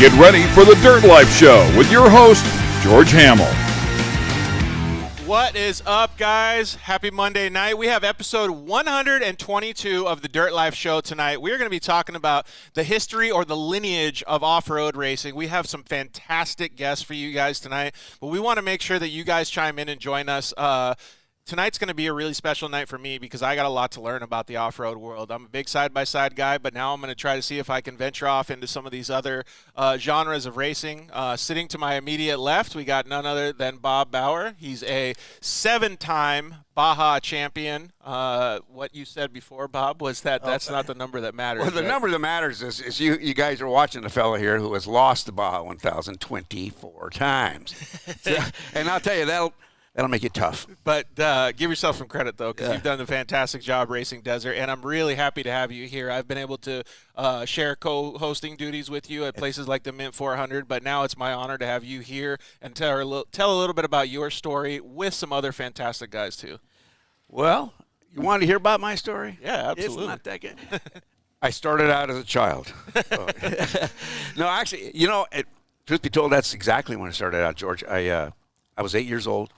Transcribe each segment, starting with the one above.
Get ready for the Dirt Life Show with your host, George Hamill. What is up, guys? Happy Monday night. We have episode 122 of the Dirt Life Show tonight. We are going to be talking about the history or the lineage of off-road racing. We have some fantastic guests for you guys tonight, but we want to make sure that you guys chime in and join us. Tonight's going to be a really special night for me because I got a lot to learn about the off-road world. I'm a big side-by-side guy, but now I'm going to try to see if I can venture off into some of these other genres of racing. Sitting to my immediate left, we got none other than Bob Bauer. He's a 7-time Baja champion. What you said before, Bob, was that that's not the number that matters. Well, the number that matters is you guys are watching a fellow here who has lost the Baja 1000 24 times. And I'll tell you, that'll make it tough. But give yourself some credit, though, because you've done a fantastic job racing desert, and I'm really happy to have you here. I've been able to share co-hosting duties with you at places like the Mint 400, but now it's my honor to have you here and tell a little bit about your story with some other fantastic guys, too. Well, you want to hear about my story? Yeah, absolutely. It's not that good. I started out as a child. No, actually, truth be told, that's exactly when I started out, George. I was 8 years old.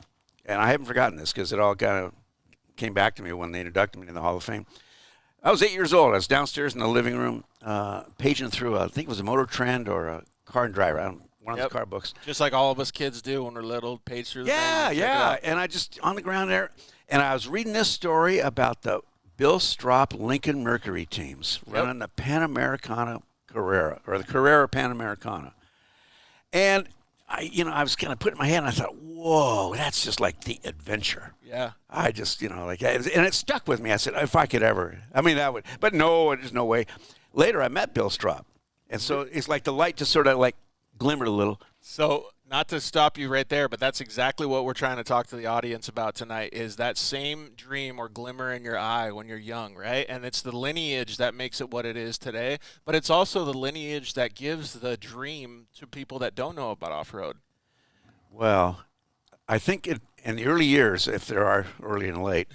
And I haven't forgotten this because it all kind of came back to me when they inducted me in the Hall of Fame. I was 8 years old. I was downstairs in the living room paging through, I think it was a Motor Trend or a Car and Driver, one of the car books. Just like all of us kids do when we're little, page through the thing. Yeah. And I just, on the ground there, and I was reading this story about the Bill Stropp Lincoln Mercury teams running the Panamericana Carrera, or the Carrera Panamericana. And I was kind of putting my hand, and I thought, whoa, that's just like the adventure. Yeah. I just, and it stuck with me. I said, if I could ever, that would, but no, there's no way. Later, I met Bill Stropp. And so it's like the light just sort of like glimmered a little. So not to stop you right there, but that's exactly what we're trying to talk to the audience about tonight is that same dream or glimmer in your eye when you're young, right? And it's the lineage that makes it what it is today, but it's also the lineage that gives the dream to people that don't know about off-road. Well, I think in the early years, if there are early and late,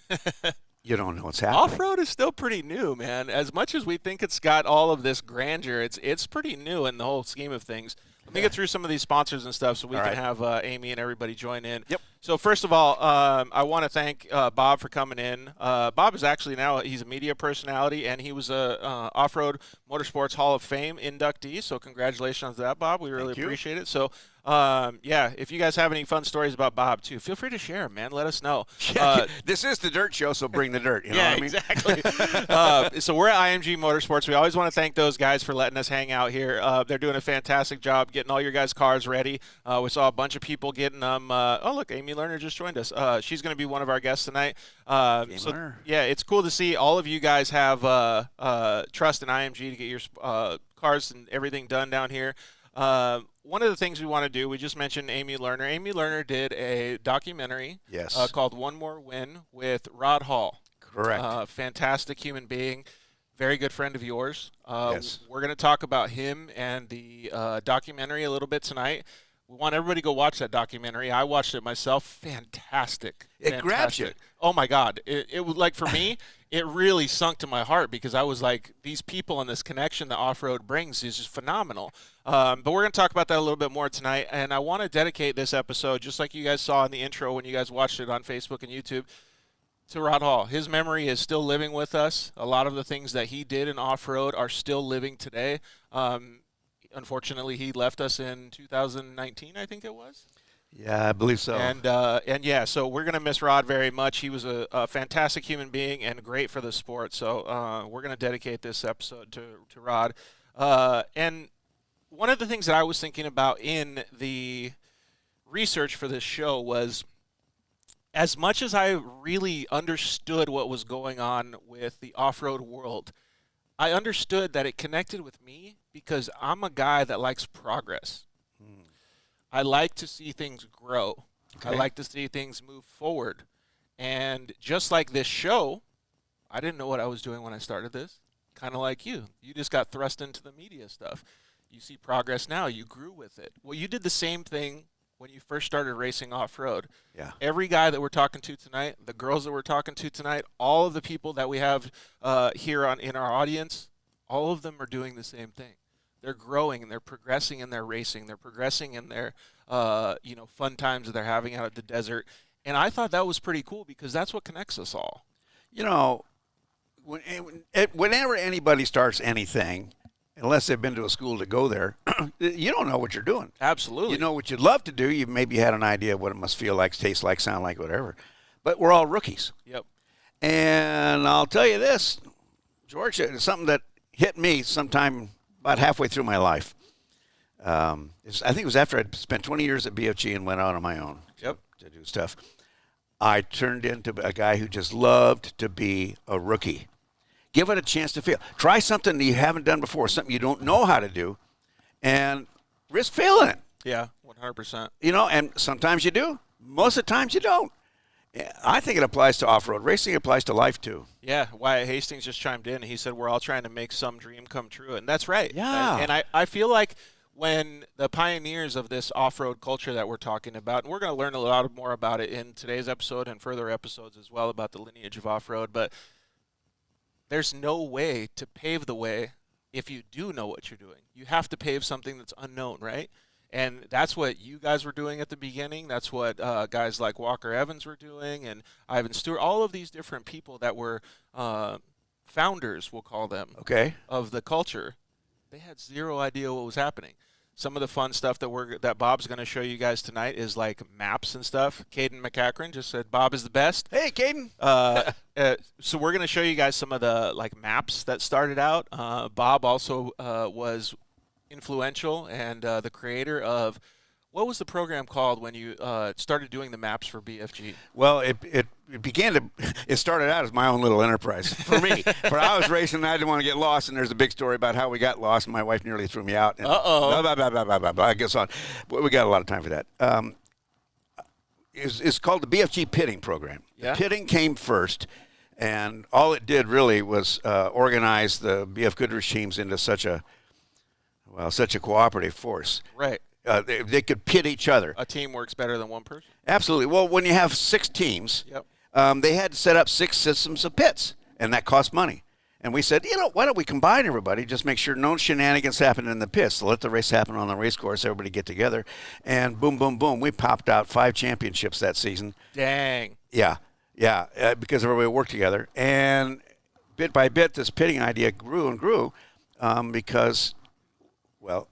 you don't know what's happening. Off-road is still pretty new, man. As much as we think it's got all of this grandeur, it's pretty new in the whole scheme of things. Let me get through some of these sponsors and stuff so we can have Amy and everybody join in. Yep. So first of all, I want to thank Bob for coming in. Bob is actually he's a media personality, and he was a Off-Road Motorsports Hall of Fame inductee. So congratulations on that, Bob. We really appreciate it. So, if you guys have any fun stories about Bob, too, feel free to share them, man. Let us know. This is the dirt show, so bring the dirt. You know what I mean? Exactly. So we're at IMG Motorsports. We always want to thank those guys for letting us hang out here. They're doing a fantastic job getting all your guys' cars ready. We saw a bunch of people getting them. Oh, look, Amy Lerner just joined us. She's going to be one of our guests tonight. It's cool to see all of you guys have trust in IMG to get your cars and everything done down here. One of the things we want to do, we just mentioned Amy Lerner. Amy Lerner did a documentary called One More Win with Rod Hall. Correct. Fantastic human being, very good friend of yours. Yes. We're going to talk about him and the documentary a little bit tonight. We want everybody to go watch that documentary. I watched it myself. Fantastic. It grabs you. Oh, my God. It was like, for me, it really sunk to my heart because I was like, these people and this connection that off-road brings is just phenomenal. But we're going to talk about that a little bit more tonight. And I want to dedicate this episode, just like you guys saw in the intro when you guys watched it on Facebook and YouTube, to Rod Hall. His memory is still living with us. A lot of the things that he did in off-road are still living today. Unfortunately, he left us in 2019, I think it was. Yeah, I believe so. So we're going to miss Rod very much. He was a fantastic human being and great for the sport. So we're going to dedicate this episode to Rod. And one of the things that I was thinking about in the research for this show was, as much as I really understood what was going on with the off-road world, I understood that it connected with me because I'm a guy that likes progress. I like to see things grow. Okay. I like to see things move forward. And just like this show, I didn't know what I was doing when I started this. Kind of like you. You just got thrust into the media stuff. You see progress now. You grew with it. Well, you did the same thing when you first started racing off-road. Yeah. Every guy that we're talking to tonight, the girls that we're talking to tonight, all of the people that we have here in our audience, all of them are doing the same thing. They're growing and they're progressing in their racing. They're progressing in their, fun times that they're having out at the desert. And I thought that was pretty cool because that's what connects us all. You know, whenever anybody starts anything, unless they've been to a school to go there, you don't know what you're doing. Absolutely. You know what you'd love to do. You maybe had an idea of what it must feel like, taste like, sound like, whatever. But we're all rookies. Yep. And I'll tell you this, George, it's something that hit me sometime about halfway through my life. I think it was after I'd spent 20 years at BFG and went out on my own to do stuff. I turned into a guy who just loved to be a rookie. Give it a chance to fail. Try something that you haven't done before, something you don't know how to do, and risk failing it. Yeah, 100%. You know, and sometimes you do. Most of the times you don't. I think it applies to off-road racing. It applies to life, too. Yeah, Wyatt Hastings just chimed in. He said, we're all trying to make some dream come true. And that's right. Yeah. And I feel like when the pioneers of this off-road culture that we're talking about, and we're going to learn a lot more about it in today's episode and further episodes as well about the lineage of off-road, but there's no way to pave the way if you do know what you're doing. You have to pave something that's unknown, right? And that's what you guys were doing at the beginning. That's what guys like Walker Evans were doing and Ivan Stewart, all of these different people that were founders, we'll call them, of the culture. They had zero idea what was happening. Some of the fun stuff that Bob's going to show you guys tonight is like maps and stuff. Caden McCachran just said Bob is the best. Hey, Caden. So we're going to show you guys some of the like maps that started out. Bob also was influential and the creator of, what was the program called when you started doing the maps for BFG? Well, it started out as my own little enterprise for me. For I was racing and I didn't want to get lost, and there's a big story about how we got lost and my wife nearly threw me out. Uh-oh. Blah, blah, blah, blah, blah, blah. I guess on. We got a lot of time for that. It's called the BFG pitting program. Yeah. Pitting came first, and all it did really was organize the BF Goodrich teams into such a cooperative force. Right. They could pit each other. A team works better than one person? Absolutely. Well, when you have 6 teams, they had to set up 6 systems of pits, and that cost money. And we said, why don't we combine everybody? Just make sure no shenanigans happen in the pits. So let the race happen on the race course. Everybody get together. And boom, boom, boom. We popped out 5 championships that season. Dang. Yeah, because everybody worked together. And bit by bit, this pitting idea grew and grew because, well,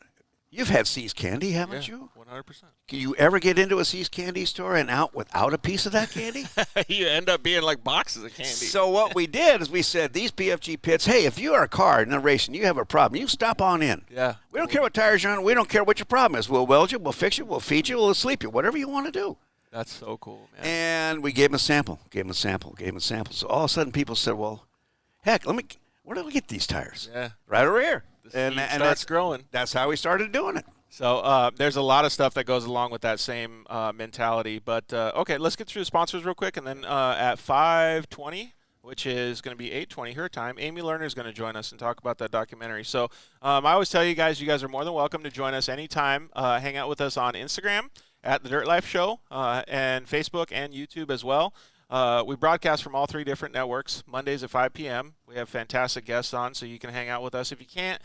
you've had See's Candy, haven't you? 100%. Can you ever get into a See's Candy store and out without a piece of that candy? You end up being like boxes of candy. So what we did is we said, these BFG pits, hey, if you are a car in a race and you have a problem, you stop on in. Yeah. We don't care what tires you're on. We don't care what your problem is. We'll weld you, we'll fix you, we'll feed you, we'll sleep you, whatever you want to do. That's so cool, man. And we gave them a sample, So all of a sudden people said, well, heck, where do we get these tires? Yeah. Right over here. And that's growing. That's how we started doing it. So there's a lot of stuff that goes along with that same mentality. But, okay, let's get through the sponsors real quick. And then at 5:20, which is going to be 8:20 her time, Amy Lerner is going to join us and talk about that documentary. So I always tell you guys are more than welcome to join us anytime. Hang out with us on Instagram at The Dirt Life Show and Facebook and YouTube as well. We broadcast from all 3 different networks, Mondays at 5 p.m. We have fantastic guests on, so you can hang out with us. If you can't,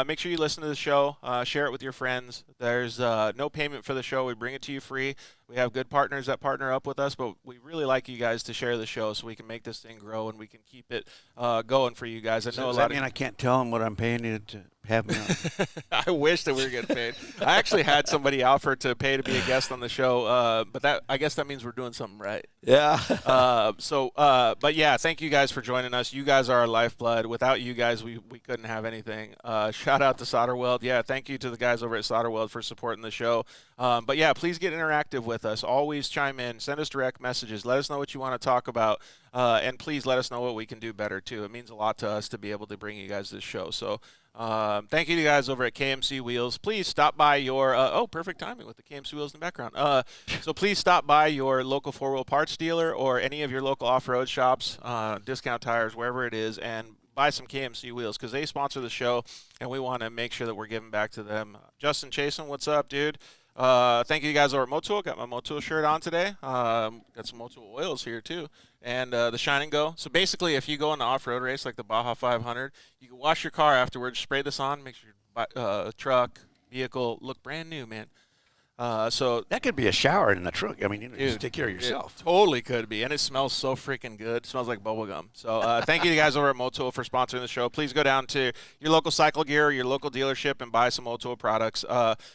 make sure you listen to the show, share it with your friends. There's no payment for the show. We bring it to you free. We have good partners that partner up with us, but we really like you guys to share the show so we can make this thing grow and we can keep it going for you guys. Does that mean I can't tell them what I'm paying you to have me on? I wish that we were getting paid. I actually had somebody offer to pay to be a guest on the show, but I guess that means we're doing something right. Yeah. But yeah, thank you guys for joining us. You guys are our lifeblood. Without you guys, we couldn't have anything. Shout out to Solderweld. Yeah, thank you to the guys over at Solderweld for supporting the show. But yeah, please get interactive with us. Always chime in. Send us direct messages. Let us know what you want to talk about. And please let us know what we can do better, too. It means a lot to us to be able to bring you guys this show. So thank you to you guys over at KMC Wheels. Please stop by your perfect timing with the KMC Wheels in the background. So please stop by your local 4-wheel parts dealer or any of your local off-road shops, Discount Tires, wherever it is, and buy some KMC wheels because they sponsor the show, and we want to make sure that we're giving back to them. Justin Chasen, what's up, dude? Thank you guys over at Motul. Got my Motul shirt on today. Got some Motul oils here too, and the Shine and Go. So basically, if you go on an off-road race like the Baja 500, you can wash your car afterwards, spray this on, make sure your truck, vehicle look brand new, man. So That could be a shower in the truck. I mean, you dude, just take care of yourself. It totally could be, and it smells so freaking good. It smells like bubble gum. So thank you to guys over at Motul for sponsoring the show. Please go down to your local Cycle Gear or your local dealership and buy some Motul products.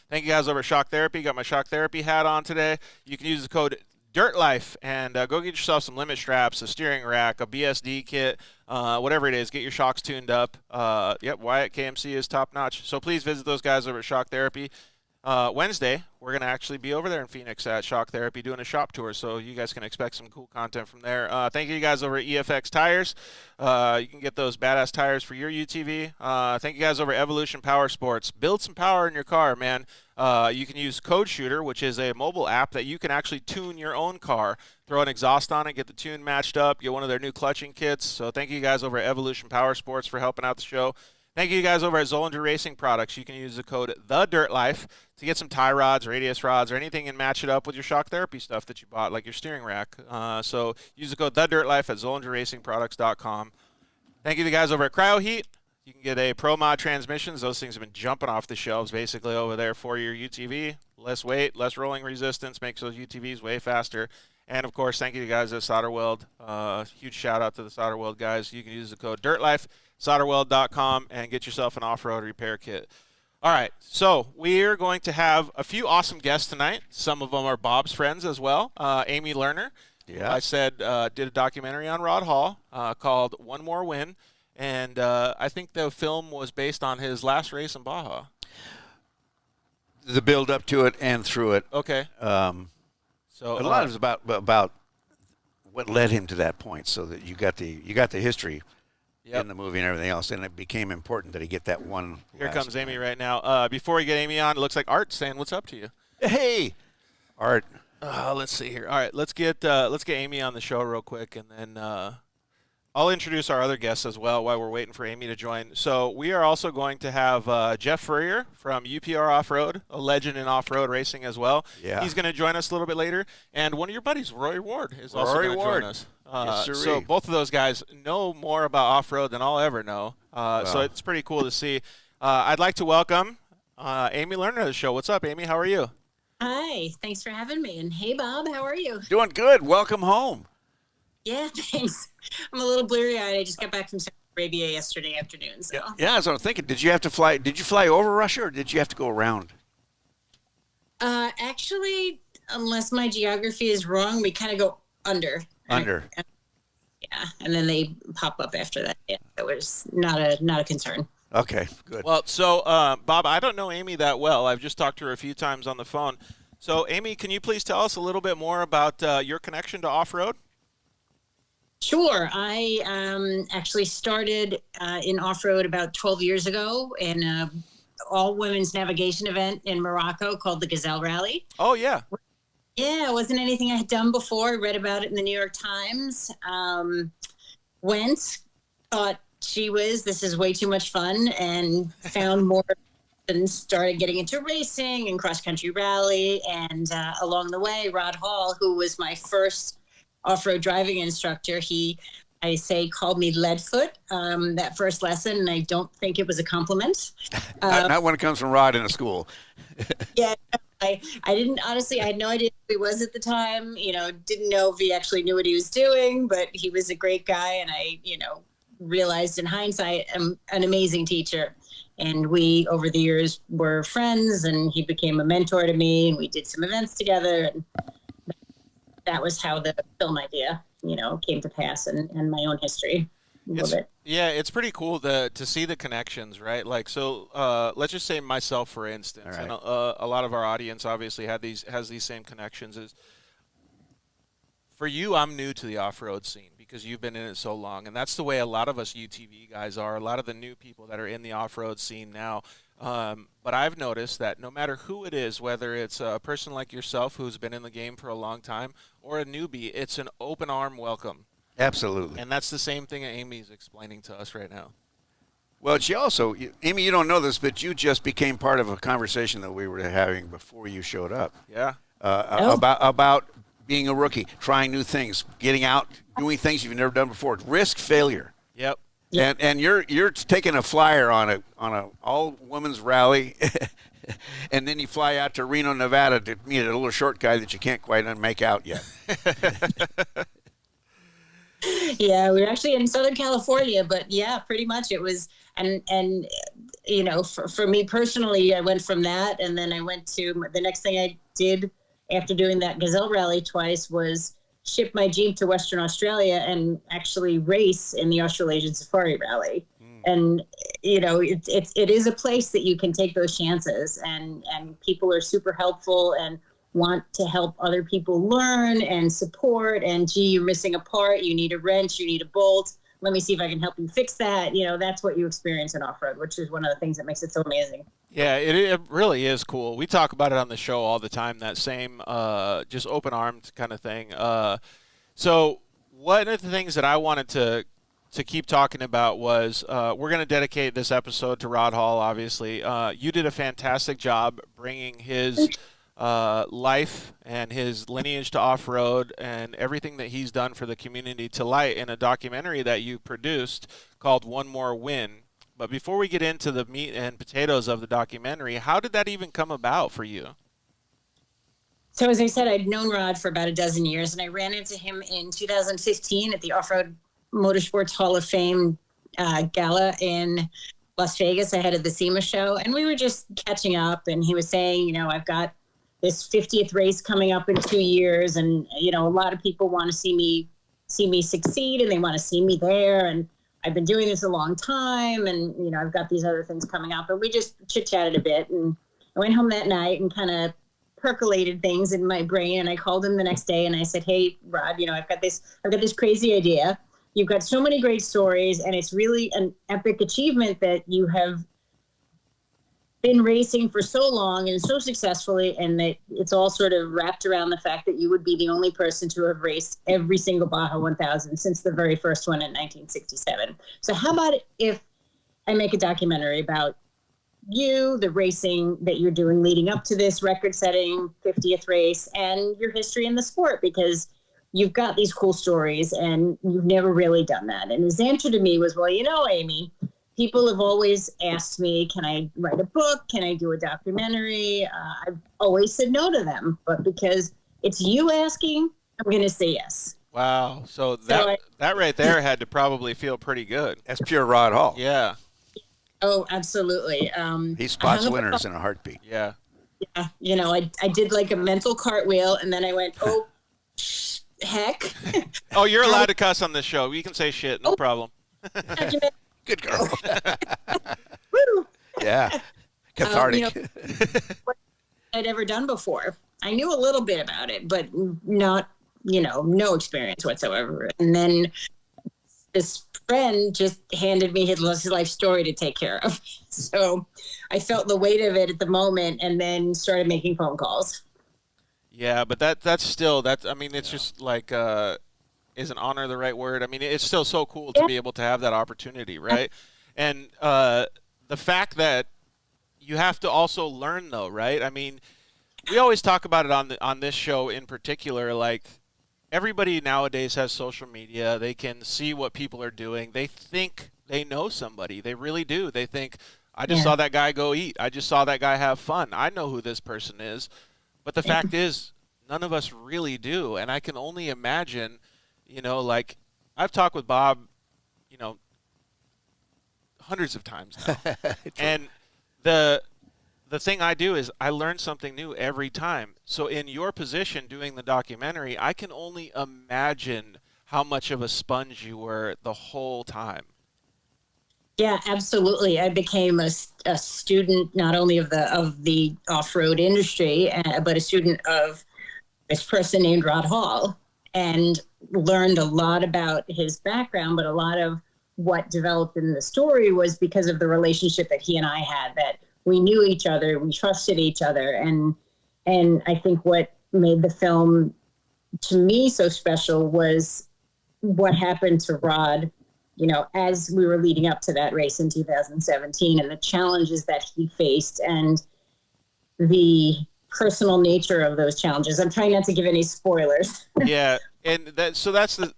Thank you guys over at Shock Therapy. Got my Shock Therapy hat on today. You can use the code DIRTLIFE and go get yourself some limit straps, a steering rack, a BSD kit, whatever it is. Get your shocks tuned up. Wyatt KMC is top notch. So please visit those guys over at Shock Therapy. Wednesday, we're going to actually be over there in Phoenix at Shock Therapy doing a shop tour, so you guys can expect some cool content from there. Thank you guys over at EFX Tires. You can get those badass tires for your UTV. Thank you guys over at Evolution Power Sports. Build some power in your car, man. You can use Code Shooter, which is a mobile app that you can actually tune your own car. Throw an exhaust on it, get the tune matched up, get one of their new clutching kits. So thank you guys over at Evolution Power Sports for helping out the show. Thank you guys over at Zollinger Racing Products. You can use the code TheDirtLife to get some tie rods, radius rods, or anything and match it up with your Shock Therapy stuff that you bought, like your steering rack. So use the code TheDirtLife at ZollingerRacingProducts.com. Thank you to the guys over at CryoHeat. You can get a Pro Mod transmissions. Those things have been jumping off the shelves basically over there for your UTV. Less weight, less rolling resistance, makes those UTVs way faster. And, of course, thank you to the guys at Solder Weld. Huge shout-out to the Solder Weld guys. You can use the code DIRTLIFE, solderweld.com, and get yourself an off-road repair kit. All right, so we're going to have a few awesome guests tonight. Some of them are Bob's friends as well. Amy Lerner, Yeah. I said, did a documentary on Rod Hall called One More Win. And I think the film was based on his last race in Baja. The build up to it and through it. Okay. So A lot is about what led him to that point, so that you got the history in the movie and everything else, and it became important that he get that one. Here comes Amy right now. Before we get Amy on, it looks like Art's saying what's up to you. Hey, Art. Let's see here. All right, let's get Amy on the show real quick, and then I'll introduce our other guests as well while we're waiting for Amy to join. So we are also going to have Jeff Furrier from UPR Offroad, a legend in off-road racing as well. Yeah. He's going to join us a little bit later. And one of your buddies, Roy Ward, is also going to join us. Yes, so both of those guys know more about off-road than I'll ever know. So it's pretty cool to see. I'd like to welcome Amy Lerner to the show. What's up, Amy? How are you? Hi, thanks for having me. And hey, Bob, how are you? Doing good. Welcome home. Yeah, thanks. I'm a little bleary-eyed. I just got back from Saudi Arabia yesterday afternoon. So. Yeah, that's what I'm thinking. Did you have to fly? Did you fly over Russia, or did you have to go around? Actually, unless my geography is wrong, we kind of go under. Under. Yeah, and then they pop up after that. Yeah, it was not a concern. Okay, good. Well, so Bob, I don't know Amy that well. I've just talked to her a few times on the phone. So, Amy, can you please tell us a little bit more about your connection to off-road? Sure. I actually started in off-road about 12 years ago in an all-women's navigation event in Morocco called the Gazelle Rally. Oh, yeah. Yeah, it wasn't anything I had done before. I read about it in the New York Times. Went, thought, gee whiz, this is way too much fun, and found more and started getting into racing and cross-country rally. And along the way, Rod Hall, who was my first off-road driving instructor, I say, called me Leadfoot that first lesson, and I don't think it was a compliment. Not when it comes from Rod in a school. Yeah, I didn't, honestly, I had no idea who he was at the time, didn't know if he actually knew what he was doing, but he was a great guy, and I, realized in hindsight, an amazing teacher. And we, over the years, were friends, and he became a mentor to me, and we did some events together, and that was how the film idea, came to pass and my own history. It's pretty cool to see the connections, right? Like, so let's just say myself, for instance, right. And a lot of our audience obviously has these same connections. Is for you, I'm new to the off-road scene because you've been in it so long, and that's the way a lot of us UTV guys are. A lot of the new people that are in the off-road scene now. But I've noticed that no matter who it is, whether it's a person like yourself who's been in the game for a long time or a newbie, it's an open arm welcome. Absolutely. And that's the same thing Amy's explaining to us right now. Well, she also, Amy, you don't know this, but you just became part of a conversation that we were having before you showed up. Yeah. About being a rookie, trying new things, getting out, doing things you've never done before. Risk failure. Yep. Yeah. And you're taking a flyer on a all women's rally, and then you fly out to Reno, Nevada to meet a little short guy that you can't quite make out yet. Yeah, we were actually in Southern California, but yeah, pretty much it was. And you know, for me personally, I went from that, and then I went to the next thing I did after doing that Gazelle rally twice was ship my Jeep to Western Australia and actually race in the Australasian Safari Rally. And you know, it is a place that you can take those chances, and people are super helpful and want to help other people learn and support. And gee, you're missing a part, you need a wrench, you need a bolt, let me see if I can help you fix that. You know, that's what you experience in off-road, which is one of the things that makes it so amazing. Yeah, it really is cool. We talk about it on the show all the time, that same just open-armed kind of thing. So one of the things that I wanted to keep talking about was we're going to dedicate this episode to Rod Hall, obviously. You did a fantastic job bringing his life and his lineage to off-road and everything that he's done for the community to light in a documentary that you produced called One More Win. But before we get into the meat and potatoes of the documentary, how did that even come about for you? So as I said, I'd known Rod for about a dozen years, and I ran into him in 2015 at the Off-Road Motorsports Hall of Fame gala in Las Vegas ahead of the SEMA show. And we were just catching up, and he was saying, you know, I've got this 50th race coming up in 2 years, and you know, a lot of people want to see me succeed, and they want to see me there, and I've been doing this a long time, and you know, I've got these other things coming up. And we just chit-chatted a bit, and I went home that night and kind of percolated things in my brain, and I called him the next day and I said, hey Rod, you know, I've got this crazy idea. You've got so many great stories, and it's really an epic achievement that you have been racing for so long and so successfully, and that it's all sort of wrapped around the fact that you would be the only person to have raced every single Baja 1000 since the very first one in 1967. So how about if I make a documentary about you, the racing that you're doing leading up to this record-setting 50th race, and your history in the sport, because you've got these cool stories and you've never really done that. And his answer to me was, well, you know, Amy, people have always asked me, can I write a book? Can I do a documentary? I've always said no to them, but because it's you asking, I'm going to say yes. Wow. So that right there had to probably feel pretty good. That's pure Rod Hall. Yeah. Oh, absolutely. He spots winners in a heartbeat. Yeah. Yeah. You know, I did like a mental cartwheel, and then I went, oh, heck. Oh, you're allowed to cuss on this show. You can say shit. No problem. Good girl. Woo. Yeah. Cathartic. You know, what I'd ever done before. I knew a little bit about it, but not, you know, no experience whatsoever. And then this friend just handed me his life story to take care of. So I felt the weight of it at the moment, and then started making phone calls. Yeah, but that's still, I mean, it's just like, isn't honor the right word? I mean, it's still so cool to be able to have that opportunity, right? And the fact that you have to also learn, though, right? I mean, we always talk about it on this show in particular, like, everybody nowadays has social media. They can see what people are doing. They think they know somebody. They really do. They think, I just saw that guy go eat. I just saw that guy have fun. I know who this person is. But the fact is, none of us really do. And I can only imagine, you know, like, I've talked with Bob, you know, hundreds of times now. And the thing I do is I learn something new every time. So in your position doing the documentary, I can only imagine how much of a sponge you were the whole time. Yeah, absolutely. I became a student not only of the off-road industry, but a student of this person named Rod Hall, and learned a lot about his background, but a lot of what developed in the story was because of the relationship that he and I had, that we knew each other, we trusted each other. And I think what made the film to me so special was what happened to Rod, you know, as we were leading up to that race in 2017, and the challenges that he faced and the personal nature of those challenges. I'm trying not to give any spoilers. Yeah. And that's the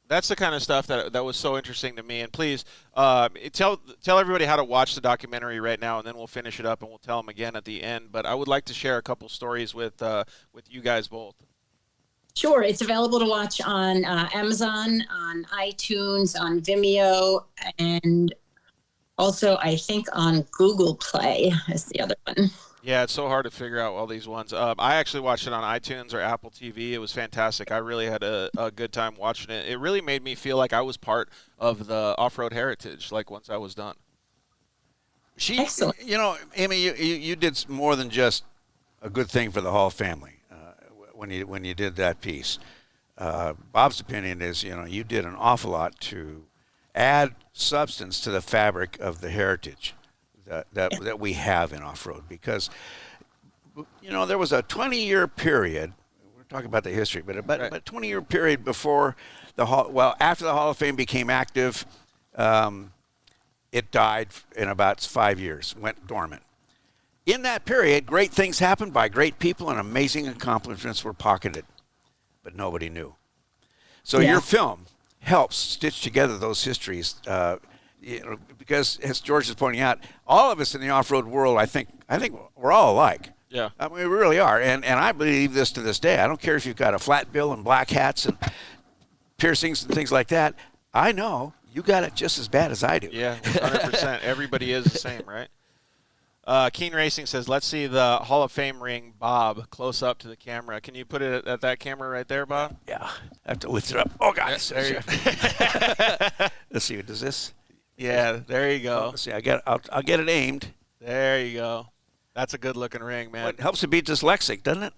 That's the kind of stuff that was so interesting to me. And please tell everybody how to watch the documentary right now, and then we'll finish it up and we'll tell them again at the end. But I would like to share a couple stories with you guys both. Sure. It's available to watch on Amazon, on iTunes, on Vimeo, and also I think on Google Play is the other one. Yeah, it's so hard to figure out all these ones. I actually watched it on iTunes or Apple TV. It was fantastic. I really had a good time watching it. It really made me feel like I was part of the off-road heritage, like once I was done. Excellent. You know, Amy, you did more than just a good thing for the Hall family when you did that piece. Bob's opinion is, you know, you did an awful lot to add substance to the fabric of the heritage that we have in off-road, because, you know, there was a 20-year period. We're talking about the history, but about a 20-year period before after the Hall of Fame became active, it died in about 5 years, went dormant. In that period, great things happened by great people and amazing accomplishments were pocketed, but nobody knew. So your film helps stitch together those histories. You know, because as George is pointing out, all of us in the off-road world, I think we're all alike. Yeah. I mean, we really are. And I believe this to this day. I don't care if you've got a flat bill and black hats and piercings and things like that. I know you got it just as bad as I do. Yeah, 100%. Everybody is the same, right? Keen Racing says, let's see the Hall of Fame ring, Bob, close up to the camera. Can you put it at that camera right there, Bob? Yeah. I have to lift it up. Oh, God. Let's see. Does this? Yeah, there you go. Let's see. I'll get it aimed. There you go. That's a good-looking ring, man. Well, it helps to be dyslexic, doesn't it?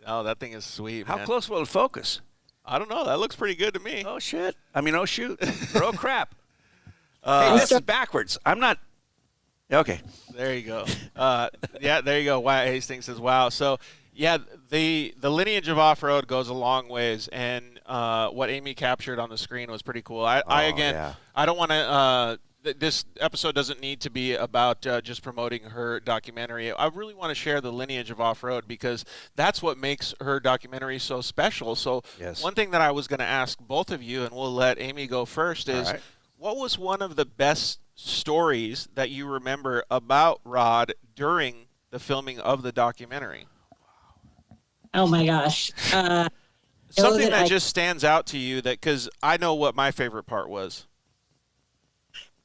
Oh, that thing is sweet, How man. close will it focus? I don't know. That looks pretty good to me. Oh, shit. Oh, shoot. Or oh, crap. Hey, this is backwards. I'm not. Okay. There you go. Yeah, there you go. Wyatt Hastings says, wow. So, yeah, the lineage of off-road goes a long ways, and what Amy captured on the screen was pretty cool. I don't want to this episode doesn't need to be about just promoting her documentary. I really want to share the lineage of off-road because that's what makes her documentary so special. So one thing that I was going to ask both of you, and we'll let Amy go first, is what was one of the best stories that you remember about Rod during the filming of the documentary? Oh, my gosh. Something that just stands out to you, that because I know what my favorite part was.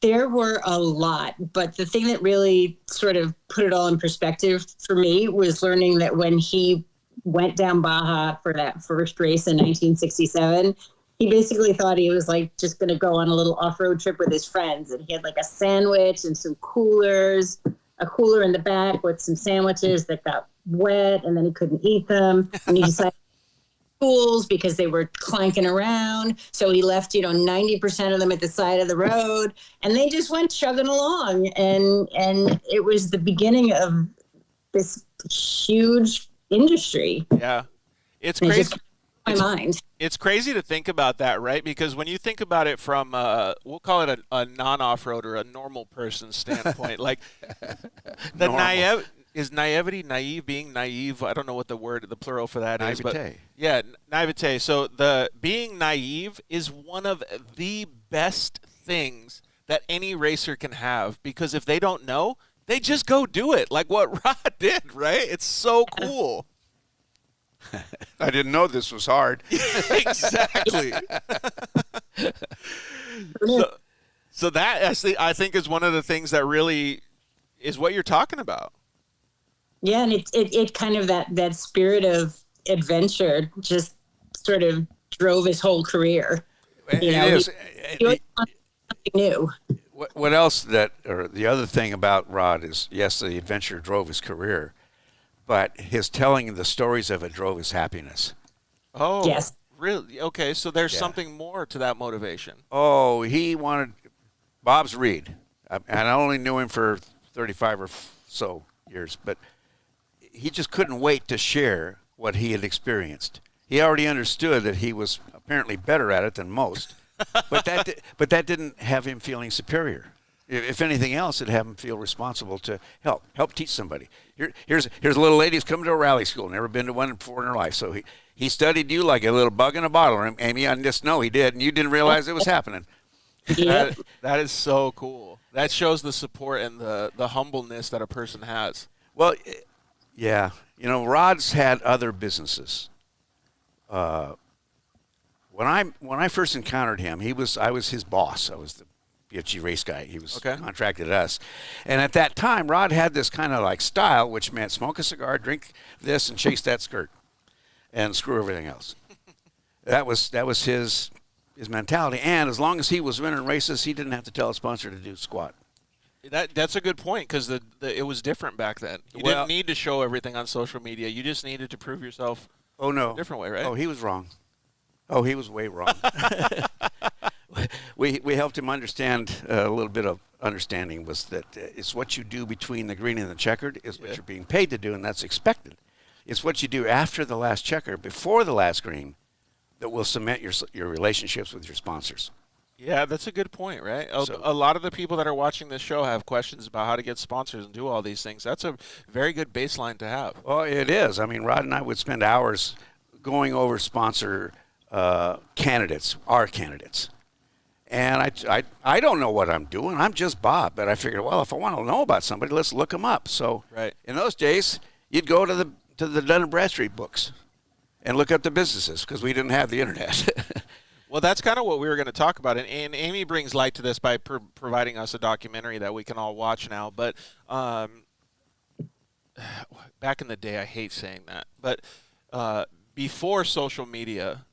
There were a lot, but the thing that really sort of put it all in perspective for me was learning that when he went down Baja for that first race in 1967, he basically thought he was like just going to go on a little off-road trip with his friends. And he had like a sandwich and some coolers, a cooler in the back with some sandwiches that got wet and then he couldn't eat them. And he decided tools because they were clanking around. So he left, 90% of them at the side of the road and they just went chugging along. And it was the beginning of this huge industry. Yeah. It's crazy. My mind. It's crazy to think about that, right? Because when you think about it from, we'll call it a non-off-roader, a normal person standpoint, like the naive, being naive? I don't know what the plural for that is. But yeah, naivete. So the being naive is one of the best things that any racer can have, because if they don't know, they just go do it, like what Rod did, right? It's so cool. I didn't know this was hard. Exactly. So that I think is one of the things that really is what you're talking about. Yeah, and it kind of that spirit of adventure just sort of drove his whole career. He always wanted something new. What else or the other thing about Rod is, yes, the adventure drove his career, but his telling the stories of it drove his happiness. Oh, yes. Really? Okay, so there's something more to that motivation. Oh, he wanted Bob's Reed. And I only knew him for 35 or so years, but he just couldn't wait to share what he had experienced. He already understood that he was apparently better at it than most, but that didn't have him feeling superior. If anything else, it'd have him feel responsible to help teach somebody. Here's a little lady who's coming to a rally school, never been to one before in her life. So he studied you like a little bug in a bottle, Amy. I just know he did, and you didn't realize it was happening. That is so cool. That shows the support and the humbleness that a person has. Well, yeah. Rod's had other businesses. When I first encountered him, I was his boss. I was the BFG race guy. He was contracted us. And at that time, Rod had this kind of like style, which meant smoke a cigar, drink this, and chase that skirt, and screw everything else. That was his mentality. And as long as he was winning races, he didn't have to tell a sponsor to do squat. That's a good point, because it was different back then. You didn't need to show everything on social media. You just needed to prove yourself. Oh no, a different way, right? Oh, he was wrong. Oh, he was way wrong. we helped him understand a little bit of understanding was that it's what you do between the green and the checkered is what you're being paid to do, and that's expected. It's what you do after the last checker, before the last green, that will cement your relationships with your sponsors. Yeah, that's a good point, right? A lot of the people that are watching this show have questions about how to get sponsors and do all these things. That's a very good baseline to have. Well, it is. I mean, Rod and I would spend hours going over sponsor candidates, our candidates. And I don't know what I'm doing. I'm just Bob. But I figured, well, if I want to know about somebody, let's look them up. So in those days, you'd go to the Dun & Bradstreet books and look up the businesses because we didn't have the internet. Well, that's kind of what we were going to talk about, and Amy brings light to this by providing us a documentary that we can all watch now. But back in the day, I hate saying that, but before social media,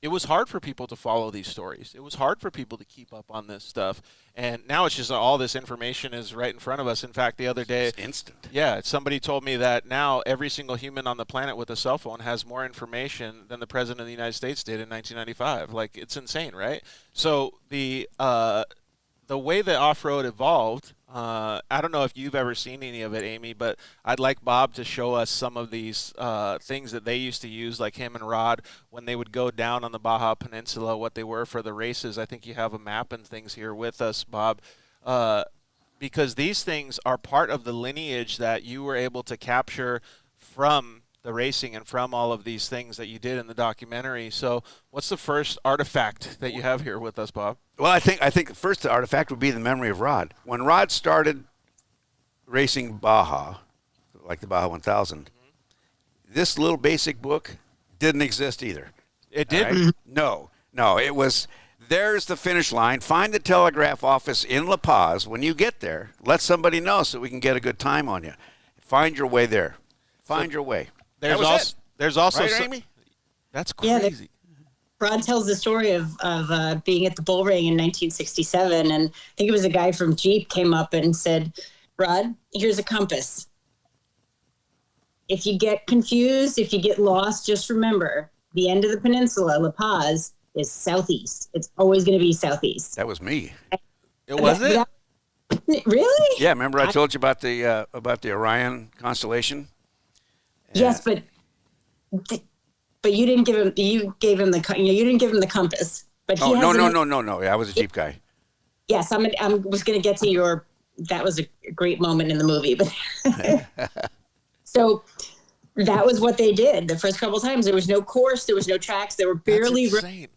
it was hard for people to follow these stories. It was hard for people to keep up on this stuff. And now it's just all this information is right in front of us. In fact, the other day, it's instant. Yeah, somebody told me that now every single human on the planet with a cell phone has more information than the president of the United States did in 1995. Like, it's insane, right? So the way that off-road evolved, I don't know if you've ever seen any of it, Amy, but I'd like Bob to show us some of these things that they used to use, like him and Rod, when they would go down on the Baja Peninsula, what they were for the races. I think you have a map and things here with us, Bob, because these things are part of the lineage that you were able to capture from the racing and from all of these things that you did in the documentary. So what's the first artifact that you have here with us, Bob? Well, I think the first artifact would be the memory of Rod. When Rod started racing Baja, like the Baja 1000, this little basic book didn't exist either. It didn't? Right? No. It was, there's the finish line. Find the telegraph office in La Paz. When you get there, let somebody know so we can get a good time on you. Find your way there. Find your way. There's also right, Amy? That's crazy. Rod tells the story of being at the bull ring in 1967, and I think it was a guy from Jeep came up and said, "Rod, here's a compass. If you get confused, if you get lost, just remember the end of the peninsula, La Paz, is southeast. It's always going to be southeast." That was me. It was it? Really? Yeah, remember I told you about the Orion constellation? Yes, but you didn't give him. You gave him the. You didn't give him the compass. But he no. I was a Jeep guy. Yes, I was going to get to your. That was a great moment in the movie, but so that was what they did the first couple of times. There was no course, there was no tracks, there were barely. That's insane.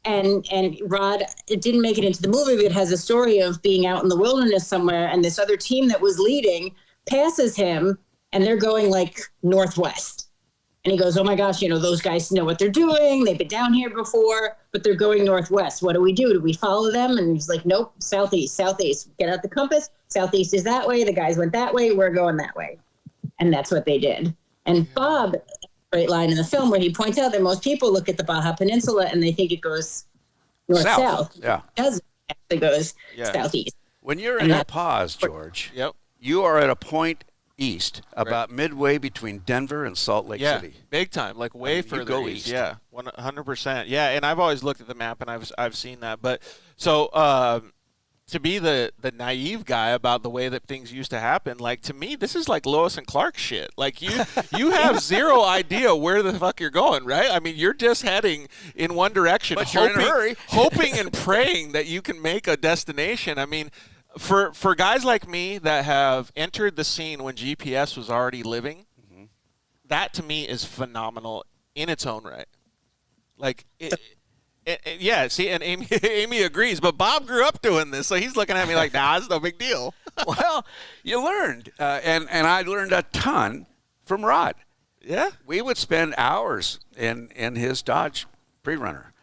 And Rod, it didn't make it into the movie, but it has a story of being out in the wilderness somewhere, and this other team that was leading passes him. And they're going like northwest. And he goes, "Oh my gosh, those guys know what they're doing. They've been down here before, but they're going northwest. What do we do? Do we follow them?" And he's like, "Nope, southeast. Get out the compass. Southeast is that way. The guys went that way. We're going that way." And that's what they did. And Bob, great line in the film where he points out that most people look at the Baja Peninsula and they think it goes north-south. Yeah. It doesn't. It actually goes southeast. When you're in La Paz, George, you are at a point east, about midway between Denver and Salt Lake City. Big time, like way further east. Yeah, 100%. Yeah, and I've always looked at the map and I've seen that. But so to be the naive guy about the way that things used to happen, like, to me, this is like Lois and Clark shit. Like, you have zero idea where the fuck you're going, right? I mean, you're just heading in one direction, but you're in a hurry, hoping and praying that you can make a destination. I mean, For guys like me that have entered the scene when GPS was already living, that to me is phenomenal in its own right. Like, yeah, see, and Amy agrees, but Bob grew up doing this, so he's looking at me like, nah, it's no big deal. Well, you learned, and I learned a ton from Rod. Yeah. We would spend hours in his Dodge pre-runner.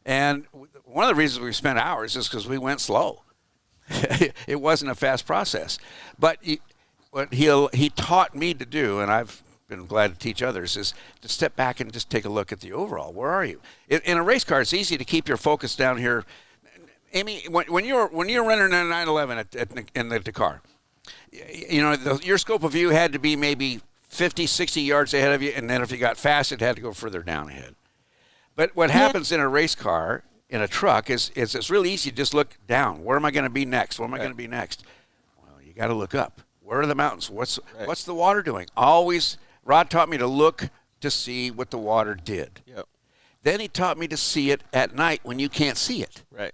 And one of the reasons we spent hours is because we went slow. It wasn't a fast process. But what he taught me to do, and I've been glad to teach others, is to step back and just take a look at the overall. Where are you? In a race car, it's easy to keep your focus down here. Amy, when you're running a 911 in the Dakar, you know, your scope of view had to be maybe 50, 60 yards ahead of you, and then if you got fast, it had to go further down ahead. But what happens in a race car, in a truck, is it's really easy to just look down. Where am I going to be next? Where am I going to be next? Well, you got to look up. Where are the mountains? What's the water doing? Rod taught me to look to see what the water did. Yep. Then he taught me to see it at night when you can't see it. Right.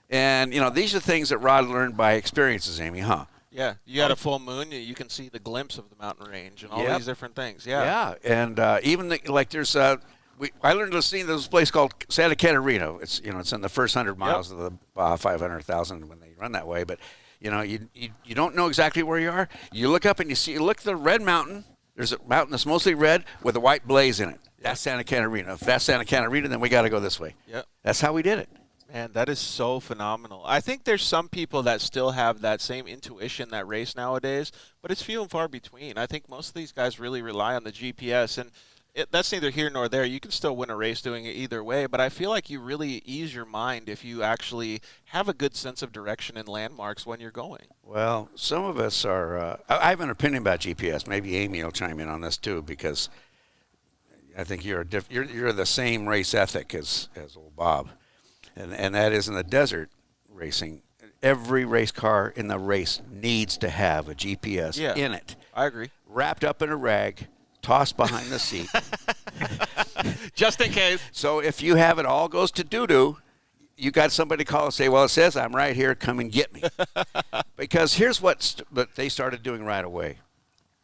And, you know, these are things that Rod learned by experiences, Amy, huh? Yeah, you got a full moon, you can see the glimpse of the mountain range and all these different things. Yeah, and even there's I learned to see this place called Santa Catarina. It's it's in the first 100 miles of the 500,000 when they run that way. But you don't know exactly where you are. You look up and you look at the red mountain. There's a mountain that's mostly red with a white blaze in it. That's Santa Catarina. If that's Santa Catarina, then we got to go this way. Yep. That's how we did it. Man, that is so phenomenal. I think there's some people that still have that same intuition that race nowadays, but it's few and far between. I think most of these guys really rely on the GPS, and that's neither here nor there. You can still win a race doing it either way, but I feel like you really ease your mind if you actually have a good sense of direction and landmarks when you're going. Well, some of us are I have an opinion about GPS. Maybe Amy will chime in on this too, because I think you're the same race ethic as old Bob. And that is in the desert racing. Every race car in the race needs to have a GPS in it. I agree. Wrapped up in a rag, tossed behind the seat. Just in case. So if you have it all goes to doo-doo, you got somebody to call and say, well, it says I'm right here, come and get me. Because here's what they started doing right away.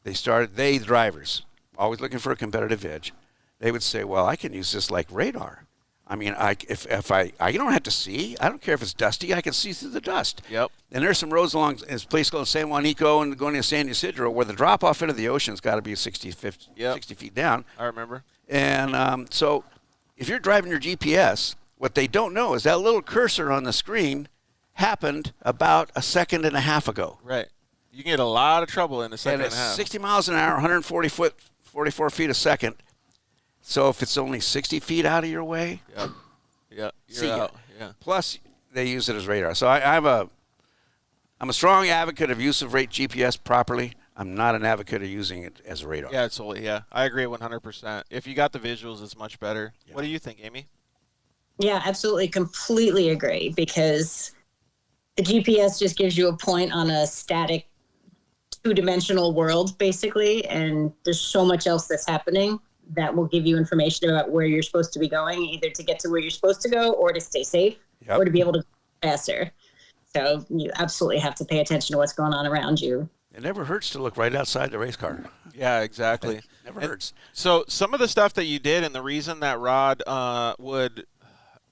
They drivers, always looking for a competitive edge, they would say, well, I can use this like radar. I mean, if I don't have to see. I don't care if it's dusty. I can see through the dust. Yep. And there's some roads along this place called San Juanico and going to San Ysidro where the drop off into the ocean's got to be 60 feet down. I remember. And so if you're driving your GPS, what they don't know is that little cursor on the screen happened about a second and a half ago. Right. You can get a lot of trouble in a second and a half. 60 miles an hour, 144 feet a second. So if it's only 60 feet out of your way, you're out. Yeah. Plus, they use it as radar. So I'm a strong advocate of use of GPS properly. I'm not an advocate of using it as a radar. Yeah, I agree 100%. If you got the visuals, it's much better. Yeah. What do you think, Amy? Yeah, absolutely, completely agree, because the GPS just gives you a point on a static, two-dimensional world, basically, and there's so much else that's happening that will give you information about where you're supposed to be going, either to get to where you're supposed to go or to stay safe or to be able to go faster. So you absolutely have to pay attention to what's going on around you. It never hurts to look right outside the race car. Yeah, exactly. Never hurts. So some of the stuff that you did, and the reason that Rod would,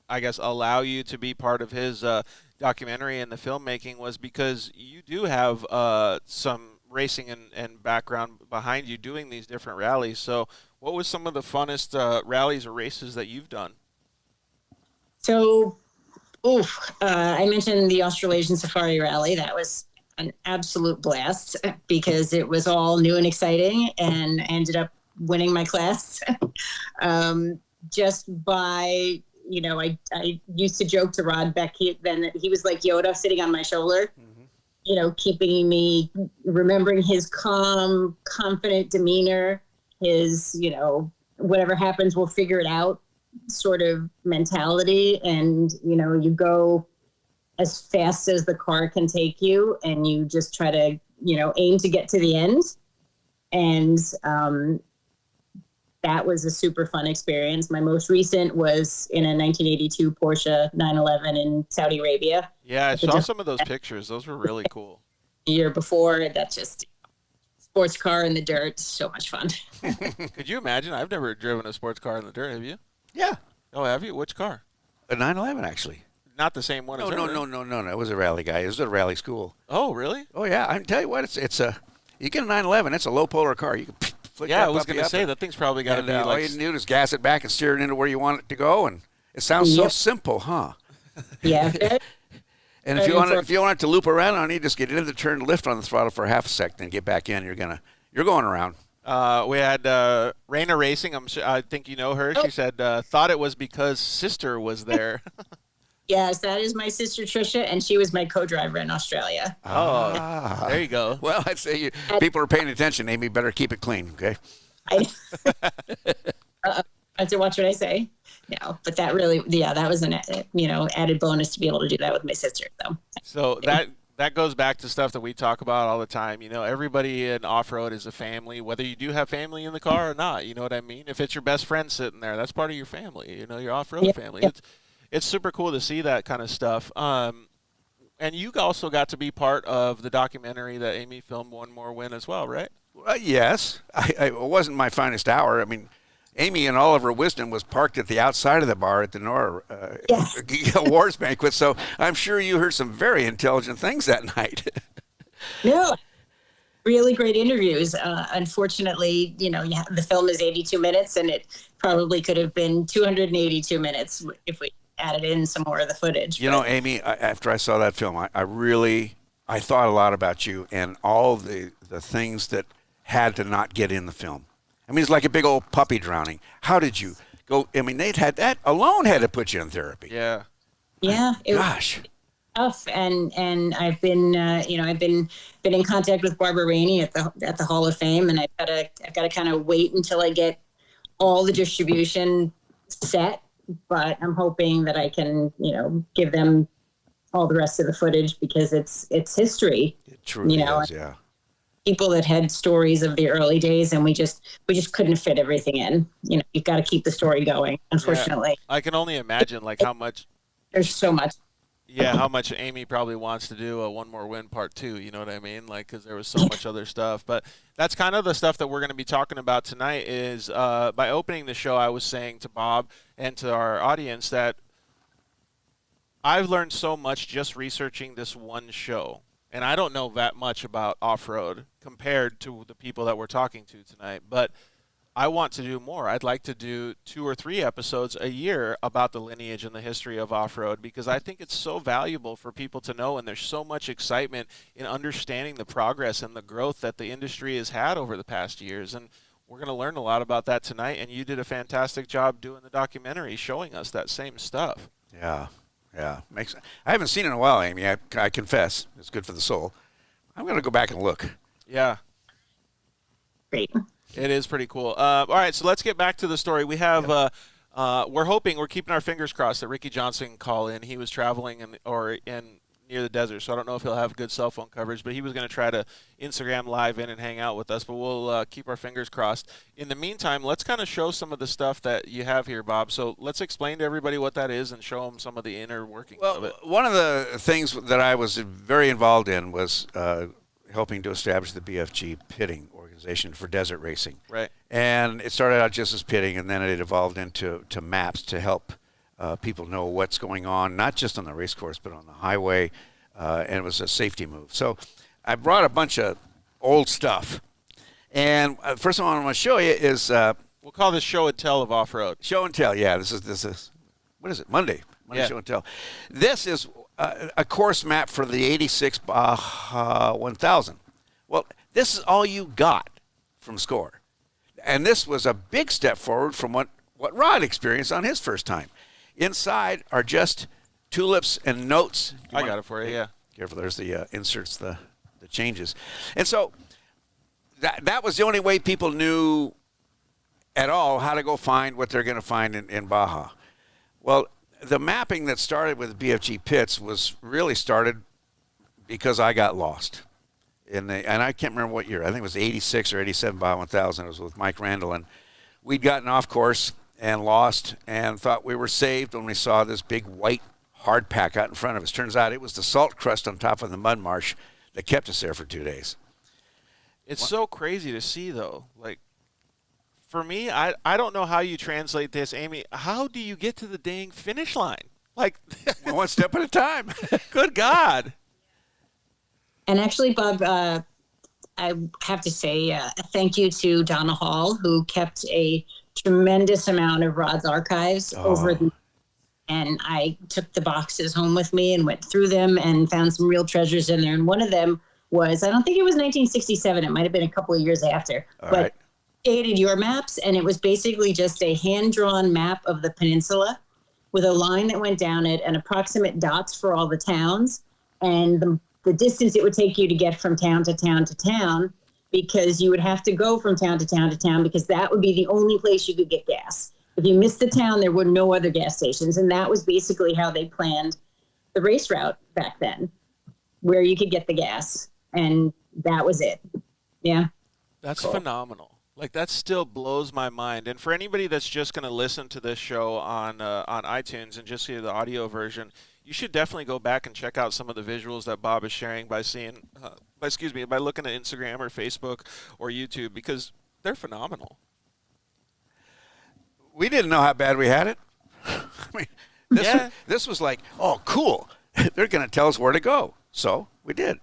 I guess, allow you to be part of his documentary and the filmmaking was because you do have some racing and background behind you doing these different rallies. So what was some of the funnest rallies or races that you've done? So, I mentioned the Australasian Safari Rally. That was an absolute blast because it was all new and exciting, and I ended up winning my class just by, I used to joke to Rod Beck then that he was like Yoda sitting on my shoulder. Keeping me, remembering his calm, confident demeanor, his, whatever happens, we'll figure it out sort of mentality. And, you go as fast as the car can take you, and you just try to, aim to get to the end. And that was a super fun experience. My most recent was in a 1982 Porsche 911 in Saudi Arabia. Yeah, I saw some of those pictures. Those were really cool. The year before, that's just sports car in the dirt. So much fun. Could you imagine? I've never driven a sports car in the dirt. Have you? Yeah. Oh, have you? Which car? A 911, actually. Not the same one No, as no, her, no, no, no, no. It was a rally guy. It was at a rally school. Oh, really? Oh, yeah. I can tell you what, it's a, you get a 911, it's a low polar car. You can flick Yeah, that I was puppy going to up say, and- that thing's probably got to and, be all like... you do is gas it back and steer it into where you want it to go, and it sounds so Yep. simple, huh? Yeah. And if you want it to loop around on you, just get into the turn, lift on the throttle for half a second, then get back in. You're going around. We had Raina Racing. I think you know her. She said, thought it was because sister was there. Yes, that is my sister Trisha, and she was my co-driver in Australia. Oh, there you go. Well, I'd say people are paying attention. Amy, better keep it clean, okay? I have to watch what I say. No, but that really, that was an added bonus to be able to do that with my sister. So that goes back to stuff that we talk about all the time. You know, everybody in off-road is a family, whether you do have family in the car or not. You know what I mean? If it's your best friend sitting there, that's part of your family. You know, your off-road family. It's super cool to see that kind of stuff. And you also got to be part of the documentary that Amy filmed, One More Win, as well, right? Yes. It wasn't my finest hour. I mean, Amy, in all of her wisdom, was parked at the outside of the bar at the Nora Awards banquet, so I'm sure you heard some very intelligent things that night. No, really great interviews. Unfortunately, the film is 82 minutes, and it probably could have been 282 minutes if we added in some more of the footage. You know, Amy, after I saw that film, I thought a lot about you and all the things that had to not get in the film. I mean, it's like a big old puppy drowning. How did you go? I mean, that alone had to put you in therapy. Yeah. Yeah. Gosh. Tough, and I've been I've been in contact with Barbara Rainey at the Hall of Fame, and I've got to kind of wait until I get all the distribution set. But I'm hoping that I can give them all the rest of the footage, because it's history. It truly is, yeah. People that had stories of the early days, and we just couldn't fit everything in. You've got to keep the story going, unfortunately. Yeah. I can only imagine how much There's so much. Yeah, how much Amy probably wants to do a One More Win Part 2, you know what I mean? Because there was so much other stuff. But that's kind of the stuff that we're going to be talking about tonight is by opening the show, I was saying to Bob and to our audience that I've learned so much just researching this one show. And I don't know that much about off-road compared to the people that we're talking to tonight. But I want to do more. I'd like to do 2 or 3 episodes a year about the lineage and the history of off-road, because I think it's so valuable for people to know, and there's so much excitement in understanding the progress and the growth that the industry has had over the past years. And we're going to learn a lot about that tonight, and you did a fantastic job doing the documentary, showing us that same stuff. Yeah. I haven't seen it in a while, Amy. I confess. It's good for the soul. I'm going to go back and look. Yeah. Great. It is pretty cool. All right, so let's get back to the story. We have, we're keeping our fingers crossed that Ricky Johnson can call in. He was traveling near the desert, so I don't know if he'll have good cell phone coverage, but he was going to try to Instagram live in and hang out with us, but we'll keep our fingers crossed. In the meantime, let's kind of show some of the stuff that you have here, Bob. So let's explain to everybody what that is and show them some of the inner workings of it. One of the things that I was very involved in was helping to establish the BFG pitting organization for desert racing. Right. And it started out just as pitting, and then it evolved into maps to help people know what's going on, not just on the race course, but on the highway, and it was a safety move. So I brought a bunch of old stuff. And first one I want to show you is... we'll call this Show and Tell of Off-Road. Show and Tell, yeah. This is what is it, Monday Yeah. Show and Tell. This is a course map for the 86 Baja 1000. Well, this is all you got from SCORE. And this was a big step forward from what Rod experienced on his first time. Inside are just tulips and notes. I got it for you, yeah. Careful, there's the inserts, the changes. And so that was the only way people knew at all how to go find what they're going to find in Baja. Well, the mapping that started with BFG Pits was really started because I got lost. And I can't remember what year. I think it was 86 or 87 Baja 1000. It was with Mike Randall. And we'd gotten off course and lost and thought we were saved when we saw this big white hard pack out in front of us. Turns out it was the salt crust on top of the mud marsh that kept us there for 2 days. It's so crazy to see, though. Like, for me, I don't know how you translate this, Amy. How do you get to the dang finish line? Like, One step at a time. good God. And actually, Bob, I have to say a thank you to Donna Hall, who kept a tremendous amount of Rod's archives over the. And I took the boxes home with me and went through them and found some real treasures in there. And one of them was, I don't think it was 1967. It might have been a couple of years after. But created your maps, and it was basically just a hand-drawn map of the peninsula with a line that went down it and approximate dots for all the towns and the distance it would take you to get from town to town to town, because you would have to go from town to town to town because that would be the only place you could get gas. If you missed the town, there were no other gas stations, and that was basically how they planned the race route back then, where you could get the gas, and that was it. Yeah. That's phenomenal. Like, that still blows my mind. And for anybody that's just going to listen to this show on iTunes and just see the audio version, you should definitely go back and check out some of the visuals that Bob is sharing by seeing, by looking at Instagram or Facebook or YouTube, because they're phenomenal. We didn't know how bad we had it. I mean, this was like, oh, cool. They're going to tell us where to go. So we did.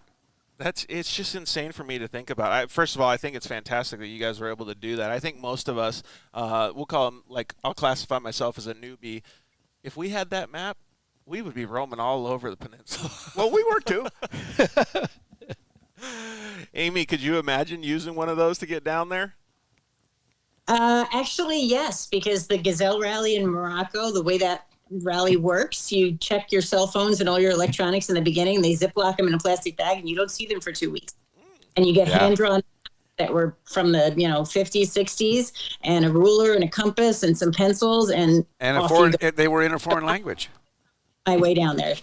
It's just insane for me to think about. First of all, I think it's fantastic that you guys were able to do that. I think most of us, we'll call them, like, I'll classify myself as a newbie. If we had that map, we would be roaming all over the peninsula. Well, we were too. Amy, could you imagine using one of those to get down there? Actually, yes, because the Gazelle Rally in Morocco, the way that rally works, you check your cell phones and all your electronics in the beginning. They Ziploc them in a plastic bag, and you don't see them for 2 weeks. And you get hand-drawn that were from the 50s, 60s, and a ruler and a compass and some pencils, and they were in a foreign language. My way down there.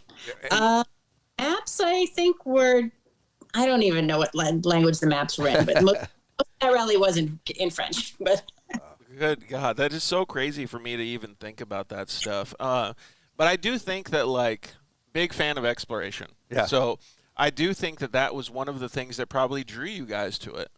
Maps, I think, I don't even know what language the maps were in, but most of that rally was in French. But good God, that is so crazy for me to even think about that stuff. But I do think that, like, big fan of exploration. Yeah. So I do think that was one of the things that probably drew you guys to it.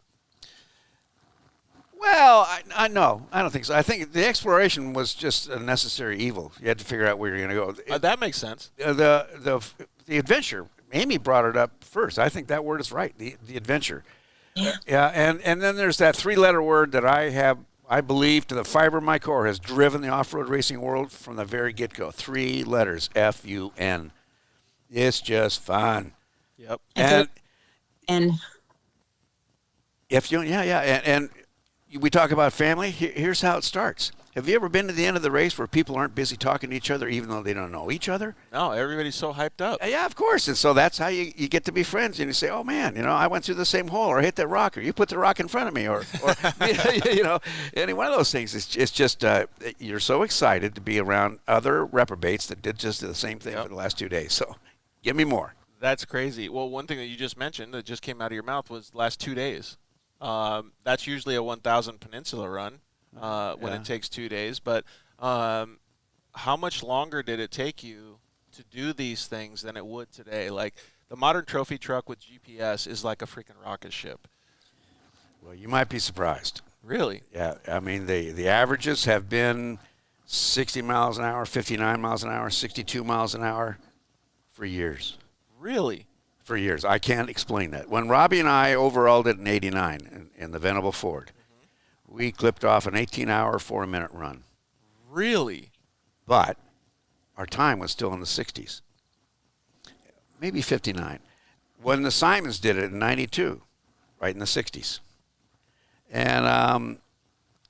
Well, I know. I don't think so. I think the exploration was just a necessary evil. You had to figure out where you're going to go. That makes sense. The adventure, Amy brought it up first. I think that word is right, the adventure. Yeah, and then there's that three-letter word that I believe to the fiber of my core has driven the off-road racing world from the very get-go. 3 letters, F-U-N. It's just fun. Yep. And if you, and we talk about family. Here's how it starts. Have you ever been to the end of the race where people aren't busy talking to each other even though they don't know each other? No, everybody's so hyped up. Yeah, of course. And so that's how you get to be friends. And you say, oh, man, I went through the same hole, or I hit that rock, or you put the rock in front of me, or any one of those things. It's just you're so excited to be around other reprobates that did just the same thing for the last 2 days. So give me more. That's crazy. Well, one thing that you just mentioned that just came out of your mouth was last 2 days. That's usually a 1,000 peninsula run. When it takes 2 days, but how much longer did it take you to do these things than it would today? Like, the modern trophy truck with GPS is like a freaking rocket ship. Well, you might be surprised. Really? Yeah, I mean, the averages have been 60 miles an hour, 59 miles an hour, 62 miles an hour for years. Really? For years. I can't explain that. When Robbie and I overall did an 89 in the Venable Ford, we clipped off an 18-hour, 4-minute run. Really? But our time was still in the 60s, maybe 59. When the Simons did it in 92, right in the 60s. And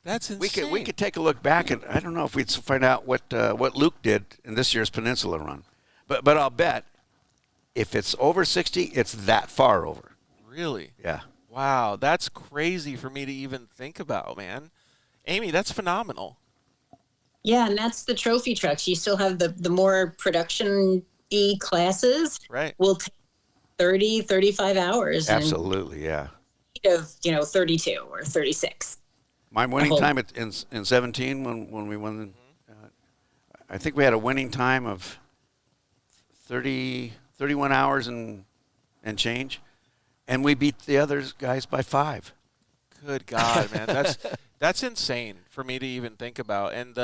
that's insane. we could take a look back, and I don't know if we'd find out what Luke did in this year's Peninsula run. But I'll bet if it's over 60, it's that far over. Really? Yeah. Wow, that's crazy for me to even think about, man. Amy, that's phenomenal. yeah, and that's the trophy trucks. You still have the more production-y classes. Right. Will take 30, 35 hours. Absolutely, yeah. Of 32 or 36. My winning time in 17 when we won, I think we had a winning time of 31 hours and change, and we beat the other guys by 5. Good God, man, that's insane for me to even think about. And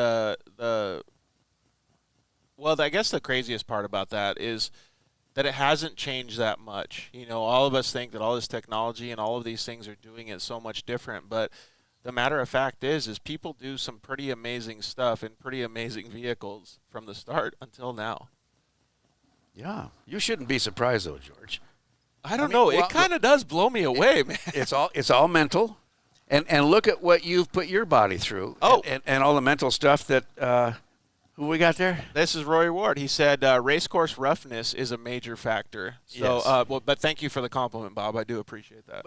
well, I guess the craziest part about that is that it hasn't changed that much. You know, all of us think that all this technology and all of these things are doing it so much different, but the matter of fact is people do some pretty amazing stuff in pretty amazing vehicles from the start until now. Yeah, you shouldn't be surprised though, George. I don't know. It kind of does blow me away, man. It's all mental, and look at what you've put your body through. Oh, and all the mental stuff that. Who we got there? This is Roy Ward. He said racecourse roughness is a major factor. So, yes. But thank you for the compliment, Bob. I do appreciate that.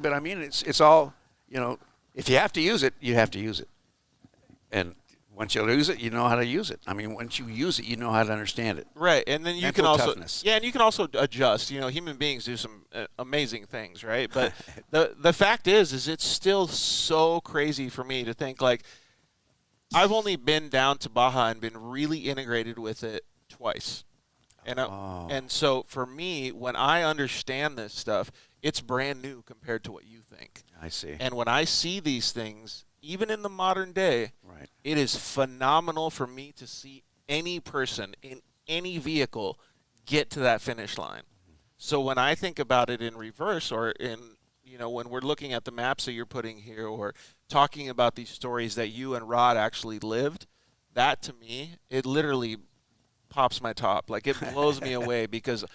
But I mean, it's all, you know, if you have to use it, you have to use it. And once you use it, you know how to use it. I mean, once you use it, you know how to understand it. Right, and then you Mental can also toughness. and you can also adjust. You know, human beings do some amazing things, right? But the fact is it's still so crazy for me to think like I've only been down to Baja and been really integrated with it twice. And so for me, when I understand this stuff, it's brand new compared to what you think. I see. And when I see these things, even in the modern day, Right. it is phenomenal for me to see any person in any vehicle get to that finish line. So when I think about it in reverse or in, you know, when we're looking at the maps that you're putting here or talking about these stories that you and Rod actually lived, that to me, it literally pops my top. Like it blows me away because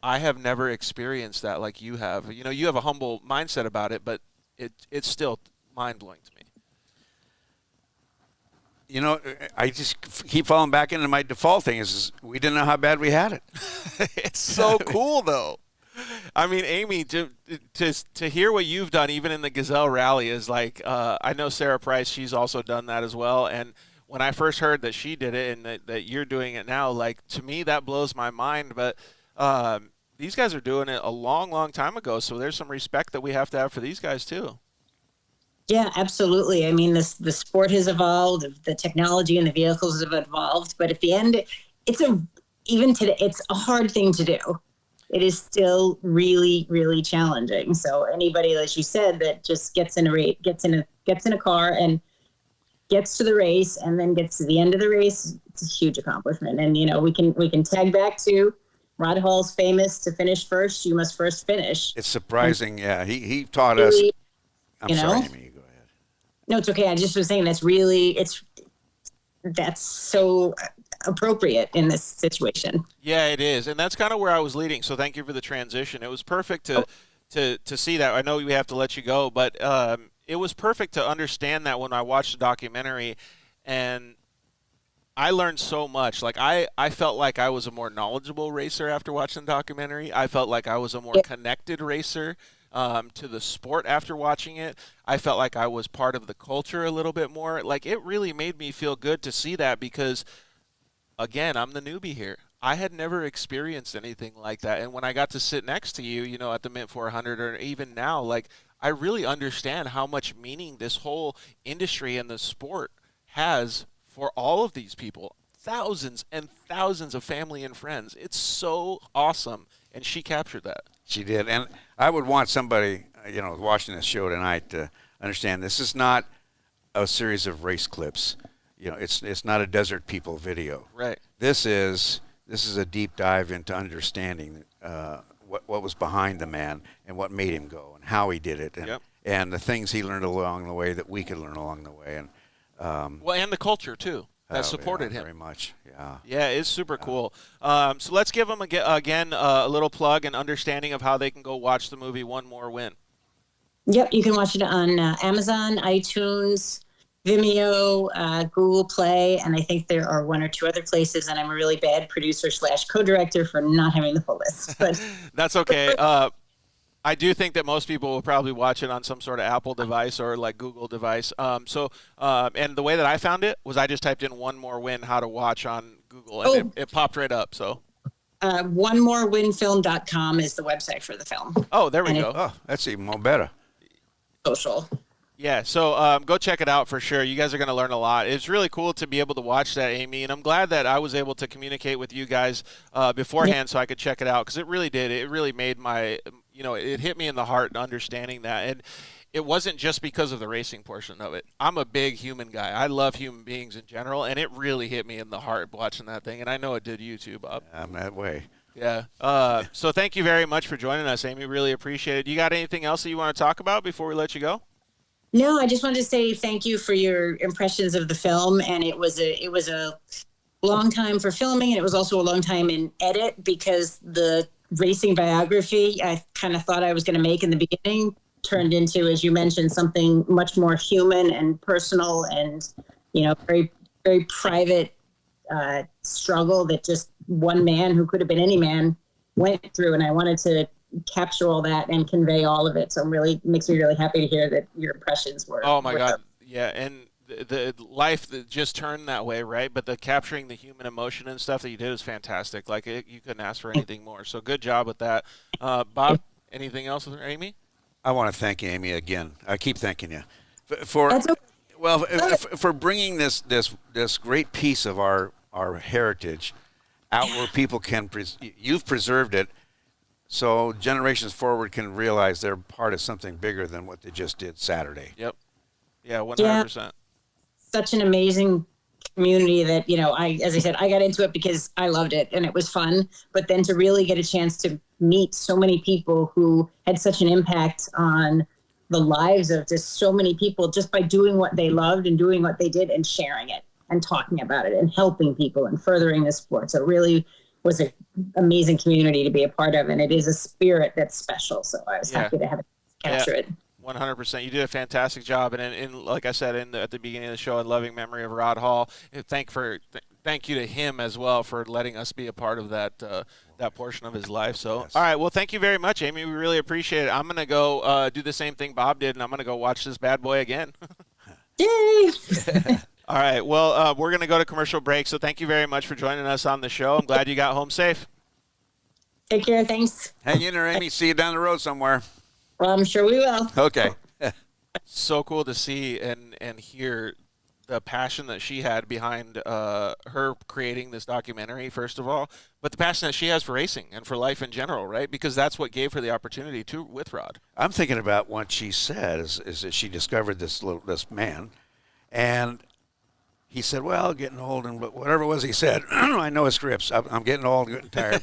I have never experienced that like you have. You know, you have a humble mindset about it, but it's still mind-blowing to me. You know, I just keep falling back into my default thing is we didn't know how bad we had it. It's so cool, though. I mean, Amy, to hear what you've done, even in the Gazelle Rally, is like I know Sarah Price. She's also done that as well. And when I first heard that she did it and that you're doing it now, like to me that blows my mind. But these guys are doing it a long, long time ago. So there's some respect that we have to have for these guys too. Yeah, absolutely. I mean, the sport has evolved, the technology and the vehicles have evolved, but at the end, even today, it's a hard thing to do. It is still really, really challenging. So anybody, as you said, that just gets in a car and gets to the race and then gets to the end of the race, it's a huge accomplishment. And you know, we can tag back to Rod Hall's famous "To finish first, you must first finish." It's surprising. Yeah, he taught us. I'm sorry, Amy. Go ahead. No, it's okay. I just was saying that's so appropriate in this situation. Yeah, it is, and that's kind of where I was leading. So thank you for the transition. It was perfect to see that. I know we have to let you go, but it was perfect to understand that when I watched the documentary, and I learned so much. Like I felt like I was a more knowledgeable racer after watching the documentary. I felt like I was a more connected racer to the sport after watching it. I felt like I was part of the culture a little bit more. Like it really made me feel good to see that because, again, I'm the newbie here. I had never experienced anything like that. And when I got to sit next to you, you know, at the Mint 400 or even now, like I really understand how much meaning this whole industry and the sport has for all of these people. Thousands and thousands of family and friends. It's so awesome. And she captured that. She did. And I would want somebody, you know, watching this show tonight to understand this is not a series of race clips. You know, it's not a Desert People video. Right. This is a deep dive into understanding what was behind the man and what made him go and how he did it and the things he learned along the way that we could learn along the way. And well, and the culture too that supported him very much. Yeah. Yeah, it's super cool. So let's give them again a little plug and understanding of how they can go watch the movie One More Win. Yep, you can watch it on Amazon, iTunes, Vimeo, Google Play, and I think there are one or two other places, and I'm a really bad producer / co-director for not having the full list. But that's okay. I do think that most people will probably watch it on some sort of Apple device or like Google device. And the way that I found it was I just typed in One More Win how to watch on Google, and it popped right up. So onemorewinfilm.com is the website for the film. Oh, there we go. Oh, that's even more better. Social. Yeah, so go check it out for sure. You guys are going to learn a lot. It's really cool to be able to watch that, Amy, and I'm glad that I was able to communicate with you guys beforehand so I could check it out, because it really did. It really made my, it hit me in the heart understanding that. And it wasn't just because of the racing portion of it. I'm a big human guy. I love human beings in general, and it really hit me in the heart watching that thing, and I know it did you too, Bob. I'm that way. Yeah. So thank you very much for joining us, Amy. Really appreciate it. You got anything else that you want to talk about before we let you go? No, I just wanted to say thank you for your impressions of the film, and it was a long time for filming, and it was also a long time in edit, because the racing biography I kind of thought I was going to make in the beginning turned into, as you mentioned, something much more human and personal, and very, very private struggle that just one man, who could have been any man, went through, and I wanted to capture all that and convey all of it. So makes me really happy to hear that your impressions were. Oh my God. Yeah. And the life that just turned that way, right? But the capturing the human emotion and stuff that you did is fantastic. Like you couldn't ask for anything more. So good job with that. Bob, anything else with Amy? I want to thank Amy again. I keep thanking you for bringing this great piece of our heritage out where people can. You've preserved it, so generations forward can realize they're part of something bigger than what they just did Saturday. Yep. Yeah, 100%. Such an amazing community that, as I said, I got into it because I loved it and it was fun. But then to really get a chance to meet so many people who had such an impact on the lives of just so many people, just by doing what they loved and doing what they did and sharing it and talking about it and helping people and furthering the sport. So it really was an amazing community to be a part of, and it is a spirit that's special. So I was happy to have it capture it. 100%. You did a fantastic job, and in like I said at the beginning of the show, in loving memory of Rod Hall. And thank you to him as well for letting us be a part of that portion of his life. So, yes. All right. Well, thank you very much, Amy. We really appreciate it. I'm gonna go do the same thing Bob did, and I'm gonna go watch this bad boy again. Yay! All right. Well, we're gonna go to commercial break. So thank you very much for joining us on the show. I'm glad you got home safe. Take care. Thanks. Hang in there, Amy. See you down the road somewhere. Well, I'm sure we will. Okay. So cool to see and hear the passion that she had behind her creating this documentary, first of all, but the passion that she has for racing and for life in general, right? Because that's what gave her the opportunity to with Rod. I'm thinking about what she said is that she discovered this man, and he said, well, getting old, and whatever it was he said, I know his scripts. I'm getting old, getting tired.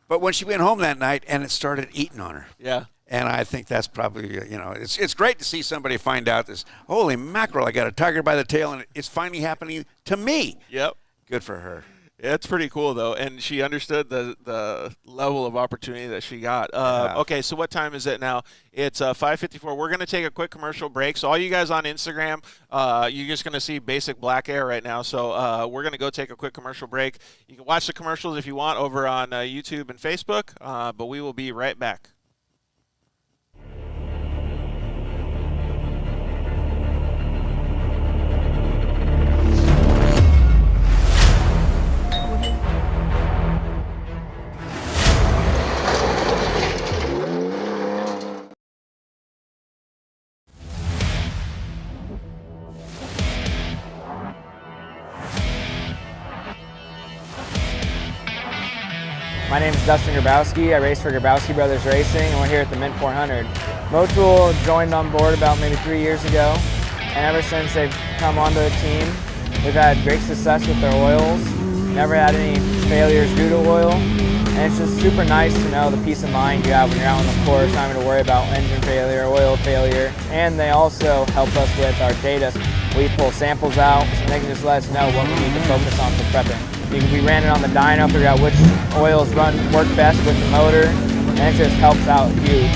But when she went home that night and it started eating on her. Yeah. And I think that's probably, it's great to see somebody find out this, holy mackerel, I got a tiger by the tail, and it's finally happening to me. Yep. Good for her. Yeah, it's pretty cool, though. And she understood the level of opportunity that she got. Okay, so what time is it now? It's 5:54. We're going to take a quick commercial break. So all you guys on Instagram, you're just going to see basic black air right now. So we're going to go take a quick commercial break. You can watch the commercials if you want over on YouTube and Facebook, but we will be right back. My name is Dustin Grabowski. I race for Grabowski Brothers Racing, and we're here at the Mint 400. Motul joined on board about maybe 3 years ago, and ever since they've come onto the team, we've had great success with their oils, never had any failures due to oil, and it's just super nice to know the peace of mind you have when you're out on the course, not having to worry about engine failure, oil failure, and they also help us with our data. We pull samples out, so they can just let us know what we need to focus on for prepping. We ran it on the dyno, figured out which oils work best with the motor, and it just helps out huge.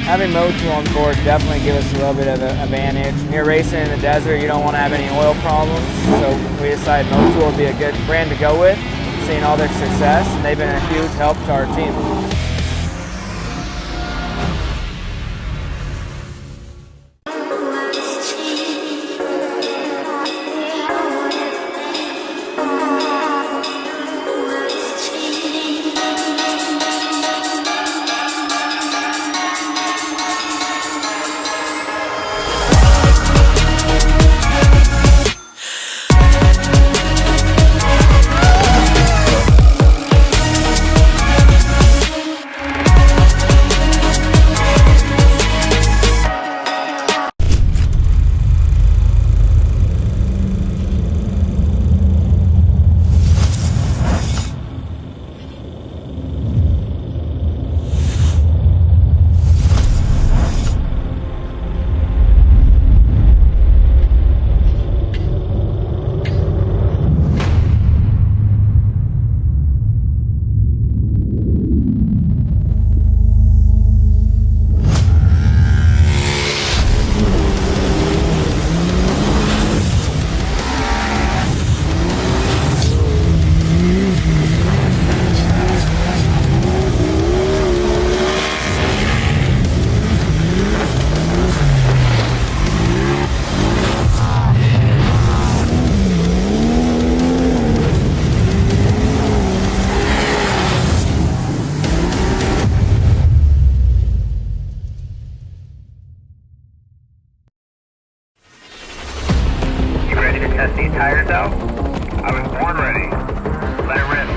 Having Motul on board definitely gives us a little bit of an advantage. When you're racing in the desert, you don't want to have any oil problems, so we decided Motul would be a good brand to go with, seeing all their success, and they've been a huge help to our team. Testing tires out. I was born ready. Let it rip.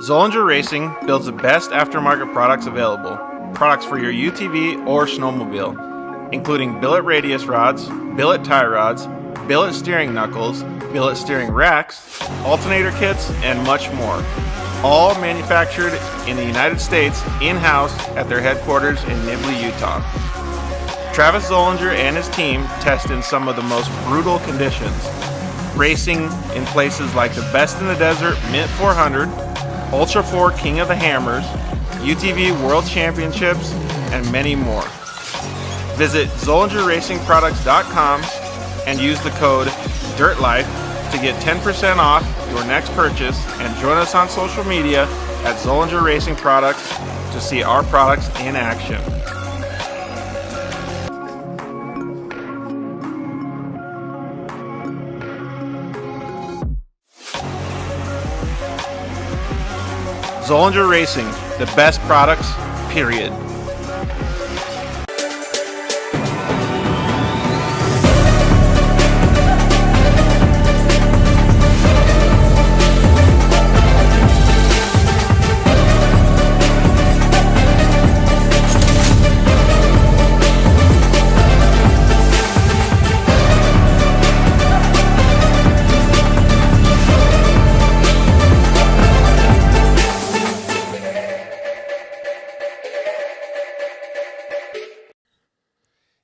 Zollinger Racing builds the best aftermarket products available. Products for your UTV or snowmobile, including billet radius rods, billet tie rods, billet steering knuckles, billet steering racks, alternator kits, and much more. All manufactured in the United States in-house at their headquarters in Nibley, Utah. Travis Zollinger and his team test in some of the most brutal conditions, racing in places like the Best in the Desert Mint 400, Ultra 4 King of the Hammers, UTV World Championships, and many more. Visit ZollingerRacingProducts.com and use the code DIRTLIFE to get 10% off your next purchase, and join us on social media at Zollinger Racing Products to see our products in action. Zollinger Racing, the best products, period.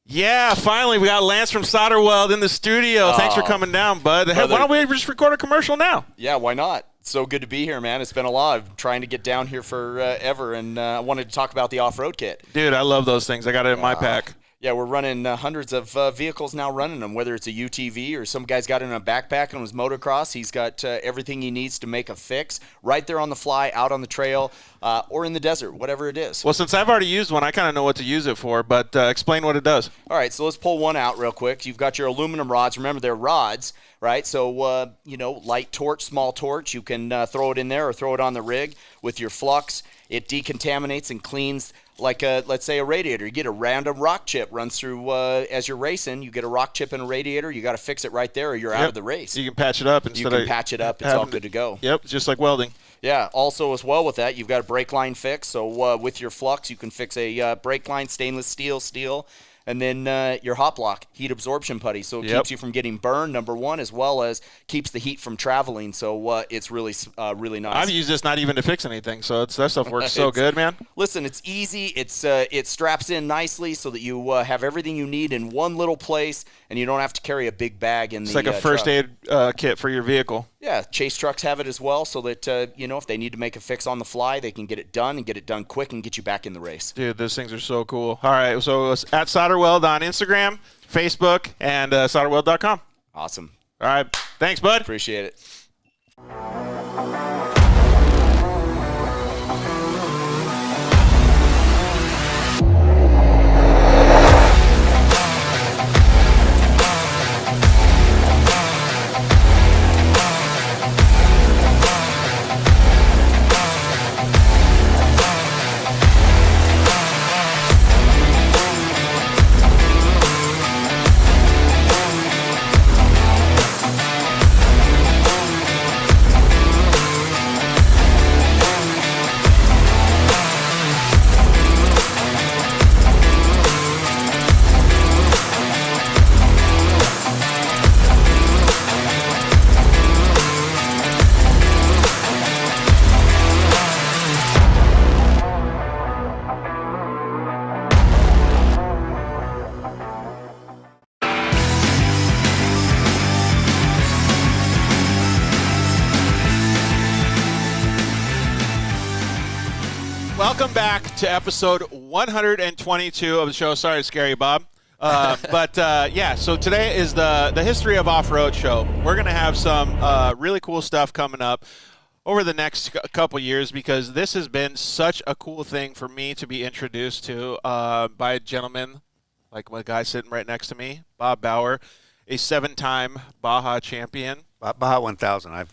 Yeah, finally, we got Lance from Solderweld in the studio. Thanks for coming down, bud. Hey, why don't we just record a commercial now? Yeah, why not? So good to be here, man. It's been a lot. I've trying to get down here forever, and I wanted to talk about the off-road kit. Dude, I love those things. I got it in my pack. Yeah, we're running hundreds of vehicles now running them, whether it's a UTV or some guy's got it in a backpack on his motocross. He's got everything he needs to make a fix right there on the fly, out on the trail, or in the desert, whatever it is. Well, since I've already used one, I kind of know what to use it for, but explain what it does. All right, so let's pull one out real quick. You've got your aluminum rods. Remember, they're rods, right? So, light torch, small torch. You can throw it in there or throw it on the rig with your flux. It decontaminates and cleans like let's say a radiator. You get a random rock chip runs through as you're racing. You get a rock chip in a radiator. You got to fix it right there, or you're out of the race. You can patch it up You can patch it up. It's all good to go. Yep, just like welding. Yeah. Also, as well with that, you've got a brake line fix. So with your flux, you can fix a brake line, stainless steel. And then your hot block, heat absorption putty. So it keeps you from getting burned, number one, as well as keeps the heat from traveling. So it's really nice. I've used this not even to fix anything, so that stuff works so good, man. Listen, it's easy. It straps in nicely so that you have everything you need in one little place, and you don't have to carry a big bag in it's the like a first truck. aid kit for your vehicle. Yeah, Chase trucks have it as well, so that if they need to make a fix on the fly, they can get it done and get it done quick and get you back in the race. Dude, those things are so cool. All right, so it's at Solderweld on Instagram, Facebook, and solderweld.com. Awesome. All right, thanks, bud. Appreciate it. Welcome back to episode 122 of the show. Sorry to scare you, Bob. Yeah, so today is the History of Off-Road show. We're going to have some really cool stuff coming up over the next couple years because this has been such a cool thing for me to be introduced to by a gentleman like my guy sitting right next to me, Bob Bauer, a 7-time Baja champion. Baja 1000. You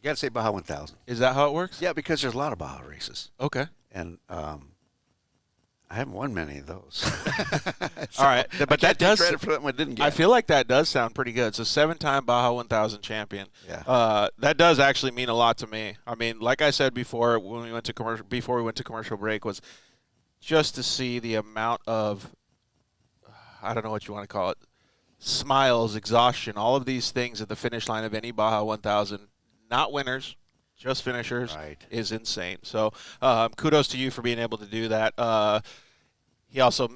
got to say Baja 1000. Is that how it works? Yeah, because there's a lot of Baja races. Okay. And I haven't won many of those. All right, but that does credit for them I didn't get. I feel like that does sound pretty good. So 7-time Baja 1000 champion. Yeah. That does actually mean a lot to me. I mean, like I said before, when we went to commercial break, was just to see the amount of, I don't know what you want to call it, smiles, exhaustion, all of these things at the finish line of any Baja 1000, not winners, just finishers, Right. is insane. So kudos to you for being able to do that. He also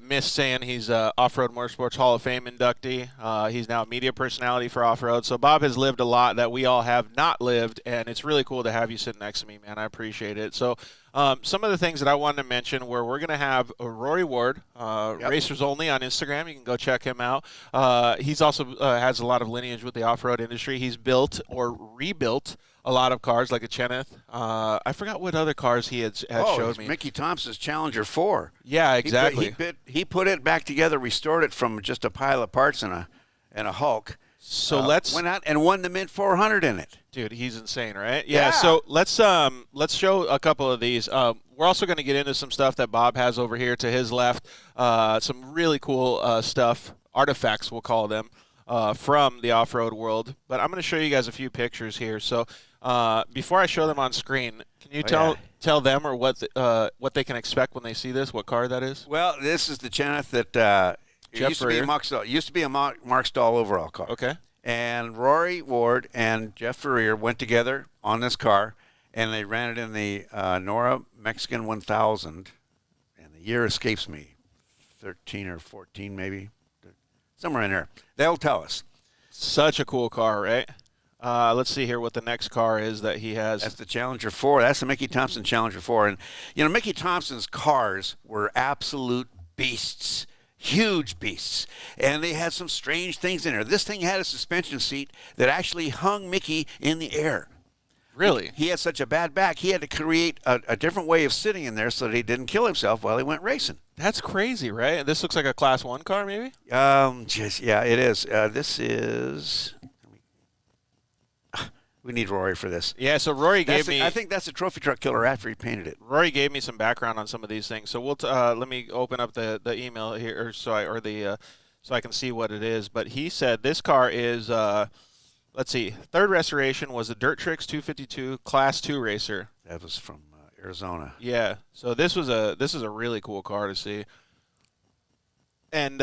missed saying he's Off-Road Motorsports Hall of Fame inductee. He's now a media personality for Off-Road. So Bob has lived a lot that we all have not lived, and it's really cool to have you sitting next to me, man. I appreciate it. So some of the things that I wanted to mention were we're going to have Rory Ward, Racers Only on Instagram. You can go check him out. He's also has a lot of lineage with the off-road industry. He's built or rebuilt a lot of cars like a Cheneth. I forgot what other cars he had showed me. Mickey Thompson's Challenger 4. Yeah, exactly. He put it back together, restored it from just a pile of parts and a Hulk. So went out and won the Mint 400 in it. Dude, he's insane, right? Yeah. So let's show a couple of these. We're also going to get into some stuff that Bob has over here to his left. Some really cool stuff, artifacts we'll call them, from the off-road world. But I'm going to show you guys a few pictures here. So before I show them on screen, can you tell them or what they can expect when they see this? What car that is? Well, this is the Cheneth that Jeff used to be a Mark Stahl overall car. Okay. And Rory Ward and Jeff Furrier went together on this car, and they ran it in the Nora Mexican 1000, and the year escapes me, 13 or 14 maybe, somewhere in there. They'll tell us. Such a cool car, right? Let's see here what the next car is that he has. That's the Challenger 4. That's the Mickey Thompson Challenger 4. And, Mickey Thompson's cars were absolute beasts. Huge beasts. And they had some strange things in there. This thing had a suspension seat that actually hung Mickey in the air. Really? He had such a bad back, he had to create a different way of sitting in there so that he didn't kill himself while he went racing. That's crazy, right? This looks like a Class 1 car, maybe? Yeah, it is. This is... We need Rory for this. Yeah, so Rory gave me... I think that's a trophy truck killer after he painted it. Rory gave me some background on some of these things. So we'll let me open up the email here, so I can see what it is. But he said this car is, let's see, third restoration was a Dirt Tricks 252 Class 2 racer. That was from Arizona. Yeah, so this is a really cool car to see. And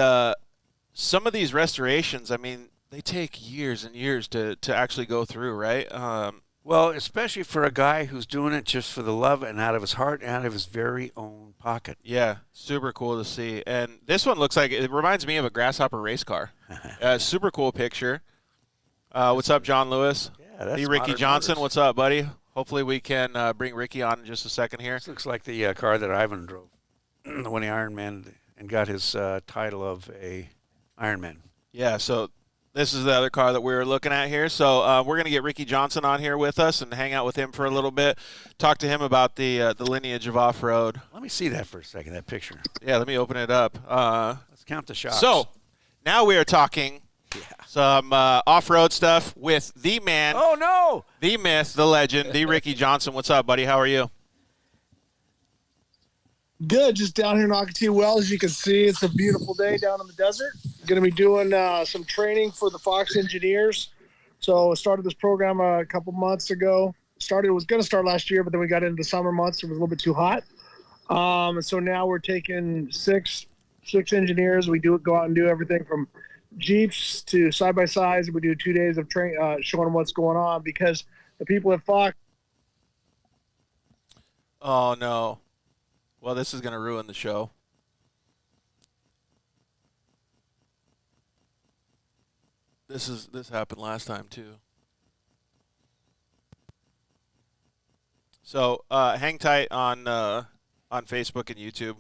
some of these restorations, I mean, they take years and years to actually go through, right? Well, especially for a guy who's doing it just for the love and out of his heart and out of his very own pocket. Yeah, super cool to see. And this one looks like, it reminds me of a Grasshopper race car. Super cool picture. What's up, John Lewis? Yeah, that's Ricky Johnson, Motors. what's up, buddy? Hopefully we can bring Ricky on in just a second here. This looks like the car that Ivan drove when he Ironman and got his title of a Ironman. Yeah, so this is the other car that we were looking at here. So we're going to get Ricky Johnson on here with us and hang out with him for a little bit, talk to him about the lineage of off-road. Let me see that for a second, that picture. Yeah, let me open it up. Let's count the shots. So now we are talking some off-road stuff with the man, Oh, no! the myth, the legend, the Ricky Johnson. What's up, buddy? How are you? Good, just down here in Ocotillo Wells. As you can see, it's a beautiful day down in the desert. Going to be doing some training for the Fox engineers. So I started this program a couple months ago. Was going to start last year, but then we got into the summer months. It was a little bit too hot. And so now we're taking six engineers. We go out and do everything from Jeeps to side-by-sides. We do 2 days of showing them what's going on because the people at Fox. Oh, no. Well, this is going to ruin the show. This happened last time too. So hang tight on Facebook and YouTube.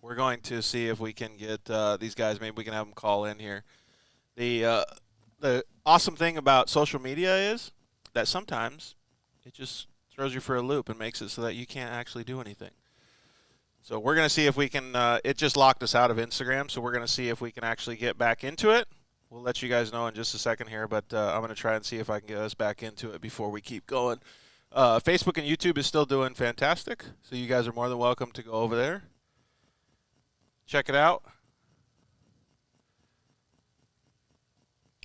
we're going to see if we can get these guys. Maybe we can have them call in here. The awesome thing about social media is that sometimes it just throws you for a loop and makes it so that you can't actually do anything. So we're going to see if we can it just locked us out of Instagram, so we're going to see if we can actually get back into it. We'll let you guys know in just a second here, but I'm going to try and see if I can get us back into it before we keep going. Facebook and YouTube is still doing fantastic, so you guys are more than welcome to go over there. Check it out.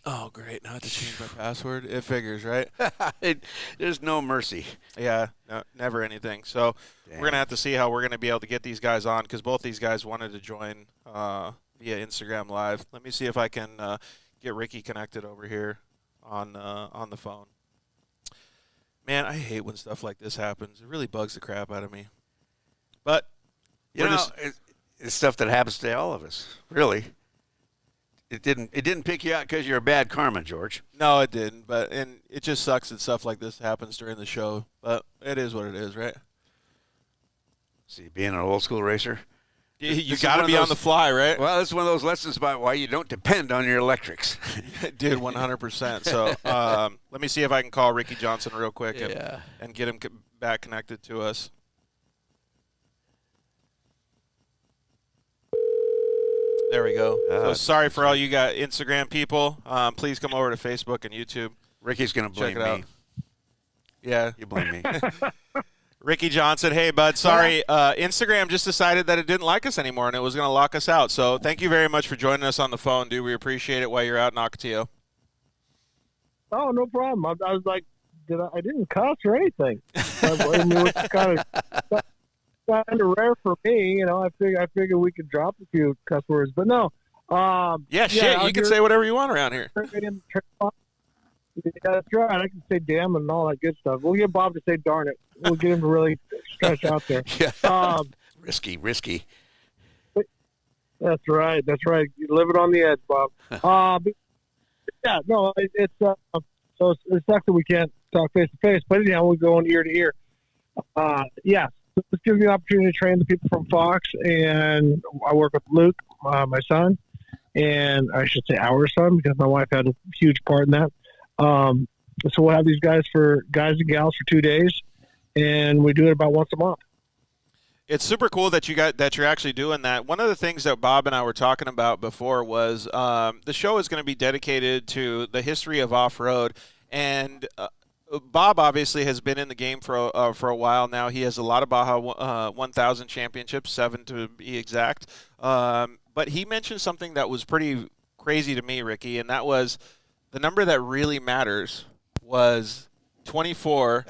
Oh, great. Now I have to change my password. It figures, right? There's no mercy. Yeah, no, never anything. So we're going to have to see how we're going to be able to get these guys on, because both these guys wanted to join via Instagram Live. Let me see if I can get Ricky connected over here on the phone. Man, I hate when stuff like this happens. It really bugs the crap out of me. But it's stuff that happens to all of us, really. It didn't pick you out because you're a bad karma, George. No, it didn't. And it just sucks that stuff like this happens during the show. But it is what it is, right? See, being an old school racer, you got to be on the fly, right? Well, it's one of those lessons about why you don't depend on your electrics. Dude, 100%. So let me see if I can call Ricky Johnson real quick and get him back connected to us. There we go. So sorry for all you got Instagram people. Please come over to Facebook and YouTube. Ricky's going to blame me. Out. Yeah. You blame me. Ricky Johnson, hey, bud, sorry. Instagram just decided that it didn't like us anymore, and it was going to lock us out. So thank you very much for joining us on the phone, dude. We appreciate it while you're out in Ocotillo. Oh, no problem. I was like, I didn't cuss or anything. I mean, it's kind of rare for me, you know. I figure we could drop a few cuss words, but no. You can say whatever you want around here. Yeah, that's right. I can say damn and all that good stuff. We'll get Bob to say darn it. We'll get him to really stretch out there. Risky. That's right. You live it on the edge, Bob. But yeah, no, it's so it sucks that we can't talk face to face. But anyhow, we're going ear to ear. Yeah. So this gives me an opportunity to train the people from Fox, and I work with Luke, my son, and I should say our son, because my wife had a huge part in that. So we'll have these guys and gals for 2 days, and we do it about once a month. It's super cool that you're actually doing that. One of the things that Bob and I were talking about before was the show is going to be dedicated to the history of off-road, and Bob obviously has been in the game for a while now. He has a lot of Baja 1000 championships, 7 to be exact. But he mentioned something that was pretty crazy to me, Ricky, and that was the number that really matters was 24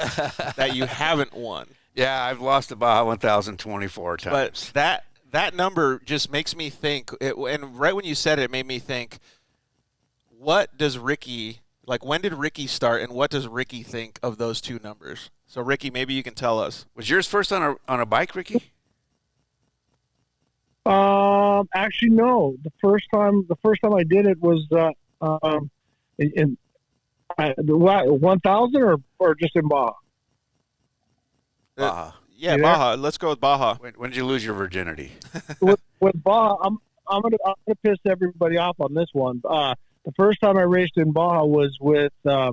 that you haven't won. Yeah, I've lost the Baja 1024 times. But that number just makes me think, and right when you said it, it made me think, what does Ricky, like when did Ricky start, and what does Ricky think of those two numbers? So, Ricky, maybe you can tell us. Was yours first on a bike, Ricky? Actually, no. The first time I did it was in 1000 or just in Baja. Baja. Yeah, Baja. Let's go with Baja. When did you lose your virginity? with Baja, I'm gonna piss everybody off on this one. The first time I raced in Baja was with I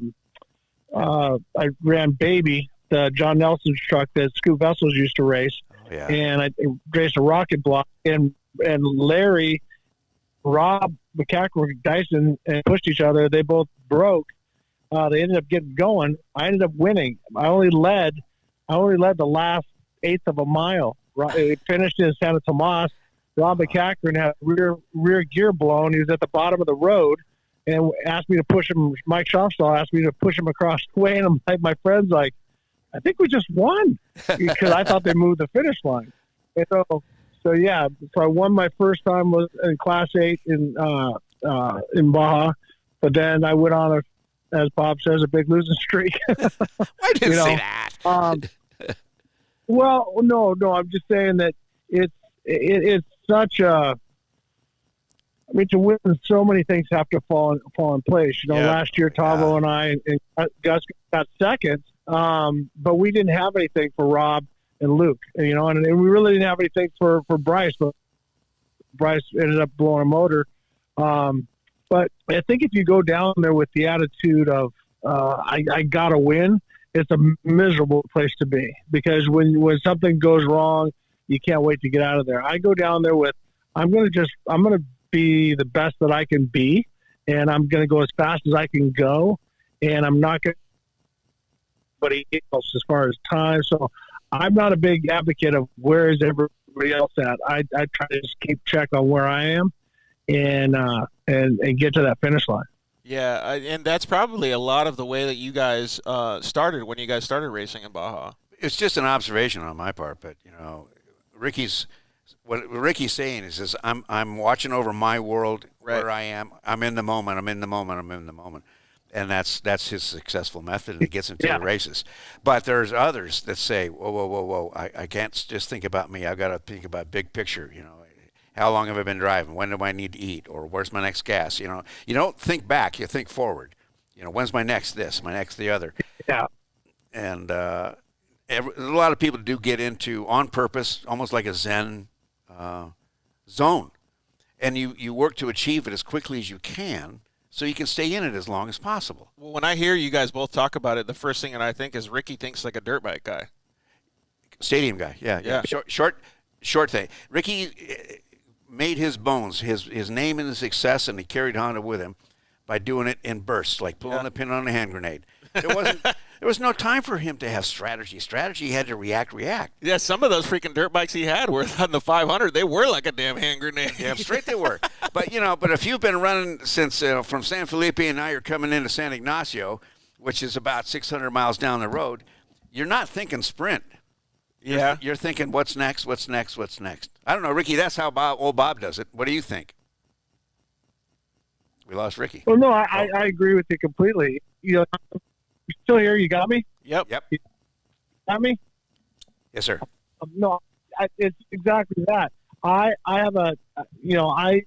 ran Baby, the John Nelson's truck that Scoop Vessels used to race. Oh, yeah. And I raced a rocket block, and Larry, Rob McCackle, Dyson, and pushed each other. They both broke. They ended up getting going. I ended up winning. I only led the last eighth of a mile. It finished in Santa Tomas. Rob McCackern had rear gear blown. He was at the bottom of the road and asked me to push him. Mike Schofstall asked me to push him across the way, and I'm like, my friend's like, I think we just won, because I thought they moved the finish line. And so yeah, so I won my first time was in Class 8 in Baja, but then I went on as Bob says, a big losing streak. I didn't say that. Well, no, I'm just saying that it's such a. I mean, to win, so many things have to fall in place. You know, last year Tavo and I and Gus got second, but we didn't have anything for Rob and Luke. You know, and we really didn't have anything for Bryce. But Bryce ended up blowing a motor. But I think if you go down there with the attitude of I gotta win, it's a miserable place to be, because when something goes wrong, you can't wait to get out of there. I go down there with I'm gonna be the best that I can be, and I'm gonna go as fast as I can go, and I'm not gonna anybody else as far as time. So I'm not a big advocate of where is everybody else at. I try to just keep check on where I am and get to that finish line. Yeah, and that's probably a lot of the way that you guys started when you guys started racing in Baja. It's just an observation on my part, but what Ricky's saying is I'm watching over my world where I am. I'm in the moment. And that's his successful method, and it gets him to the races. But there's others that say, whoa, I can't just think about me. I've got to think about big picture, How long have I been driving? When do I need to eat? Or where's my next gas? You don't think back, you think forward. When's my next this, my next the other? Yeah. And a lot of people do get into, on purpose, almost like a Zen zone. And you work to achieve it as quickly as you can, so you can stay in it as long as possible. Well, when I hear you guys both talk about it, the first thing that I think is Ricky thinks like a dirt bike guy. Stadium guy, yeah. Short thing. Ricky made his bones, his name and his success, and he carried Honda with him by doing it in bursts, like pulling a pin on a hand grenade. There was no time for him to have strategy. Strategy had to react. Yeah, some of those freaking dirt bikes he had were on the 500. They were like a damn hand grenade. Damn straight they were. But if you've been running since from San Felipe and now you're coming into San Ignacio, which is about 600 miles down the road, you're not thinking sprint. Yeah. You're thinking what's next. I don't know, Ricky. That's how old Bob does it. What do you think? We lost Ricky. Well, no, I agree with you completely. You still here? You got me? Yep. You got me? Yes, sir. No, it's exactly that. I have I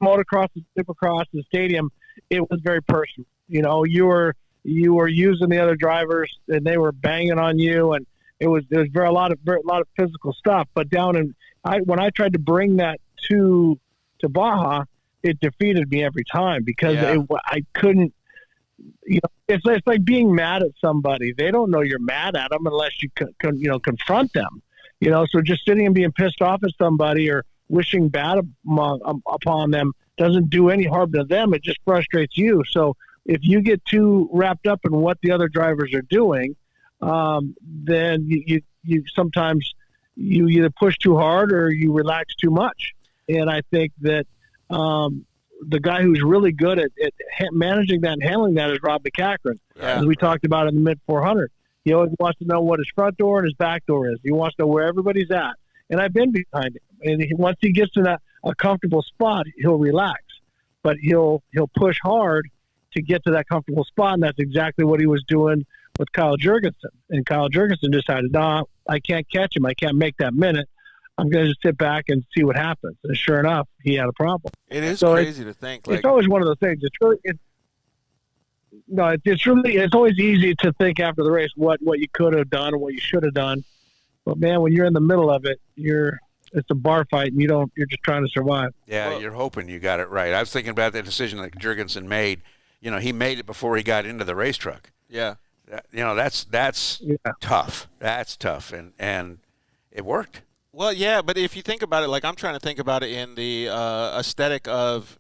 motocross and supercross and stadium. It was very personal. You were using the other drivers, and they were banging on you, and it was a lot of physical stuff. But when I tried to bring that to Baja, it defeated me every time, because I couldn't. It's like being mad at somebody. They don't know you're mad at them unless you confront them. So just sitting and being pissed off at somebody or wishing bad upon them doesn't do any harm to them. It just frustrates you. So if you get too wrapped up in what the other drivers are doing, then you sometimes you either push too hard or you relax too much. And I think that the guy who's really good at managing that and handling that is Rob McCachran, as we talked about in the mid 400. He always wants to know what his front door and his back door is. He wants to know where everybody's at. And I've been behind him. And once he gets in a comfortable spot, he'll relax. But he'll push hard to get to that comfortable spot, and that's exactly what he was doing with Kyle Jurgensen. And Kyle Jurgensen decided, I can't catch him. I can't make that minute. I'm going to just sit back and see what happens. And sure enough, he had a problem. It is crazy to think. It's always one of those things. It's always easy to think after the race what you could have done and what you should have done. But man, when you're in the middle of it, it's a bar fight, and you're just trying to survive. Yeah, you're hoping you got it right. I was thinking about the decision that Jurgensen made. He made it before he got into the race truck. Yeah. That's tough. That's tough, and it worked. Well, yeah, but if you think about it, like I'm trying to think about it in the aesthetic of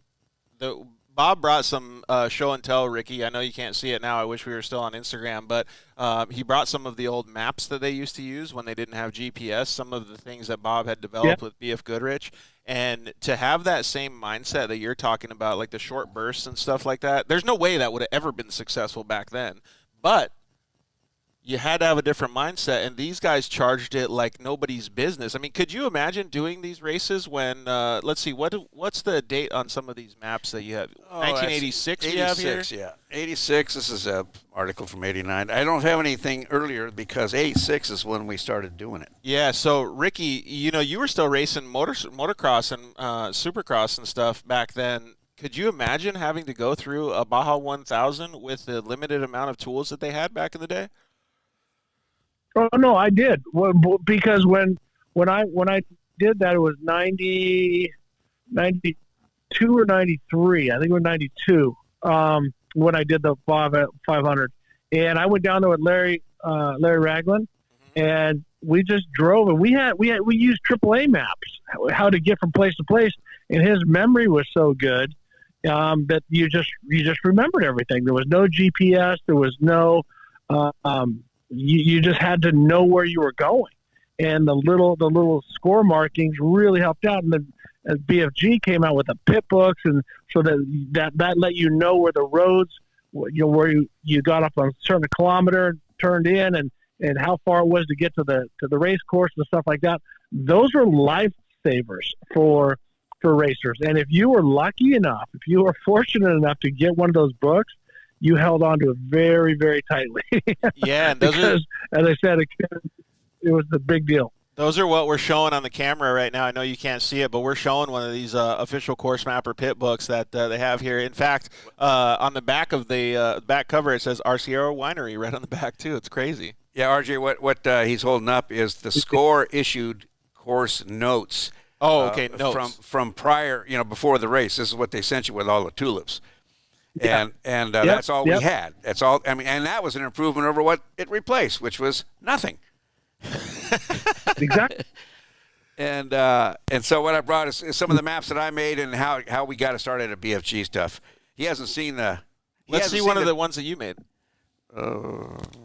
Bob brought some show and tell, Ricky. I know you can't see it now. I wish we were still on Instagram, but he brought some of the old maps that they used to use when they didn't have GPS, some of the things that Bob had developed with BF Goodrich. And to have that same mindset that you're talking about, like the short bursts and stuff like that, there's no way that would have ever been successful back then. But you had to have a different mindset, and these guys charged it like nobody's business. I mean, could you imagine doing these races when, let's see, what's the date on some of these maps that you have? 1986 you have here? 86, yeah. 86, this is an article from 89. I don't have anything earlier because 86 is when we started doing it. Yeah, so Ricky, you were still racing motocross and supercross and stuff back then. Could you imagine having to go through a Baja 1000 with the limited amount of tools that they had back in the day? Oh no, I did. Because when I did that, it was 92 or 93. I think it was 92 when I did the 500. And I went down there with Larry Ragland, and we just drove. And we used AAA maps, how to get from place to place. And his memory was so good that you just remembered everything. There was no GPS. There was no. You just had to know where you were going, and the little score markings really helped out. And then as BFG came out with the pit books, and so that let you know where the roads, where you got up on a certain kilometer, turned in, and how far it was to get to the race course and stuff like that. Those are lifesavers for racers. And if you were lucky enough, if you were fortunate enough to get one of those books, you held on to it very, very tightly. Yeah, and because, as I said, it was the big deal. Those are what we're showing on the camera right now. I know you can't see it, but we're showing one of these official Course Mapper pit books that they have here. In fact, on the back of the back cover, it says Arciero Winery right on the back, too. It's crazy. Yeah, RJ, what he's holding up is the score issued course notes. Oh, okay, notes. From prior, before the race. This is what they sent you with all the tulips. And that's all we had. That's all. I mean, and that was an improvement over what it replaced, which was nothing. Exactly. And so what I brought is some of the maps that I made and how we got started at BFG stuff. He hasn't seen the. Let's see one of the ones that you made.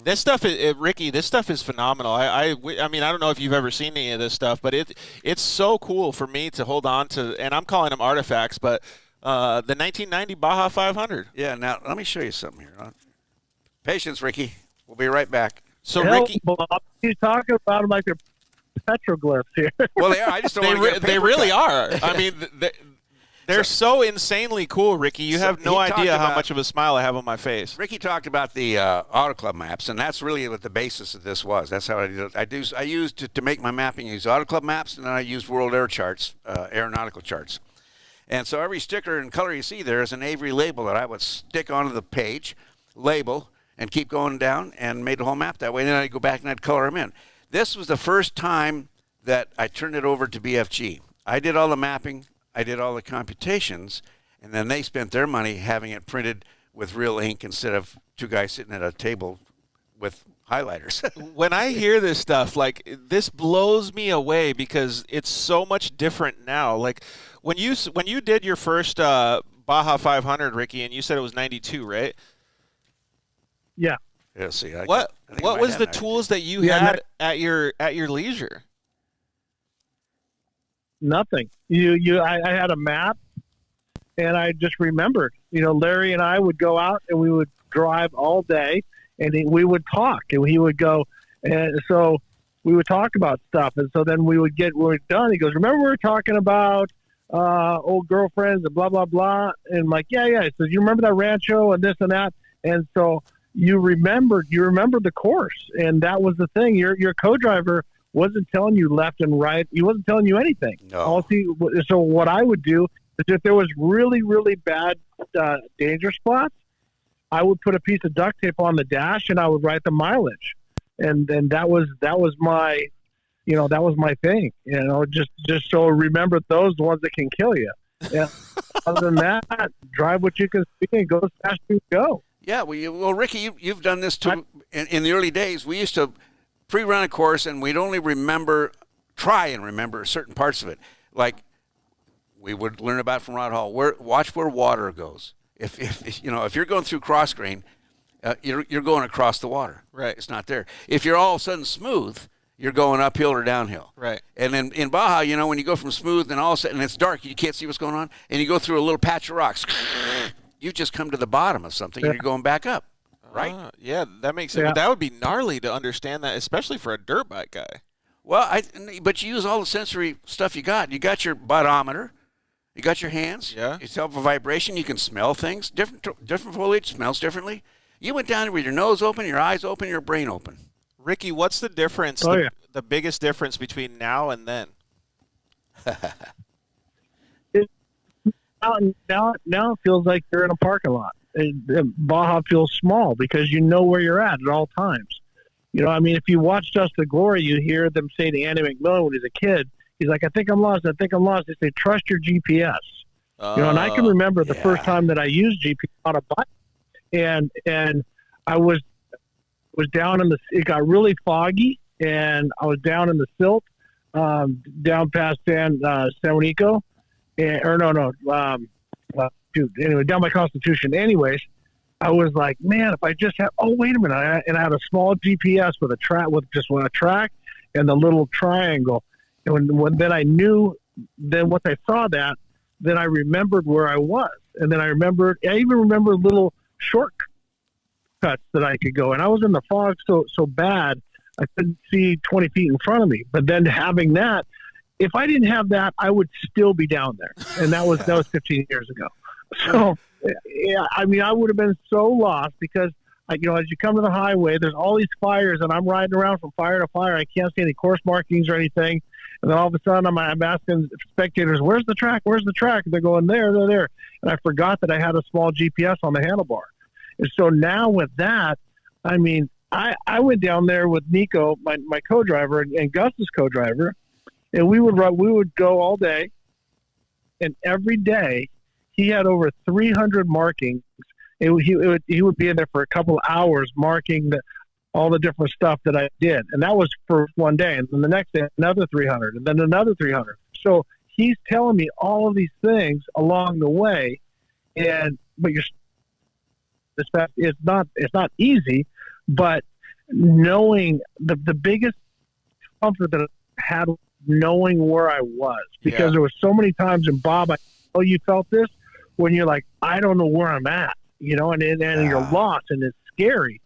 This stuff, Ricky. This stuff is phenomenal. I mean, I don't know if you've ever seen any of this stuff, but it's so cool for me to hold on to, and I'm calling them artifacts, but. The 1990 Baja 500. Yeah, now let me show you something here. Patience, Ricky. We'll be right back. So, Ricky, he's talking about them like they're petroglyphs here. Well, they are. I just don't want to get they really are. I mean, they're so insanely cool, Ricky. You have no idea how much of a smile I have on my face. Ricky talked about the Auto Club maps, and that's really what the basis of this was. That's how I did it. I used to make my mapping, use Auto Club maps, and then I used World Air charts, aeronautical charts. And so every sticker and color you see there is an Avery label that I would stick onto the page, label, and keep going down, and made the whole map that way. And then I'd go back and I'd color them in. This was the first time that I turned it over to BFG. I did all the mapping, I did all the computations, and then they spent their money having it printed with real ink instead of two guys sitting at a table with highlighters. When I hear this stuff, like, this blows me away because it's so much different now. Like, when you did your first Baja 500, Ricky, and you said it was 92, right? Yeah. Yeah. See, what was the tools that you had at your leisure? Nothing. I had a map, and I just remembered. Larry and I would go out and we would drive all day, and we would talk, and he would go, and so we would talk about stuff, and so then when we're done, he goes, "Remember we were talking about old girlfriends and blah blah blah," and I'm like, yeah. He says, "You remember that rancho and this and that," and so you remembered the course, and that was the thing. Your co-driver wasn't telling you left and right. He wasn't telling you anything. No. So what I would do is if there was really, really bad danger spots, I would put a piece of duct tape on the dash and I would write the mileage. And that was my, that was my thing, just so remember those the ones that can kill you. Yeah. Other than that, drive what you can see and go as fast as you go. Yeah. Well, Ricky, you've done this too. In the early days, we used to pre-run a course and we'd only try and remember certain parts of it. Like we would learn about from Rod Hall, watch where water goes. If you're going through cross grain, you're going across the water. Right. It's not there. If you're all of a sudden smooth, you're going uphill or downhill. Right. And then in Baja, when you go from smooth and all of a sudden it's dark, you can't see what's going on, and you go through a little patch of rocks, you just come to the bottom of something and you're going back up. Right? Yeah, that makes sense. Yeah. But that would be gnarly to understand that, especially for a dirt bike guy. Well, but you use all the sensory stuff you got. You got your bodometer. You got your hands. Yeah. You tell for vibration. You can smell things. Different foliage smells differently. You went down there with your nose open, your eyes open, your brain open. Ricky, what's the difference, the biggest difference between now and then? Now it feels like you're in a parking lot. Baja feels small because you know where you're at all times. If you watch Just the Glory, you hear them say to Andy McMillan when he's a kid, He's like, I think I'm lost. They say, trust your GPS. And I can remember the first time that I used GPS on a bike, and I was down it got really foggy, and I was down in the silt, down past San Juanico, anyway, down by Constitution. Anyways, I was like, man, if I just have, wait a minute. And I had a small GPS with a track, and the little triangle. And then I knew, then once I saw that, then I remembered where I was. And then I even remembered little shortcuts that I could go. And I was in the fog so bad, I couldn't see 20 feet in front of me. But then having that, if I didn't have that, I would still be down there. And that was 15 years ago. So, yeah, I mean, I would have been so lost because, as you come to the highway, there's all these fires, and I'm riding around from fire to fire. I can't see any course markings or anything. And then all of a sudden, I'm asking spectators, where's the track? Where's the track? And they're going, there. And I forgot that I had a small GPS on the handlebar. And so now with that, I mean, I went down there with Nico, my co-driver, and Gus's co-driver, and we would go all day. And every day, he had over 300 markings. He would be in there for a couple of hours marking all the different stuff that I did. And that was for one day. And then the next day, another 300, and then another 300. So he's telling me all of these things along the way. But it's not easy, but knowing the biggest comfort that I had, knowing where I was, because there were so many times, and Bob, I know you felt this, when you're like, I don't know where I'm at, and you're lost, and it's scary.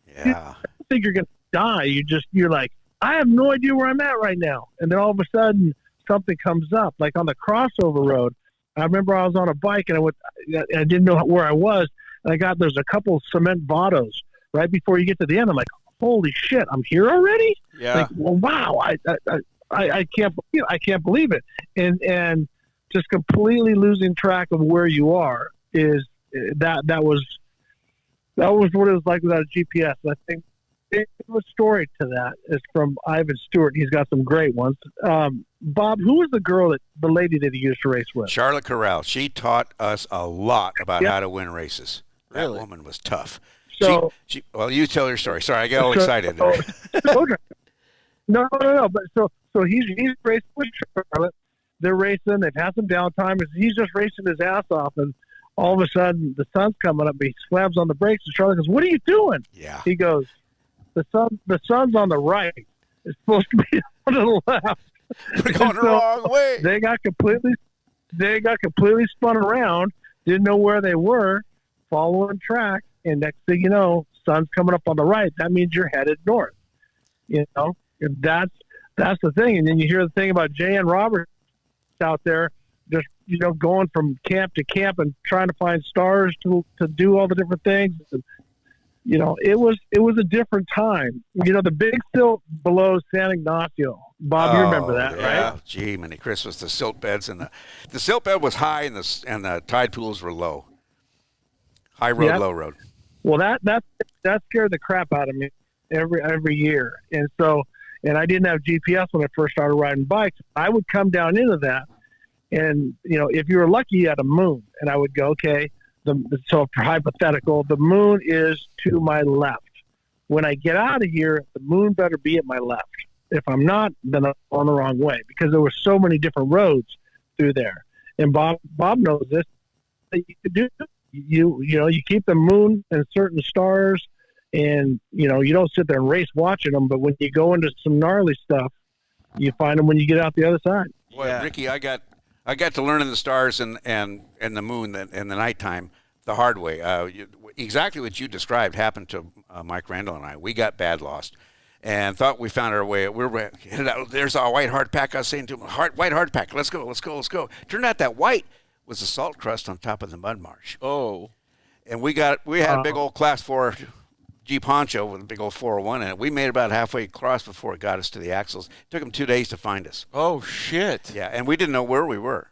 Yeah. You don't think you're going to die. You're like, I have no idea where I'm at right now. And then all of a sudden something comes up, like on the crossover road. I remember I was on a bike and I didn't know where I was. And there's a couple cement bottos right before you get to the end. I'm like, holy shit, I'm here already. Yeah. Like, well, wow. I can't believe it. And just completely losing track of where you are that was what it was like without a GPS. And I think the story to that is from Ivan Stewart. He's got some great ones. Bob, who was the lady that he used to race with? Charlotte Corral. She taught us a lot about how to win races. That woman was tough. So, well, you tell your story. Sorry, I got all excited there. No. But so he's racing with Charlotte. They're racing. They've had some downtime. He's just racing his ass off, and all of a sudden the sun's coming up. He slams on the brakes, and Charlotte goes, "What are you doing?" Yeah. He goes, "The sun's on the right. It's supposed to be on the left." We're going the wrong way. They got completely spun around. Didn't know where they were, following track, and next thing you know, sun's coming up on the right. That means you're headed north. And that's the thing. And then you hear the thing about Jay and Robert out there, just going from camp to camp and trying to find stars to do all the different things. And, it was a different time. The big silt below San Ignacio. Bob, you remember that, right? Gee, many Christmas. The silt beds and the silt bed was high and the tide pools were low. High road, low road. Well, that scared the crap out of me every year, and I didn't have GPS when I first started riding bikes. I would come down into that, and if you were lucky, you had a moon, and I would go, okay. So hypothetical, the moon is to my left. When I get out of here, the moon better be at my left. If I'm not, then I'm on the wrong way, because there were so many different roads through there. And Bob knows this. That you could do. You keep the moon and certain stars, and you don't sit there and race watching them. But when you go into some gnarly stuff, you find them when you get out the other side. Well, Ricky, I got to learning the stars and the moon in the nighttime the hard way. Exactly what you described happened to Mike Randall and I. We got bad lost and thought we found our way. We were headed out. There's a white hard pack. I was saying to him, white hard pack. Let's go. Turned out that white was the salt crust on top of the mud marsh. Oh. And we had a big old Class 4 Jeep Honcho with a big old 401 in it. We made about halfway across before it got us to the axles. It took them 2 days to find us. Oh, shit. Yeah, and we didn't know where we were.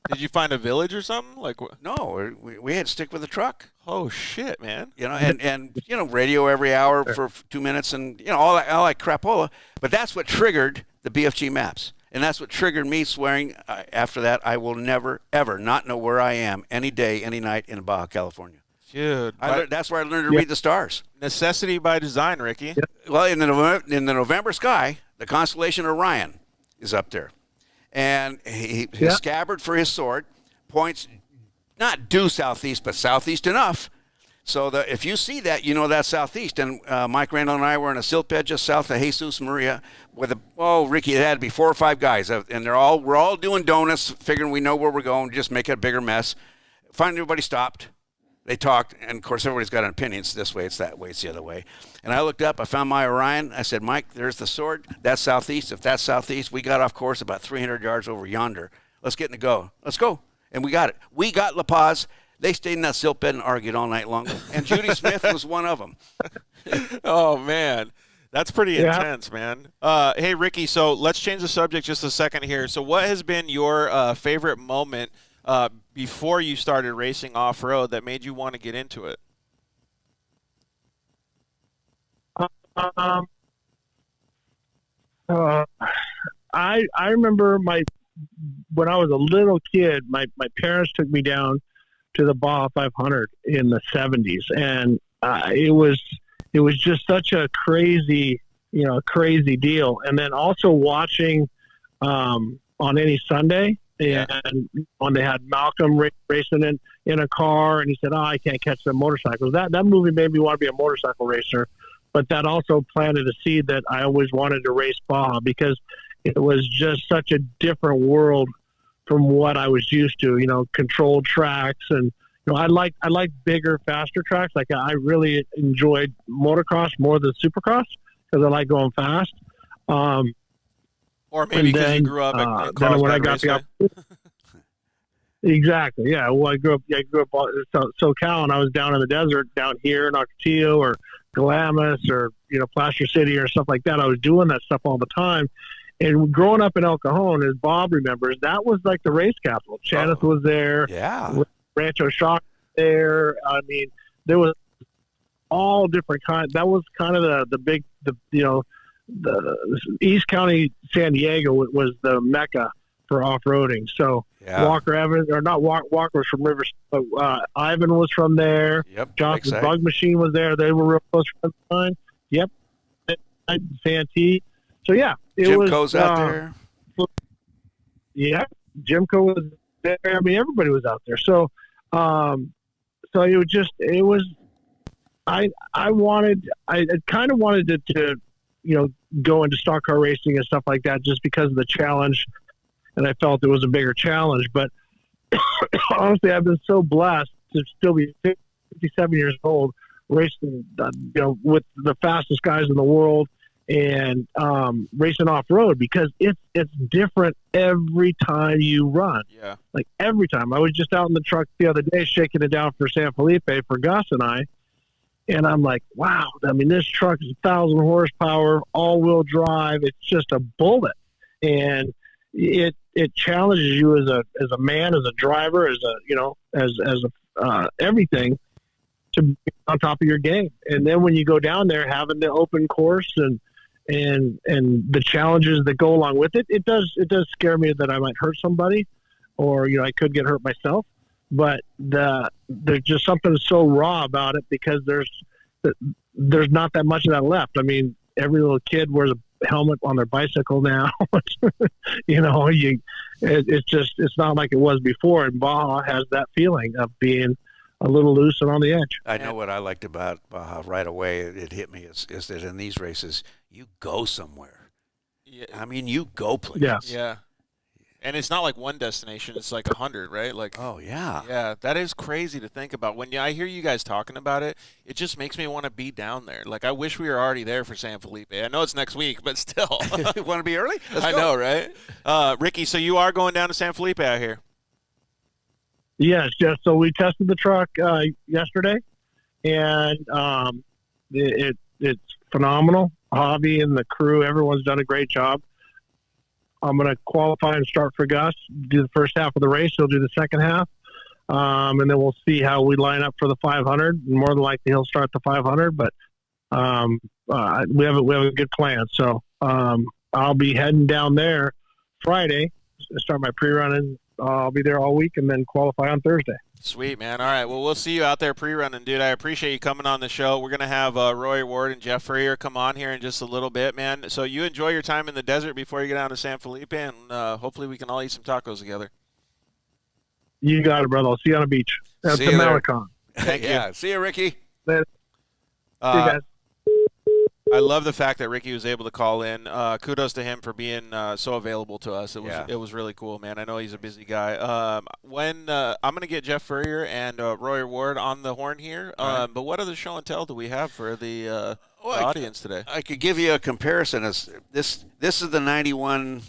Did you find a village or something? No, we had to stick with the truck. Oh, shit, man. And radio every hour for 2 minutes and, all that crapola. But that's what triggered the BFG maps. And that's what triggered me swearing. After that, I will never, ever not know where I am any day, any night in Baja California. Dude, That's where I learned to read the stars. necessity by design, Ricky. Well, in the November sky, the constellation Orion is up there. And his scabbard for his sword points not due southeast, but southeast enough. So if you see that, you know that's southeast. And Mike Randall and I were in a silt bed just south of Jesus Maria with Ricky, it had to be 4 or 5 guys. And we're all doing donuts, figuring we know where we're going, just make it a bigger mess. Finally, everybody stopped. They talked, and of course, everybody's got an opinion. It's this way, it's that way, it's the other way. And I looked up, I found my Orion. I said, Mike, there's the sword. That's southeast. If that's southeast, we got off course about 300 yards over yonder. Let's get in the go. Let's go. And we got it. We got La Paz. They stayed in that silt bed and argued all night long. And Judy Smith was one of them. Oh, man. That's pretty intense, man. Hey, Ricky, so let's change the subject just a second here. So what has been your favorite moment before you started racing off-road that made you want to get into it? I remember when I was a little kid, my parents took me down to the Baja 500 in the 70s, and it was just such a crazy deal. And then also watching on any Sunday. And when they had Malcolm racing in a car, and he said, I can't catch the motorcycles. That movie made me want to be a motorcycle racer, but that also planted a seed that I always wanted to race Baja, because it was just such a different world from what I was used to, controlled tracks. And, I like bigger, faster tracks. Like, I really enjoyed motocross more than supercross because I like going fast. Or maybe because you grew up at then when I Carlsbad got the Raceway. opportunity. Exactly, yeah. Well, I grew up SoCal, and I was down in the desert, down here in Ocotillo or Glamis or Placer City or stuff like that. I was doing that stuff all the time. And growing up in El Cajon, as Bob remembers, that was like the race capital. Chanith was there. Yeah. Rancho Shock was there. I mean, there was all different kinds. That was kind of the East County San Diego was the mecca for off-roading. So Walker Evans, or not Walker was from Rivers, but Ivan was from there. Yep. Johnson's Bug Machine was there. They were real close friends of mine. Yep. Santee. So yeah, Jim Coe's out there. Yeah, Jim Coe was there. I mean, everybody was out there. So, it was. I kind of wanted to go into stock car racing and stuff like that just because of the challenge, and I felt it was a bigger challenge. But honestly, I've been so blessed to still be 57 years old, racing, with the fastest guys in the world, and racing off road, because it's different every time you run. Yeah, like every time. I was just out in the truck the other day shaking it down for San Felipe for Gus and I. And I'm like, wow, I mean, this truck is 1,000 horsepower, all-wheel drive. It's just a bullet. And it challenges you as a man, as a driver, as everything, to be on top of your game. And then when you go down there, having the open course and the challenges that go along with it, it does scare me that I might hurt somebody, or I could get hurt myself. But there's just something so raw about it, because there's not that much of that left. I mean, every little kid wears a helmet on their bicycle now. It's not like it was before. And Baja has that feeling of being a little loose and on the edge. I know what I liked about Baja right away. It hit me is that in these races, you go somewhere. Yeah. I mean, you go places. Yeah. And it's not like one destination; it's like 100, right? Like, oh yeah, yeah. That is crazy to think about. When I hear you guys talking about it, it just makes me want to be down there. Like, I wish we were already there for San Felipe. I know it's next week, but still, want to be early? I know, right? Ricky, so you are going down to San Felipe out here? Yes. So we tested the truck yesterday, and it's phenomenal. Javi and the crew, everyone's done a great job. I'm going to qualify and start for Gus, do the first half of the race. He'll do the second half. And then we'll see how we line up for the 500. More than likely he'll start the 500, but we have a good plan. So I'll be heading down there Friday. Start my pre-running. I'll be there all week and then qualify on Thursday. Sweet, man. All right. Well, we'll see you out there pre-running, dude. I appreciate you coming on the show. We're going to have Roy Ward and Jeff Furrier come on here in just a little bit, man. So you enjoy your time in the desert before you get down to San Felipe, and hopefully we can all eat some tacos together. You got it, brother. I'll see you on the beach. That's the Malecon. Thank you. See you, Ricky. Later. See you guys. I love the fact that Ricky was able to call in. Kudos to him for being so available to us. It was really cool, man. I know he's a busy guy. I'm going to get Jeff Furrier and Roy Ward on the horn here. But what other show and tell do we have for the audience today? I could give you a comparison. This is the 91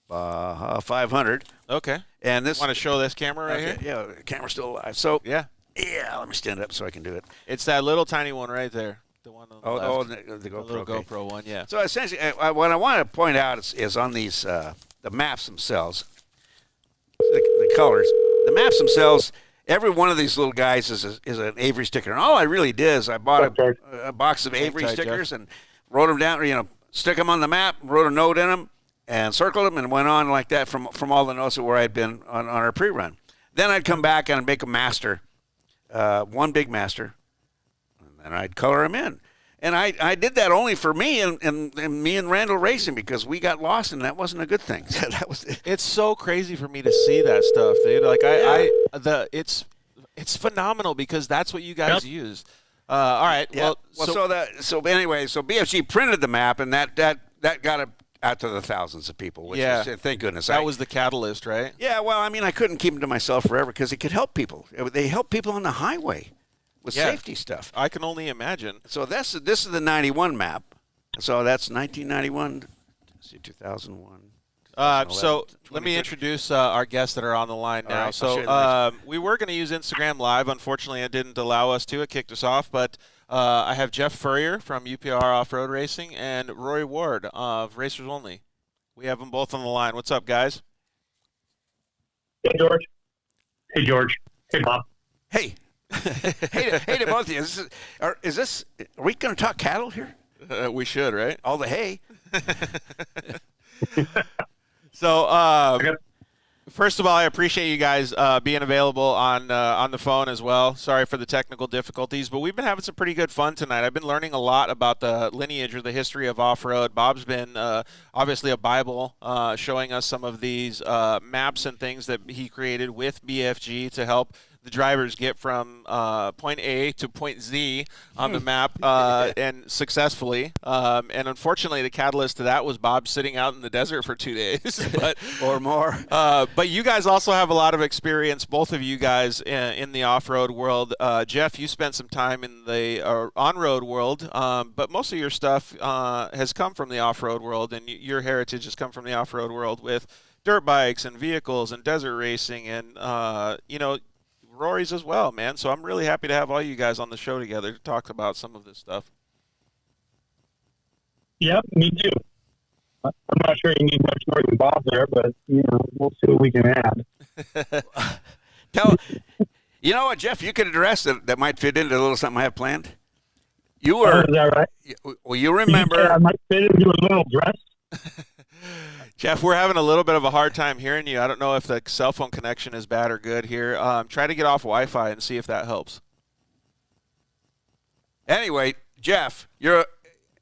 500. Okay. And this want to show this camera right here? Yeah, the camera's still alive. So yeah, let me stand up so I can do it. It's that little tiny one right there. The one on the left. The GoPro, little GoPro one, yeah. So essentially, what I want to point out is on these the maps themselves, the colors, the maps themselves. Every one of these little guys is an Avery sticker, and all I really did is I bought a box of Avery stickers and wrote them down. Stick them on the map, wrote a note in them, and circled them, and went on like that from all the notes of where I'd been on our pre-run. Then I'd come back and I'd make a master, one big master. And I'd color them in. And I did that only for me and me and Randall Racing because we got lost and that wasn't a good thing. It's so crazy for me to see that stuff, dude. Like it's phenomenal because that's what you guys used. All right. Yeah. So BFG printed the map and that got it out to the thousands of people. Which is, thank goodness. That was the catalyst, right? Yeah. Well, I mean, I couldn't keep them to myself forever because it could help people. They help people on the highway. With safety stuff. I can only imagine. So this is the 91 map. So that's 1991, 2001. So let me introduce our guests that are on the line now. Right, so we were going to use Instagram Live. Unfortunately, it didn't allow us to. It kicked us off. But I have Jeff Furrier from UPR Offroad Racing and Roy Ward of Racers Only. We have them both on the line. What's up, guys? Hey, George. Hey, George. Hey, Bob. Hey. hey to both of you. Are we going to talk cattle here? We should, right? All the hay. So, first of all, I appreciate you guys being available on the phone as well. Sorry for the technical difficulties, but we've been having some pretty good fun tonight. I've been learning a lot about the lineage or the history of off-road. Bob's been obviously a Bible showing us some of these maps and things that he created with BFG to help the drivers get from point A to point Z on the map and successfully. And unfortunately, the catalyst to that was Bob sitting out in the desert for 2 days, or more. But you guys also have a lot of experience, both of you guys, in the off-road world. Jeff, you spent some time in the on-road world, but most of your stuff has come from the off-road world, and your heritage has come from the off-road world with dirt bikes and vehicles and desert racing and, Rory's as well, man. So I'm really happy to have all you guys on the show together to talk about some of this stuff. Yep, me too. I'm not sure you need much more than Bob there, but we'll see what we can add. You know what, Jeff? You could address that might fit into a little something I have planned. You were. Is that right? Well, you remember. I might fit into a little dress. Jeff, we're having a little bit of a hard time hearing you. I don't know if the cell phone connection is bad or good here. Try to get off Wi-Fi and see if that helps. Anyway, Jeff, you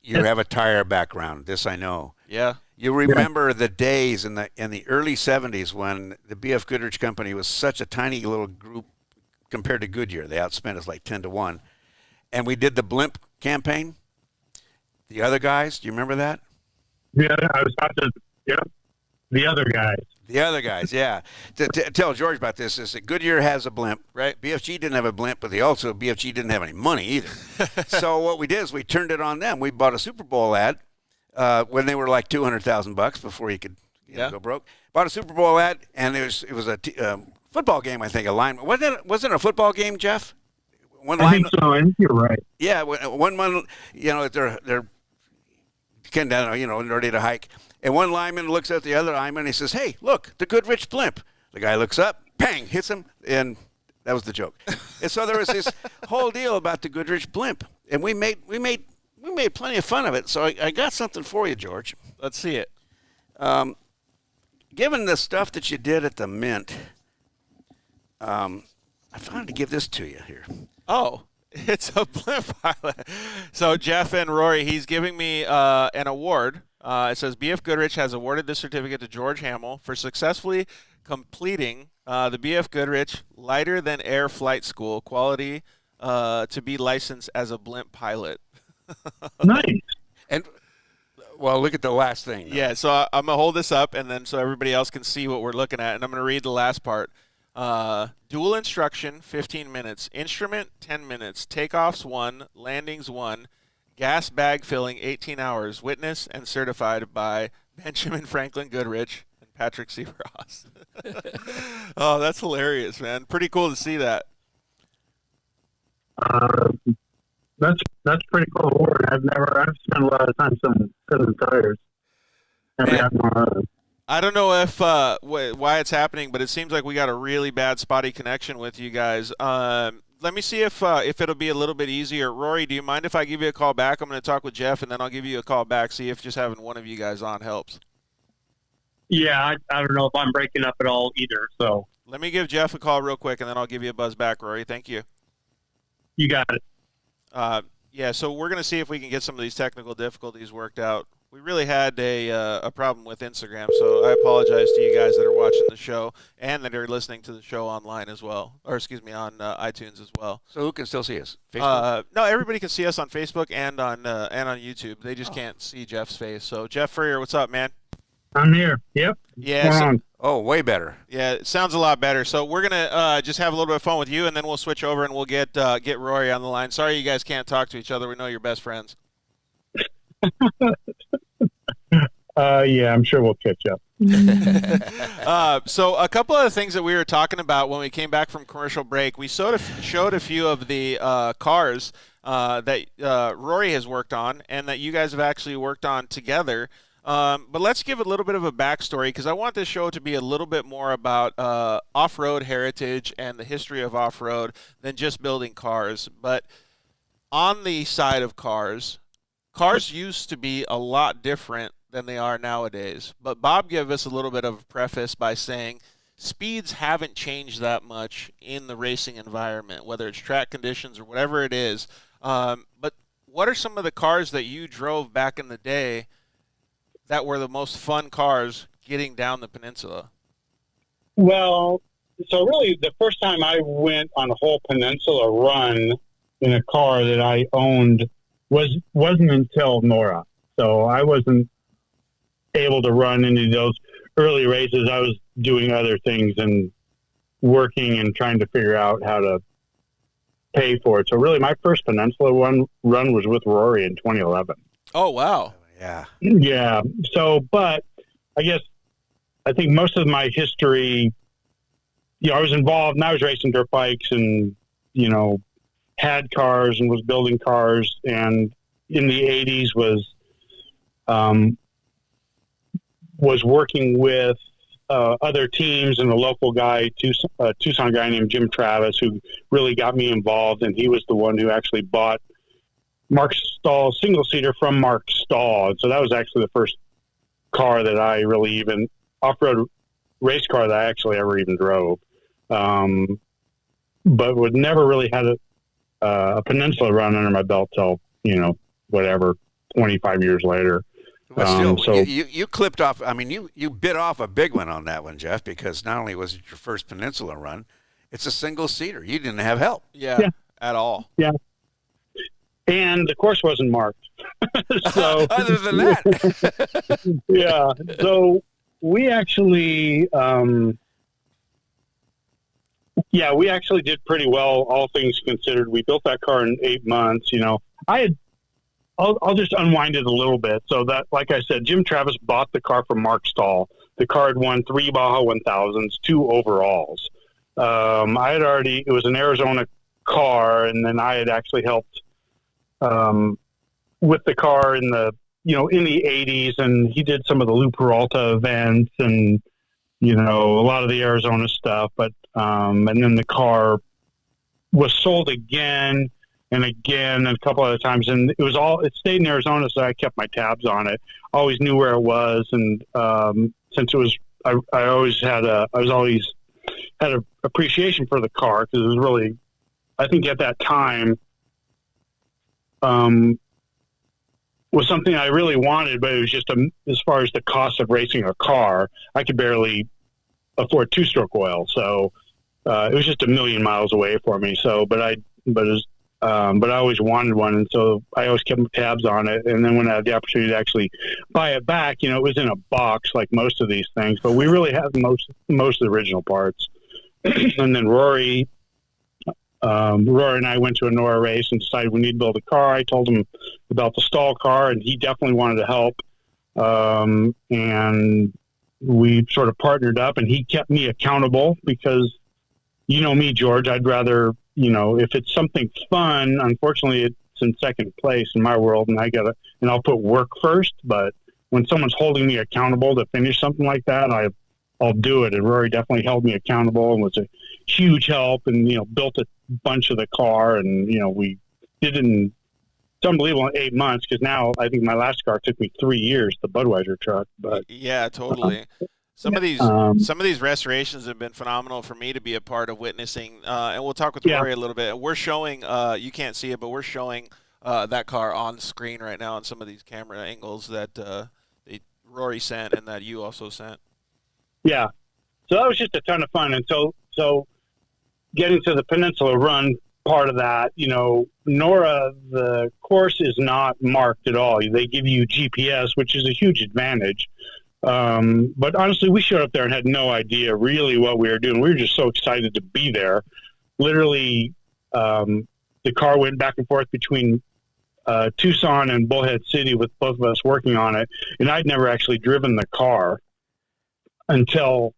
have a tire background. This I know. Yeah. You remember the days in the early 70s when the BF Goodrich Company was such a tiny little group compared to Goodyear. They outspent us like 10-1. And we did the blimp campaign. The other guys, do you remember that? Yeah, I was about to. Yeah, the other guys. The other guys, yeah. To tell George about this is that Goodyear has a blimp, right? BFG didn't have a blimp, but BFG didn't have any money either. So what we did is we turned it on them. We bought a Super Bowl ad when they were like $200,000 before you could go broke. Bought a Super Bowl ad, and it was a football game, I think, a line. Wasn't it a football game, Jeff? I think so. I think you're right. Yeah, one month, they're getting down, ready to hike. And one lineman looks at the other lineman and he says, "Hey, look, the Goodrich blimp." The guy looks up, bang, hits him, and that was the joke. And so there was this whole deal about the Goodrich blimp, and we made plenty of fun of it. So I got something for you, George. Let's see it. given the stuff that you did at the Mint, I wanted to give this to you here. Oh, it's a blimp pilot. So Jeff and Rory, he's giving me an award. It says BF Goodrich has awarded this certificate to George Hamill for successfully completing the BF Goodrich Lighter Than Air Flight School quality to be licensed as a blimp pilot. Nice. And well, look at the last thing. Yeah, so I'm going to hold this up, and then so everybody else can see what we're looking at, and I'm going to read the last part. Dual instruction, 15 minutes. Instrument, 10 minutes. Takeoffs, 1. Landings, 1. Gas bag filling, 18 hours. Witness and certified by Benjamin Franklin Goodrich and Patrick C. Ross. Oh, that's hilarious, man. Pretty cool to see that. That's pretty cool award. I've spent a lot of time filling tires. Never had one of those. I don't know if why it's happening, but it seems like we got a really bad spotty connection with you guys. Let me see if it'll be a little bit easier. Rory, do you mind if I give you a call back? I'm going to talk with Jeff, and then I'll give you a call back, see if just having one of you guys on helps. Yeah, I don't know if I'm breaking up at all either. So Let me give Jeff a call real quick, and then I'll give you a buzz back, Rory. Thank you. you got it. Yeah, so we're going to see if we can get some of these technical difficulties worked out. We really had a problem with Instagram, so I apologize to you guys that are watching the show and that are listening to the show online as well, or excuse me, on iTunes as well. So who can still see us? Facebook? No, everybody can see us on Facebook and on YouTube. They just can't see Jeff's face. So Jeff Furrier, what's up, man? I'm here. Yep. Yeah. Oh, way better. Yeah, it sounds a lot better. So we're gonna just have a little bit of fun with you, and then we'll switch over and we'll get Rory on the line. Sorry, you guys can't talk to each other. We know you're best friends. Yeah, I'm sure we'll catch up. So a couple of the things that we were talking about when we came back from commercial break, we showed a few of the cars that Rory has worked on and that you guys have actually worked on together. But let's give a little bit of a backstory because I want this show to be a little bit more about off-road heritage and the history of off-road than just building cars. But on the side of cars used to be a lot different than they are nowadays. But Bob gave us a little bit of a preface by saying speeds haven't changed that much in the racing environment, whether it's track conditions or whatever it is. But what are some of the cars that you drove back in the day that were the most fun cars getting down the peninsula? Well, so really the first time I went on a whole peninsula run in a car that I owned wasn't until Nora. So I wasn't able to run any of those early races. I was doing other things and working and trying to figure out how to pay for it. So really my first peninsula run was with Rory in 2011. Oh, wow. Yeah. Yeah. So, but I think most of my history, I was involved and I was racing dirt bikes and, had cars and was building cars. And in the 80s was working with other teams and a local guy, Tucson guy named Jim Travis, who really got me involved. And he was the one who actually bought Mark Stahl single-seater from Mark Stahl. And so that was actually the first car that I really even off-road race car that I actually ever even drove. But would never really had a peninsula run under my belt till, 25 years later. But still, so you clipped off. I mean, you bit off a big one on that one, Jeff, because not only was it your first peninsula run, it's a single-seater. You didn't have help. Yeah. At all. Yeah. And the course wasn't marked. So other than that, yeah. So we actually, we actually did pretty well, all things considered. We built that car in 8 months. I'll just unwind it a little bit. So that, like I said, Jim Travis bought the car from Mark Stahl. The car had won 3 Baja 1000s, 2 overalls. It was an Arizona car, and then I had actually helped with the car in the 80s, and he did some of the Lou Peralta events and, a lot of the Arizona stuff. But, and then the car was sold again and again a couple other times. And it stayed in Arizona. So I kept my tabs on it. Always knew where it was. And, since it was I always had a appreciation for the car because it was really, I think at that time, was something I really wanted, but it was just as far as the cost of racing a car, I could barely afford 2-stroke oil. So, it was just a million miles away for me. So, but I always wanted one. And so I always kept tabs on it. And then when I had the opportunity to actually buy it back, it was in a box like most of these things, but we really have most of the original parts. And then Rory and I went to a NORA race and decided we need to build a car. I told him about the stall car, and he definitely wanted to help. And we sort of partnered up, and he kept me accountable because, me, George, I'd rather, if it's something fun, unfortunately it's in second place in my world, and I'll put work first. But when someone's holding me accountable to finish something like that, I'll do it. And Rory definitely held me accountable and was a huge help, and built a bunch of the car, and we did it in, it's unbelievable, in 8 months, because now I think my last car took me 3 years, the Budweiser truck. But yeah, totally. Some of these restorations have been phenomenal for me to be a part of witnessing, and we'll talk with Rory a little bit. We're showing, you can't see it, but we're showing that car on screen right now on some of these camera angles that Rory sent and that you also sent. Yeah, so that was just a ton of fun. And so getting to the Peninsula Run part of that, NORA, the course is not marked at all. They give you GPS, which is a huge advantage. But honestly, we showed up there and had no idea really what we were doing. We were just so excited to be there. Literally, the car went back and forth between Tucson and Bullhead City with both of us working on it. And I'd never actually driven the car until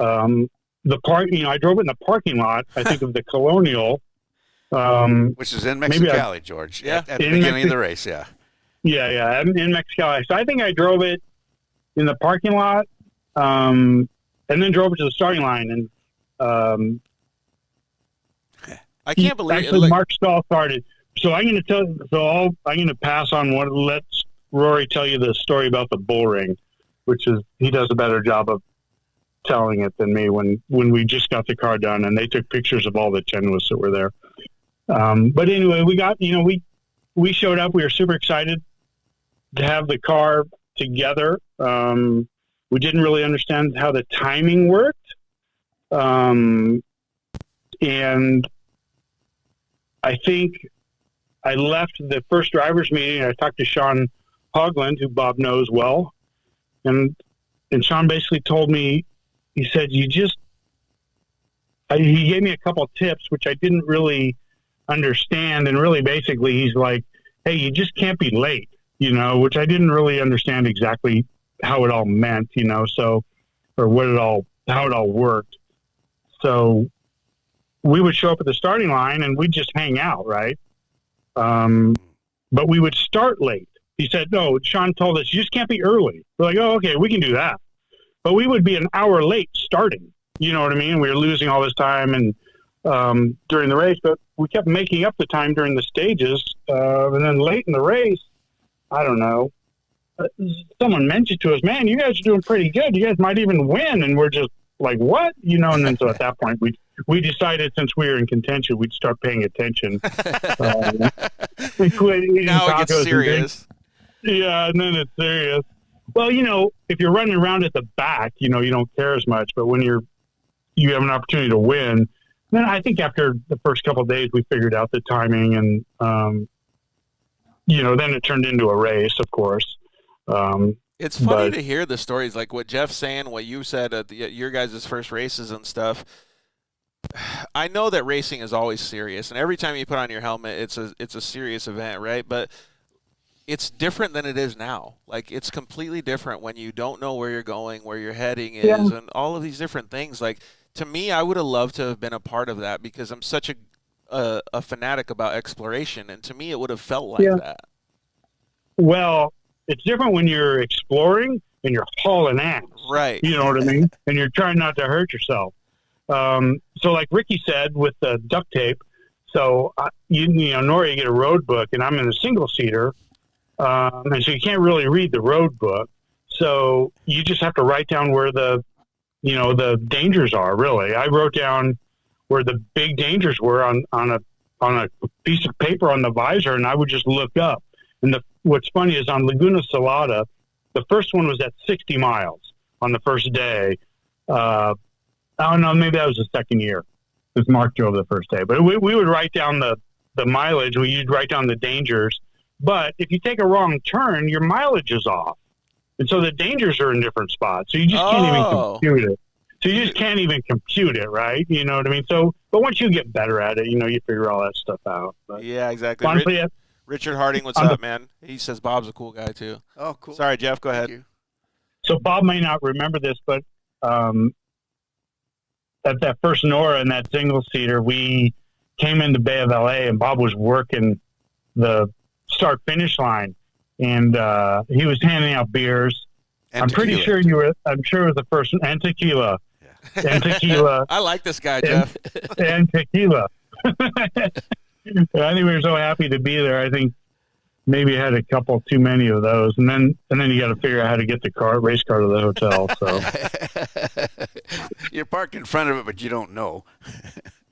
I drove it in the parking lot, I think, of the Colonial. Which is in Mexicali, George, at the beginning of the race, yeah. Yeah, in Mexicali. So I think I drove it in the parking lot, and then drove it to the starting line. And I can't believe actually, Mark Stahl started. So I'm going to pass on let's Rory tell you the story about the bull ring, which is, he does a better job of telling it than me when we just got the car done and they took pictures of all the Chenwas that were there. But anyway, we got, we showed up, we were super excited to have the car together. We didn't really understand how the timing worked. And I think I left the first driver's meeting. I talked to Sean Hogland, who Bob knows well. And Sean basically told me, he said, he gave me a couple of tips, which I didn't really understand. And really, basically, he's like, hey, you just can't be late, which I didn't really understand exactly how it all meant, so, or how it all worked. So we would show up at the starting line and we'd just hang out, right? But we would start late. He said, no, Sean told us, you just can't be early. We're like, oh, okay, we can do that. But we would be an hour late starting. You know what I mean? We were losing all this time and during the race, but we kept making up the time during the stages. And then late in the race, I don't know, someone mentioned to us, man, you guys are doing pretty good. You guys might even win. And we're just like, what? And then so at that point, we decided, since we were in contention, we'd start paying attention. We quit eating now tacos. It gets serious. And then it's serious. Well, if you're running around at the back, you don't care as much. But when you have an opportunity to win, then I think after the first couple of days, we figured out the timing, and then it turned into a race, of course. It's funny to hear the stories, like what Jeff's saying, what you said at your guys' first races and stuff. I know that racing is always serious, and every time you put on your helmet, it's a serious event, right? But it's different than it is now. Like, it's completely different when you don't know where you're going, where your heading is, and all of these different things. Like, to me, I would have loved to have been a part of that because I'm such a fanatic about exploration, and to me, it would have felt like that. Well, it's different when you're exploring and you're hauling ass. Right. You know what I mean? And you're trying not to hurt yourself. So like Ricky said with the duct tape, so Nora, you get a road book, and I'm in a single-seater, and so you can't really read the road book. So you just have to write down where the the dangers are. Really, I wrote down where the big dangers were on a piece of paper on the visor, and I would just look up. And what's funny is on Laguna Salada, the first one was at 60 miles on the first day. I don't know, maybe that was the second year because Mark drove the first day. But we would write down the mileage. You'd write down the dangers. But if you take a wrong turn, your mileage is off. And so the dangers are in different spots. So you just can't even compute it. So you just can't even compute it, right? You know what I mean? So, but once you get better at it, you figure all that stuff out. But Yeah, exactly. honestly, Richard Harding, what's up, man? He says Bob's a cool guy, too. Oh, cool. Sorry, Jeff, go ahead. you. so Bob may not remember this, but at that first Nora and that single seater, we came into Bay of LA, and Bob was working the start finish line, and he was handing out beers. And I'm pretty sure I'm sure it was the first, and tequila. Yeah. And tequila. I like this guy, Jeff. And tequila. I think we were so happy to be there. I think maybe had a couple too many of those, and then you got to figure out how to get the race car to the hotel. So You're parked in front of it, but you don't know.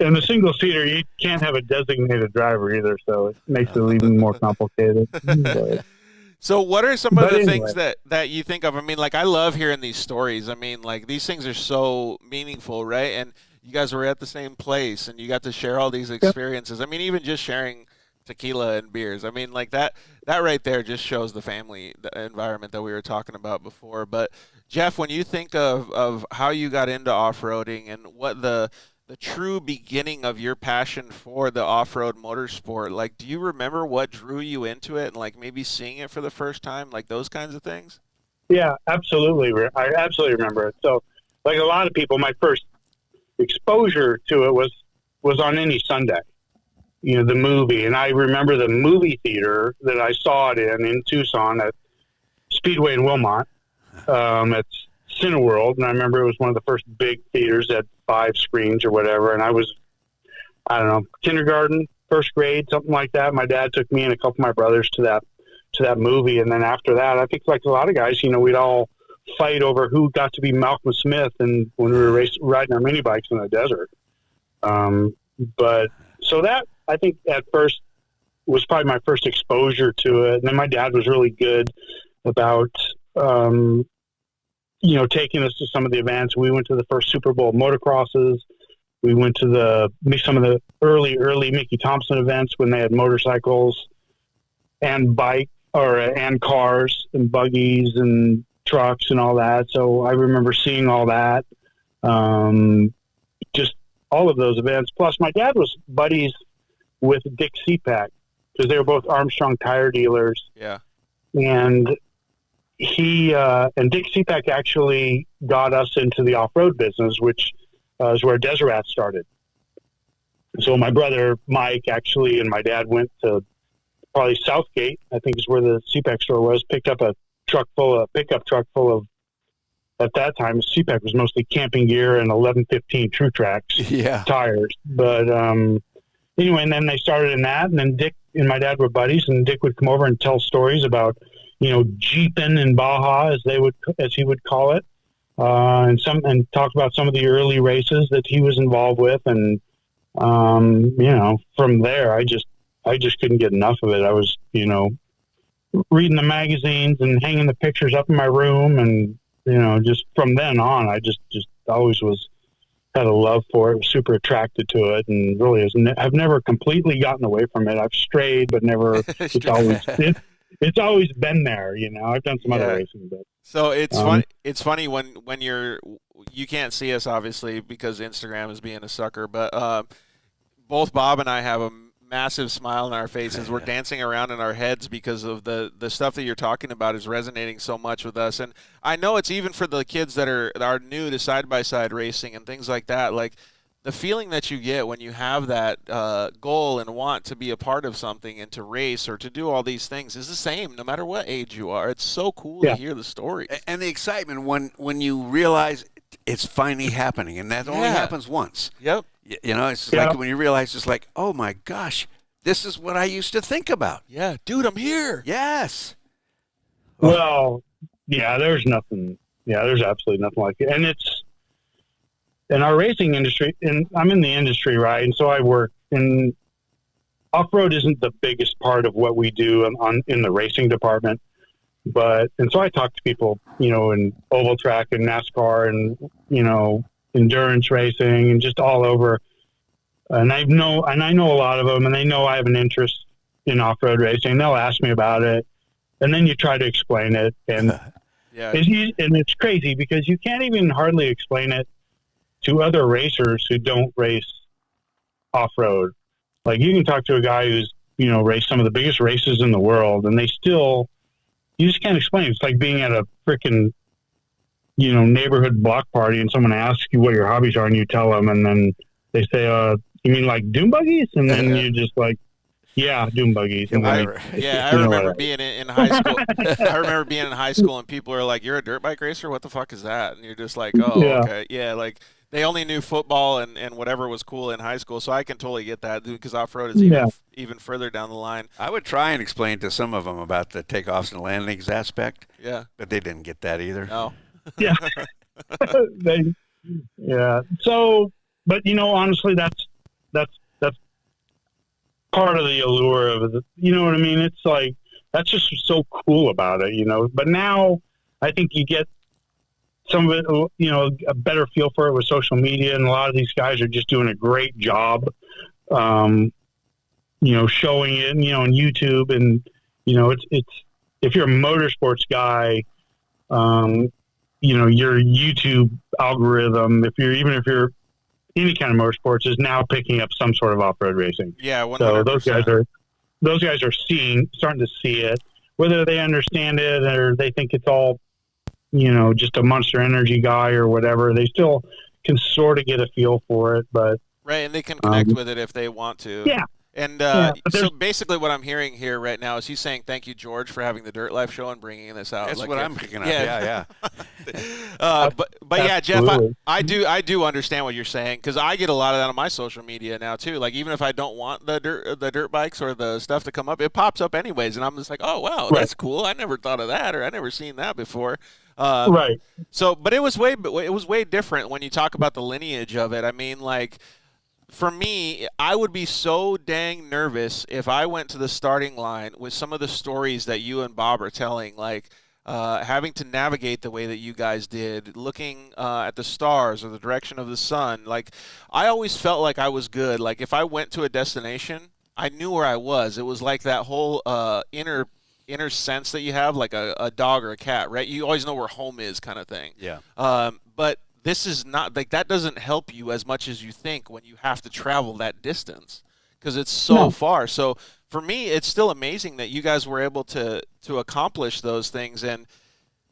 in the single seater, you can't have a designated driver either, so it makes it even more complicated. But, So what are some of the anyway. things that you think of? I mean, like, I love hearing these stories. I mean, like, these things are so meaningful, right? And you guys were at the same place, and you got to share all these experiences. I mean, even just sharing tequila and beers. I mean, like, that right there just shows the family environment that we were talking about before. But, Jeff, when you think of how you got into off-roading and what the true beginning of your passion for the off-road motorsport, like, do you remember what drew you into it and, like, maybe seeing it for the first time, like those kinds of things? yeah, absolutely. I absolutely remember it. So, like a lot of people, my first exposure to it was on Any Sunday, the movie. And I remember the movie theater that I saw it in Tucson at Speedway in Wilmot. It's Cineworld, and I remember it was one of the first big theaters that had 5 screens or whatever, and I was, I don't know, kindergarten, first grade, something like that. My dad took me and a couple of my brothers to that movie, and then after that, I think like a lot of guys, we'd all fight over who got to be Malcolm Smith, and when we were riding our mini bikes in the desert. But so that, I think at first was probably my first exposure to it, and then my dad was really good about taking us to some of the events. We went to the first Super Bowl motocrosses. We went to some of the early Mickey Thompson events when they had motorcycles and and cars and buggies and trucks and all that. So I remember seeing all that, just all of those events. Plus my dad was buddies with Dick Seapack because they were both Armstrong tire dealers. Yeah. And he and Dick Seapack actually got us into the off-road business, which is where Deseret started. So my brother Mike actually and my dad went to probably Southgate, I think is where the Seapack store was, picked up a pickup truck full of, at that time Seapack was mostly camping gear and 1115 True Tracks tires. But anyway, and then they started in that, and then Dick and my dad were buddies, and Dick would come over and tell stories about Jeeping in Baja, as he would call it, and talk about some of the early races that he was involved with, and from there, I just couldn't get enough of it. I was, reading the magazines and hanging the pictures up in my room, and just from then on, I just always had a love for it. Was super attracted to it, and really I've never completely gotten away from it. I've strayed, but never. It's always been there, I've done some other racing, but so it's funny. It's funny when you can't see us obviously because Instagram is being a sucker, but both Bob and I have a massive smile on our faces. We're dancing around in our heads because of the stuff that you're talking about is resonating so much with us. And I know it's even for the kids that are new to side-by-side racing and things like that. Like, the feeling that you get when you have that goal and want to be a part of something and to race or to do all these things is the same no matter what age you are. It's so cool to hear the story. And the excitement when you realize it's finally happening, and that only happens once. Yep. It's like when you realize it's like, oh my gosh, this is what I used to think about. Yeah, dude, I'm here. Yes. Well, there's nothing. Yeah, there's absolutely nothing like it. And in our racing industry, and I'm in the industry, right? And so I work in off-road isn't the biggest part of what we do in the racing department. And so I talk to people, in oval track and NASCAR and, endurance racing and just all over. And I know a lot of them, and they know I have an interest in off-road racing. They'll ask me about it, and then you try to explain it. And Yeah. it's crazy because you can't even hardly explain it to other racers who don't race off-road. Like you can talk to a guy who's, raced some of the biggest races in the world, and you just can't explain it. It's like being at a freaking, neighborhood block party and someone asks you what your hobbies are and you tell them, and then they say, you mean like dune buggies? And then you're just like, yeah, dune buggies. And I remember being in high school. I remember being in high school and people are like, "You're a dirt bike racer? What the fuck is that?" And you're just like, "Oh, Yeah. okay, yeah." Like they only knew football and whatever was cool in high school, so I can totally get that because off-road is even further down the line. I would try and explain to some of them about the takeoffs and landings aspect. Yeah, but they didn't get that either. No. Yeah. So, but honestly, that's part of the allure of it. You know what I mean? It's like, that's just so cool about it, but now I think you get some of it, a better feel for it with social media. And a lot of these guys are just doing a great job, showing it, on YouTube. And, it's, if you're a motorsports guy, your YouTube algorithm, if you're any kind of motorsports, is now picking up some sort of off-road racing. Yeah, 100%. So those guys are starting to see it, whether they understand it or they think it's all, just a Monster Energy guy or whatever. They still can sort of get a feel for it, but right, and they can connect with it if they want to. Yeah. And so basically what I'm hearing here right now is he's saying thank you, George, for having the Dirt Life show and bringing this out. That's what I'm picking up. Yeah. But yeah, Jeff, I do understand what you're saying because I get a lot of that on my social media now too. Like even if I don't want the dirt bikes or the stuff to come up, it pops up anyways, and I'm just like, oh wow, that's cool. I never thought of that, or I never seen that before. Right. So, but it was way different when you talk about the lineage of it. I mean, like. For me, I would be so dang nervous if I went to the starting line with some of the stories that you and Bob are telling, like having to navigate the way that you guys did, looking at the stars or the direction of the sun. Like, I always felt like I was good. Like, if I went to a destination, I knew where I was. It was like that whole inner sense that you have, like a dog or a cat, right? You always know where home is kind of thing. Yeah. But this is not like that doesn't help you as much as you think when you have to travel that distance because it's so far. So for me, it's still amazing that you guys were able to accomplish those things. And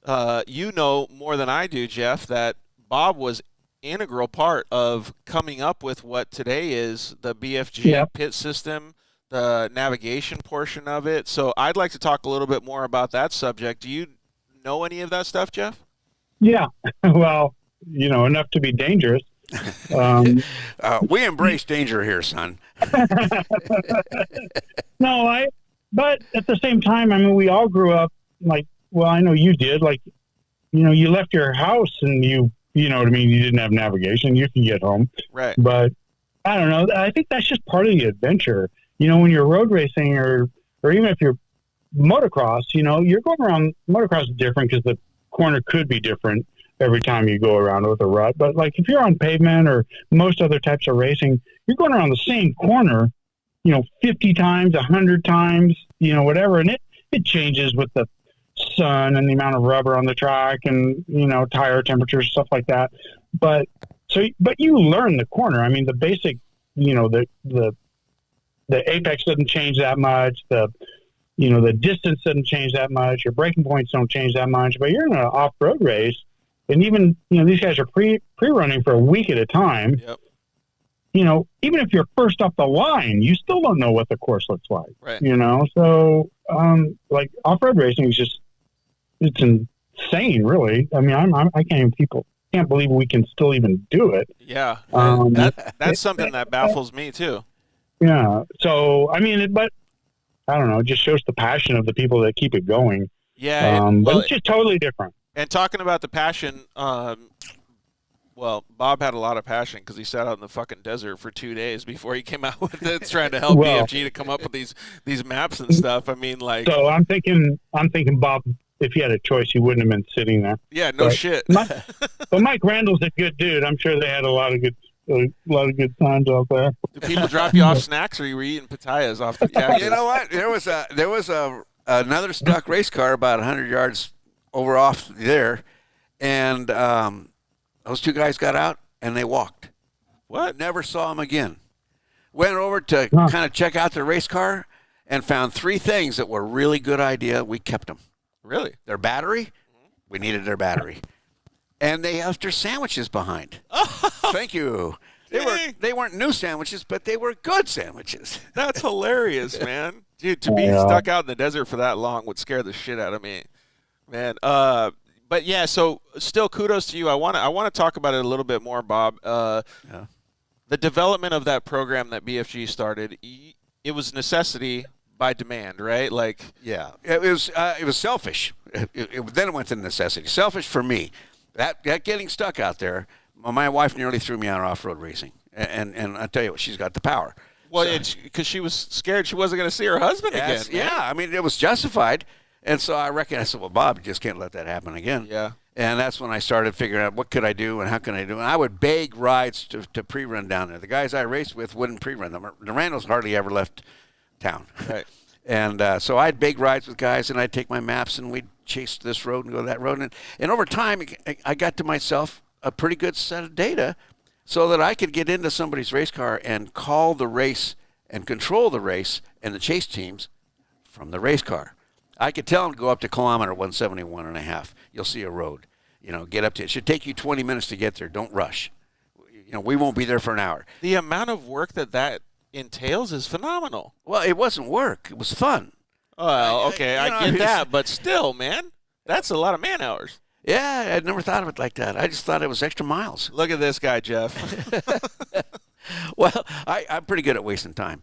more than I do, Jeff, that Bob was integral part of coming up with what today is the BFG pit system, the navigation portion of it. So I'd like to talk a little bit more about that subject. Do you know any of that stuff, Jeff? Yeah. Well, enough to be dangerous. We embrace danger here, son. But at the same time, I mean, we all grew up like, well, I know you did, like, you left your house and you know what I mean? You didn't have navigation. You can get home. Right. But I don't know. I think that's just part of the adventure. When you're road racing or even if you're motocross, you're going around. Motocross is different because the corner could be different every time you go around with a rut. But like if you're on pavement or most other types of racing, you're going around the same corner, 50 times, 100 times, whatever. And it changes with the sun and the amount of rubber on the track and, tire temperatures, stuff like that. But you learn the corner. I mean, the basic, the apex doesn't change that much. The distance doesn't change that much. Your braking points don't change that much, but you're in an off-road race. And even, these guys are pre-running for a week at a time. Yep. Even if you're first up the line, you still don't know what the course looks like. Right. So, like off-road racing is it's insane, really. I mean, I can't believe we can still even do it. Yeah. That's something that baffles me too. Yeah. So, I mean, but I don't know, it just shows the passion of the people that keep it going. Yeah. But it's just totally different. And talking about the passion, Well, Bob had a lot of passion because he sat out in the fucking desert for 2 days before he came out with it, trying to help BFG to come up with these maps and stuff. I mean, like. So I'm thinking, Bob, if he had a choice, he wouldn't have been sitting there. Yeah, no shit. But Mike Randall's a good dude. I'm sure they had a lot of good times out there. Do people drop you off snacks, or you were eating pitayas off the cactus? You know what? There was another stuck race car about 100 yards over off there, and those two guys got out and they walked. What? Never saw them again. Went over to kind of check out their race car and found 3 things that were a really good idea. We kept them. Really? Their battery. We needed their battery. And they left their sandwiches behind. Thank you. They weren't new sandwiches, but they were good sandwiches. That's hilarious, man. Dude, to be stuck out in the desert for that long would scare the shit out of me, man. But yeah, so still kudos to you. I want to talk about it a little bit more, Bob. The development of that program that BFG started, it was necessity by demand, right? Like, yeah, it was selfish. Then it went to necessity. Selfish for me. That getting stuck out there. My wife nearly threw me out of off-road racing, and I tell you what, she's got the power. Well, it's because she was scared she wasn't going to see her husband again. Yeah, I mean, it was justified. And so I said, well, Bob, you just can't let that happen again. Yeah. And that's when I started figuring out what could I do and how can I do. And I would beg rides to pre-run down there. The guys I raced with wouldn't pre-run them. The Randalls hardly ever left town. Right. And so I'd beg rides with guys, and I'd take my maps, and we'd chase this road and go that road. And over time, I got to myself a pretty good set of data so that I could get into somebody's race car and call the race and control the race and the chase teams from the race car. I could tell them to go up to kilometer 171.5. You'll see a road. Get up to it. It should take you 20 minutes to get there. Don't rush. We won't be there for an hour. The amount of work that entails is phenomenal. Well, it wasn't work. It was fun. Well, okay, I get that, but still, man, that's a lot of man hours. Yeah, I'd never thought of it like that. I just thought it was extra miles. Look at this guy, Jeff. Well, I'm pretty good at wasting time.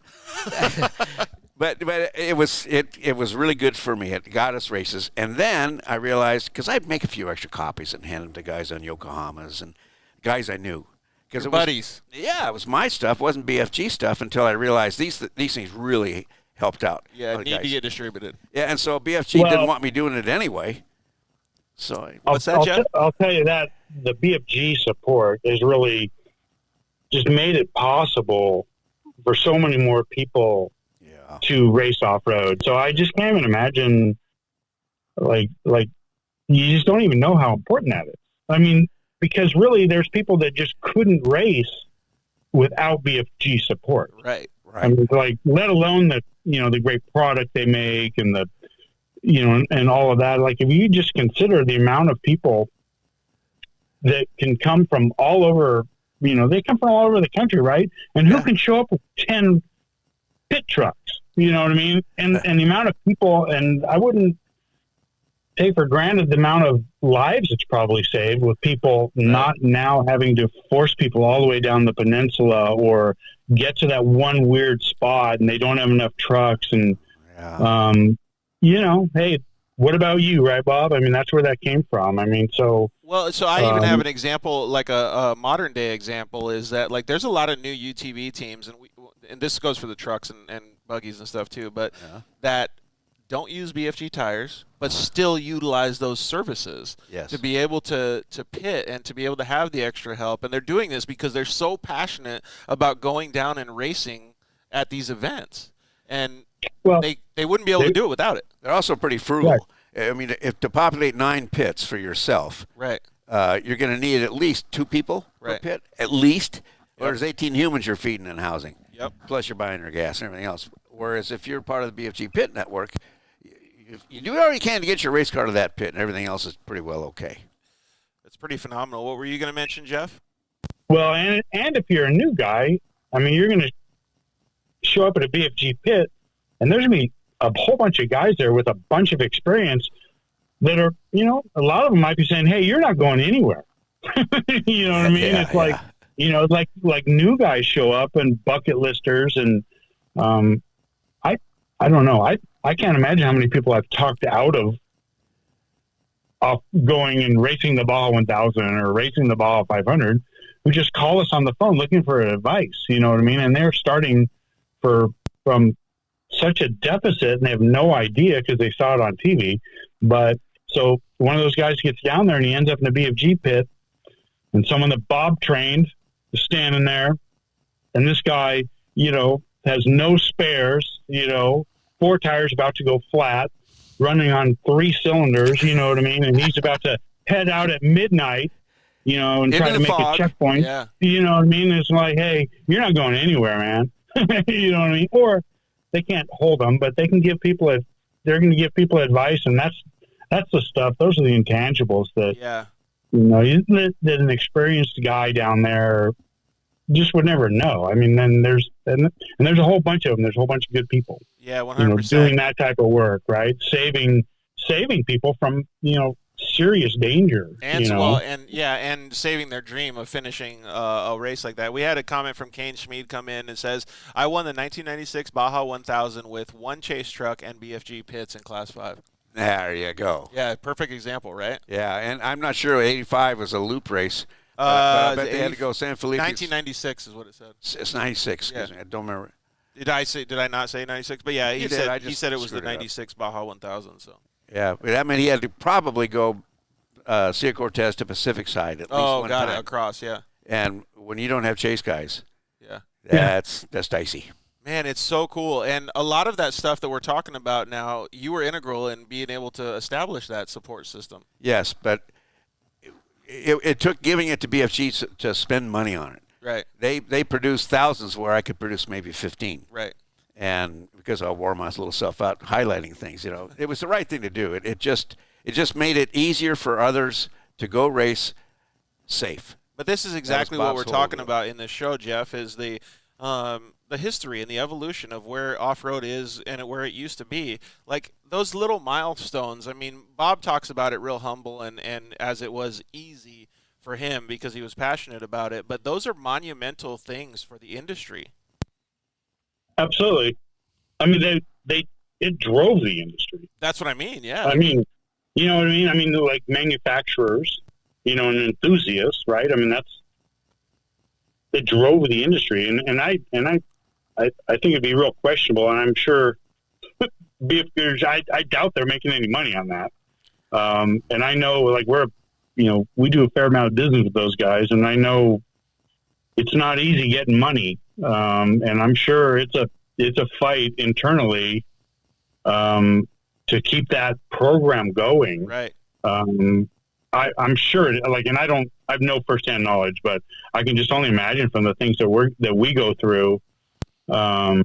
But it was really good for me. It got us races. And then I realized, because I'd make a few extra copies and hand them to guys on Yokohamas and guys I knew. Your buddies. Yeah, it was my stuff. It wasn't BFG stuff until I realized these things really helped out. Yeah, it needed to get distributed. Yeah, and so BFG didn't want me doing it anyway. So what's that, Jeff? I'll tell you that the BFG support has really just made it possible for so many more people to race off-road. So I just can't even imagine, like you just don't even know how important that is. I mean, because really there's people that just couldn't race without BFG support. Right. I mean, like, let alone the great product they make and and all of that. Like, if you just consider the amount of people that can come from all over, they come from all over the country, right? And who can show up with 10 pit trucks? You know what I mean? And the amount of people, and I wouldn't take for granted the amount of lives it's probably saved with people not now having to force people all the way down the peninsula or get to that one weird spot and they don't have enough trucks. And, hey, what about you, right, Bob? I mean, that's where that came from. I mean, so... Well, so I even have an example, like a modern day example, is that like there's a lot of new UTV teams, and this goes for the trucks and buggies and stuff too, but that don't use BFG tires, but still utilize those services to be able to pit and to be able to have the extra help. And they're doing this because they're so passionate about going down and racing at these events. And they wouldn't be able to do it without it. They're also pretty frugal. Right. I mean, if to populate 9 pits for yourself, right, you're going to need at least 2 people per pit, at least. Or there's 18 humans you're feeding and housing. Yep. Plus you're buying your gas and everything else. Whereas if you're part of the BFG pit network, you do all you can to get your race car to that pit, and everything else is pretty well okay. That's pretty phenomenal. What were you going to mention, Jeff? Well, and if you're a new guy, I mean, you're going to show up at a BFG pit, and there's going to be a whole bunch of guys there with a bunch of experience that are, a lot of them might be saying, hey, you're not going anywhere. You know what I mean? It's like, like new guys show up and bucket listers. And I don't know. I can't imagine how many people I've talked out of off going and racing the Baja 1000 or racing the Baja 500 who just call us on the phone looking for advice. You know what I mean? And they're starting from such a deficit, and they have no idea because they saw it on TV. But so one of those guys gets down there and he ends up in the BFG pit, and someone that Bob trained is standing there, and this guy, has no spares, 4 tires about to go flat, running on 3 cylinders, you know what I mean? And he's about to head out at midnight, and try to make a checkpoint. Yeah. You know what I mean? It's like, hey, you're not going anywhere, man. You know what I mean? Or they can't hold them, but they can give people they're going to give people advice, and that's the stuff. Those are the intangibles that that an experienced guy down there just would never know. I mean, then there's a whole bunch of them. There's a whole bunch of good people. Yeah, 100%. Doing that type of work, right? Saving people from serious danger. And saving their dream of finishing a race like that. We had a comment from Kane Schmid come in and says, "I won the 1996 Baja 1000 with 1 chase truck and BFG pits in Class 5." There you go. Yeah, perfect example, right? Yeah, and I'm not sure 85 was a loop race. But I bet they had to go San Felipe. 1996 is what it said. It's 96. Excuse me. I don't remember. Did I not say 96? But yeah, he said it was the 96 Baja 1000. So yeah, but that meant he had to probably go Cia Cortez to Pacific side at least one time. It across, yeah. And when you don't have chase guys, yeah, that's dicey. Man, it's so cool. And a lot of that stuff that we're talking about now, you were integral in being able to establish that support system. Yes, but it took giving it to BFG to spend money on it. Right. They produced thousands where I could produce maybe 15. Right. And because I wore my little self out highlighting things, it was the right thing to do. It just made it easier for others to go race safe. But this is exactly what we're talking about in this show, Jeff, is the history and the evolution of where off-road is and where it used to be. Like those little milestones, I mean, Bob talks about it real humble and as it was easy for him because he was passionate about it, but those are monumental things for the industry. Absolutely. I mean, it drove the industry. That's what I mean, yeah. I mean, you know what I mean? I mean, like manufacturers, and enthusiasts, right? I mean, it drove the industry. And I think it'd be real questionable, and I'm sure I doubt they're making any money on that. And I know, like, we do a fair amount of business with those guys, and I know it's not easy getting money. And I'm sure it's a fight internally to keep that program going. Right. I'm sure, and I have no firsthand knowledge, but I can just only imagine from the things that we go through, how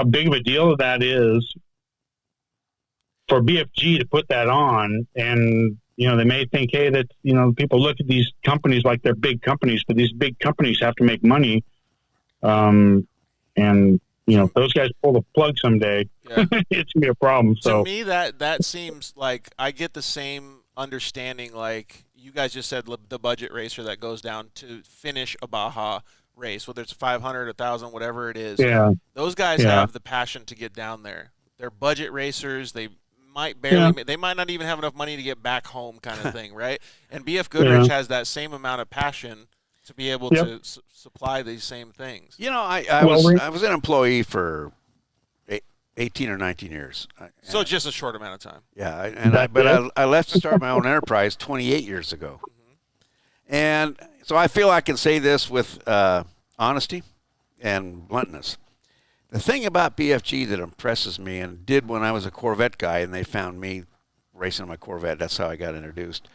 big of a deal that is for BFG to put that on. And, they may think, hey, that, people look at these companies like they're big companies, but these big companies have to make money. And, if those guys pull the plug someday, it's going to be a problem. So to me, that seems like I get the same understanding. Like you guys just said, the budget racer that goes down to finish a Baja race, whether it's 500, 1,000, whatever it is. Yeah. Those guys have the passion to get down there. They're budget racers. They might barely, they might not even have enough money to get back home, kind of thing, right? And BF Goodrich has that same amount of passion to be able to supply these same things. I was an employee for 18 or 19 years. So just a short amount of time. Yeah, I left to start my own enterprise 28 years ago. Mm-hmm. And so I feel I can say this with honesty and bluntness. The thing about BFG that impresses me, and did when I was a Corvette guy, and they found me racing my Corvette, that's how I got introduced,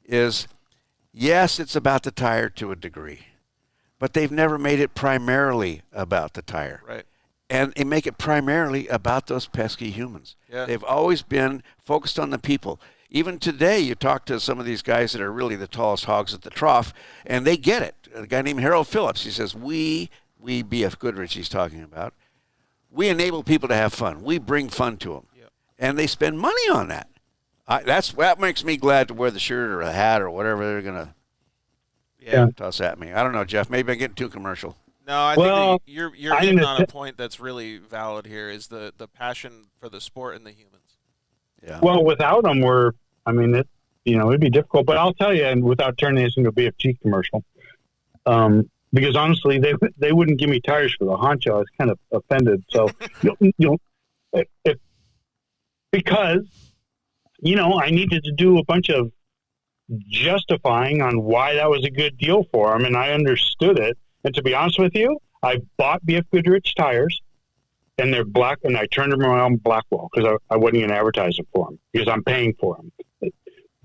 is yes, it's about the tire to a degree, but they've never made it primarily about the tire. Right. And they make it primarily about those pesky humans. Yeah. They've always been focused on the people. Even today, you talk to some of these guys that are really the tallest hogs at the trough, and they get it. A guy named Harold Phillips, he says, we BF Goodrich he's talking about, we enable people to have fun. We bring fun to them. Yep. And they spend money on that. That makes me glad to wear the shirt or a hat or whatever they're going to toss at me. I don't know, Jeff. Maybe I'm getting too commercial. No, I think you're hitting on a point that's really valid here is the passion for the sport and the humans. Yeah. Well, without them, it'd be difficult. But I'll tell you, and without turning this into a BFG commercial, because honestly, they wouldn't give me tires for the Honcho. I was kind of offended. So because I needed to do a bunch of justifying on why that was a good deal for them, and I understood it. And to be honest with you, I bought BF Goodrich tires, and they're black, and I turned them around Blackwell because I wasn't going to advertise them for them because I'm paying for them.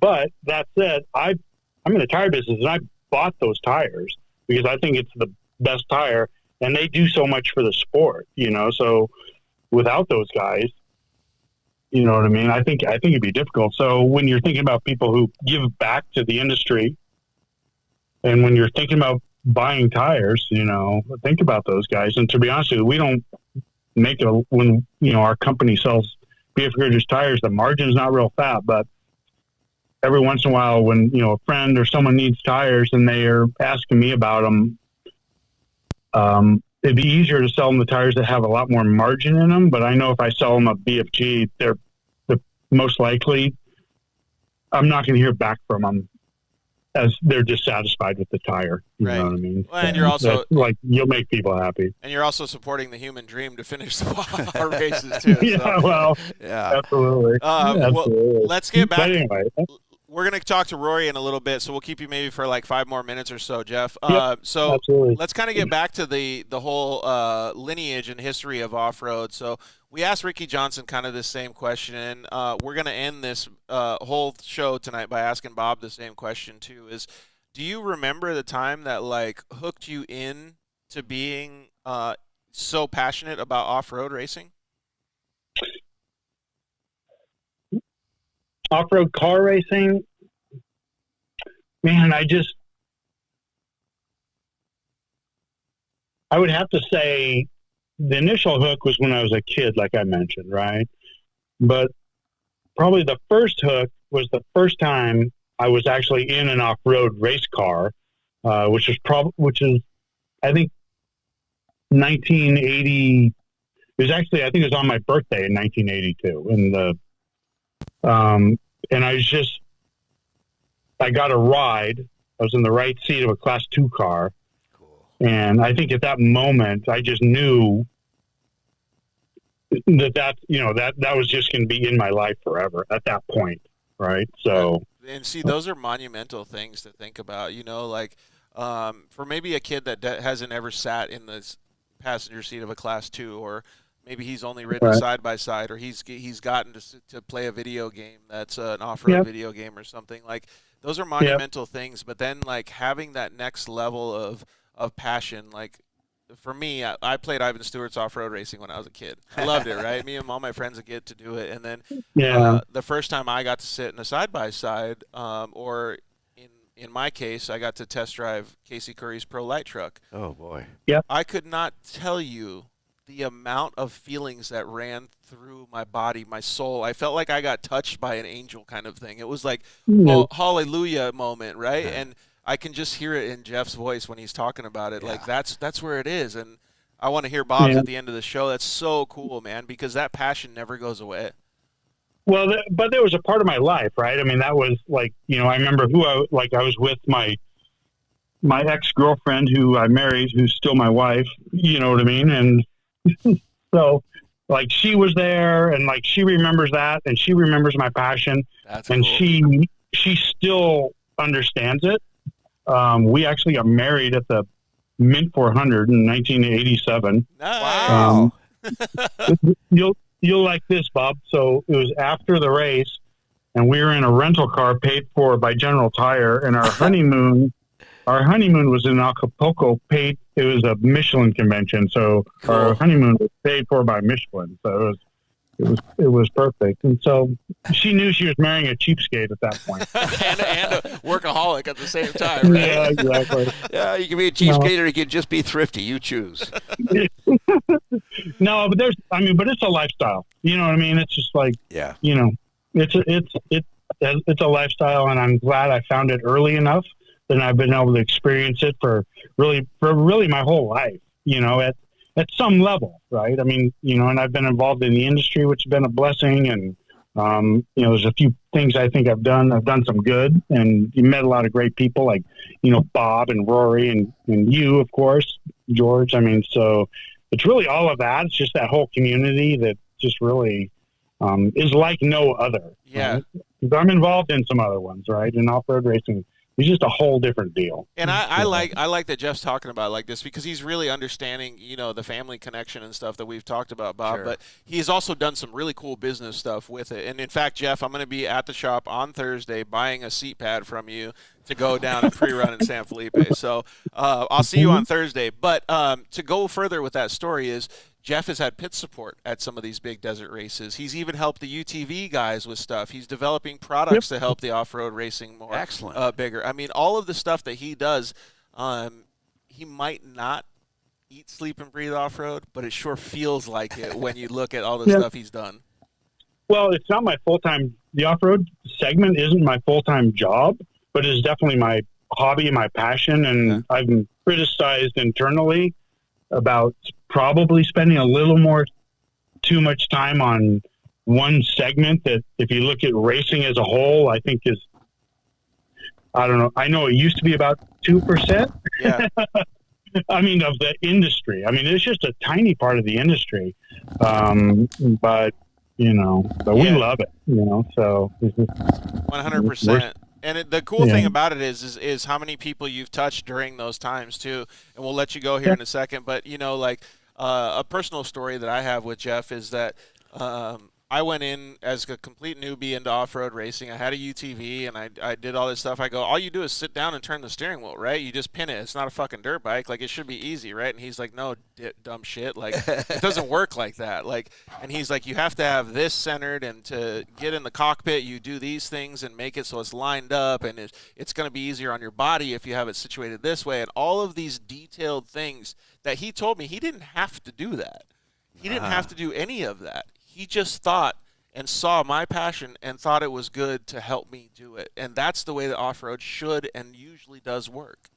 But that said, I'm in the tire business, and I bought those tires because I think it's the best tire, and they do so much for the sport, So without those guys, you know what I mean? I think it'd be difficult. So when you're thinking about people who give back to the industry, and when you're thinking about buying tires, think about those guys. And to be honest with you, we don't make when our company sells BF Goodrich tires, the margin's not real fat, but every once in a while when, a friend or someone needs tires and they are asking me about them, it'd be easier to sell them the tires that have a lot more margin in them. But I know if I sell them a BFG, they're most likely, I'm not going to hear back from them as they're dissatisfied with the tire. You know what I mean? Well, and you're also you'll make people happy. And you're also supporting the human dream to finish our races too. Yeah, so. Absolutely. Absolutely. Well, let's get back. But anyway, we're going to talk to Rory in a little bit, so we'll keep you maybe for like 5 more minutes or so, Jeff. So absolutely. Let's kind of get back to the whole lineage and history of off-road. So we asked Ricky Johnson kind of the same question. We're going to end this whole show tonight by asking Bob the same question too. Do you remember the time that like hooked you in to being so passionate about off-road racing? Off-road car racing, man, I would have to say the initial hook was when I was a kid, like I mentioned, right? But probably the first hook was the first time I was actually in an off-road race car, which is I think 1980. It was actually, I think it was on my birthday in 1982, and I got a ride. I was in the right seat of a Class 2 car. Cool. And I think at that moment, I just knew that was just going to be in my life forever at that point. Right. So, and see, those are monumental things to think about, for maybe a kid that hasn't ever sat in the passenger seat of a Class 2, or maybe he's only ridden side by side, or he's gotten to play a video game that's an off-road video game or something. Like, those are monumental things. But then like having that next level of passion, like for me, I played Ivan Stewart's off-road racing when I was a kid. I loved it, right? Me and all my friends would get to do it. And then the first time I got to sit in a side by side, or in my case, I got to test drive Casey Curry's Pro Light truck. Oh boy. Yep. I could not tell you the amount of feelings that ran through my body, my soul. I felt like I got touched by an angel kind of thing. It was like hallelujah moment, right? And I can just hear it in Jeff's voice when he's talking about it. Like that's where it is. And I want to hear Bob's at the end of the show. That's so cool, man, because that passion never goes away. Well, but there was a part of my life, right? I mean, that was like, I remember I was with my ex-girlfriend who I married, who's still my wife, you know what I mean? And so like she was there, and like she remembers that, and she remembers my passion. That's and cool. she still understands it. We actually got married at the Mint 400 in 1987. Wow. You'll like this, Bob. So it was after the race, and we were in a rental car paid for by General Tire, and our honeymoon was in Acapulco. It was a Michelin convention, so cool. Our honeymoon was paid for by Michelin. So it was perfect. And so she knew she was marrying a cheapskate at that point, and a workaholic at the same time. Right? Yeah, exactly. Yeah, you can be a cheapskate or you can just be thrifty. You choose. No, but it's a lifestyle. You know what I mean? It's just like, it's a lifestyle, and I'm glad I found it early enough that I've been able to experience it for really my whole life, at some level, right? I mean, and I've been involved in the industry, which has been a blessing, and There's a few things I think I've done. I've done some good, and you met a lot of great people like, Bob and Rory and you, of course, George. I mean, so it's really all of that. It's just that whole community that just really is like no other. Yeah. Right? 'Cause I'm involved in some other ones, right? In off-road racing, it's just a whole different deal. And I like that Jeff's talking about it like this, because he's really understanding, the family connection and stuff that we've talked about, Bob. Sure. But he's also done some really cool business stuff with it. And in fact, Jeff, I'm going to be at the shop on Thursday buying a seat pad from you to go down and pre-run in San Felipe. So I'll see you on Thursday. But to go further with that story is, Jeff has had pit support at some of these big desert races. He's even helped the UTV guys with stuff. He's developing products to help the off-road racing more bigger. I mean, all of the stuff that he does, he might not eat, sleep, and breathe off-road, but it sure feels like it when you look at all the stuff he's done. Well, it's not my full-time. The off-road segment isn't my full-time job, but it's definitely my hobby and my passion. And I've been criticized internally about probably spending a little more too much time on one segment that, if you look at racing as a whole, I think is, I don't know. I know it used to be about 2%. Yeah. I mean, of the industry. I mean, it's just a tiny part of the industry. But we love it, so. 100%. And the cool thing about it is how many people you've touched during those times too. And we'll let you go here in a second. But a personal story that I have with Jeff is that I went in as a complete newbie into off-road racing. I had a UTV and I did all this stuff. I go, all you do is sit down and turn the steering wheel, right? You just pin it. It's not a fucking dirt bike. Like, it should be easy, right? And he's like, no, dumb shit. Like, it doesn't work like that. Like, and he's like, you have to have this centered, and to get in the cockpit, you do these things and make it so it's lined up, and it's going to be easier on your body if you have it situated this way. And all of these detailed things that he told me, he didn't have to do that. He didn't have to do any of that. He just thought and saw my passion and thought it was good to help me do it. And that's the way that off-road should and usually does work.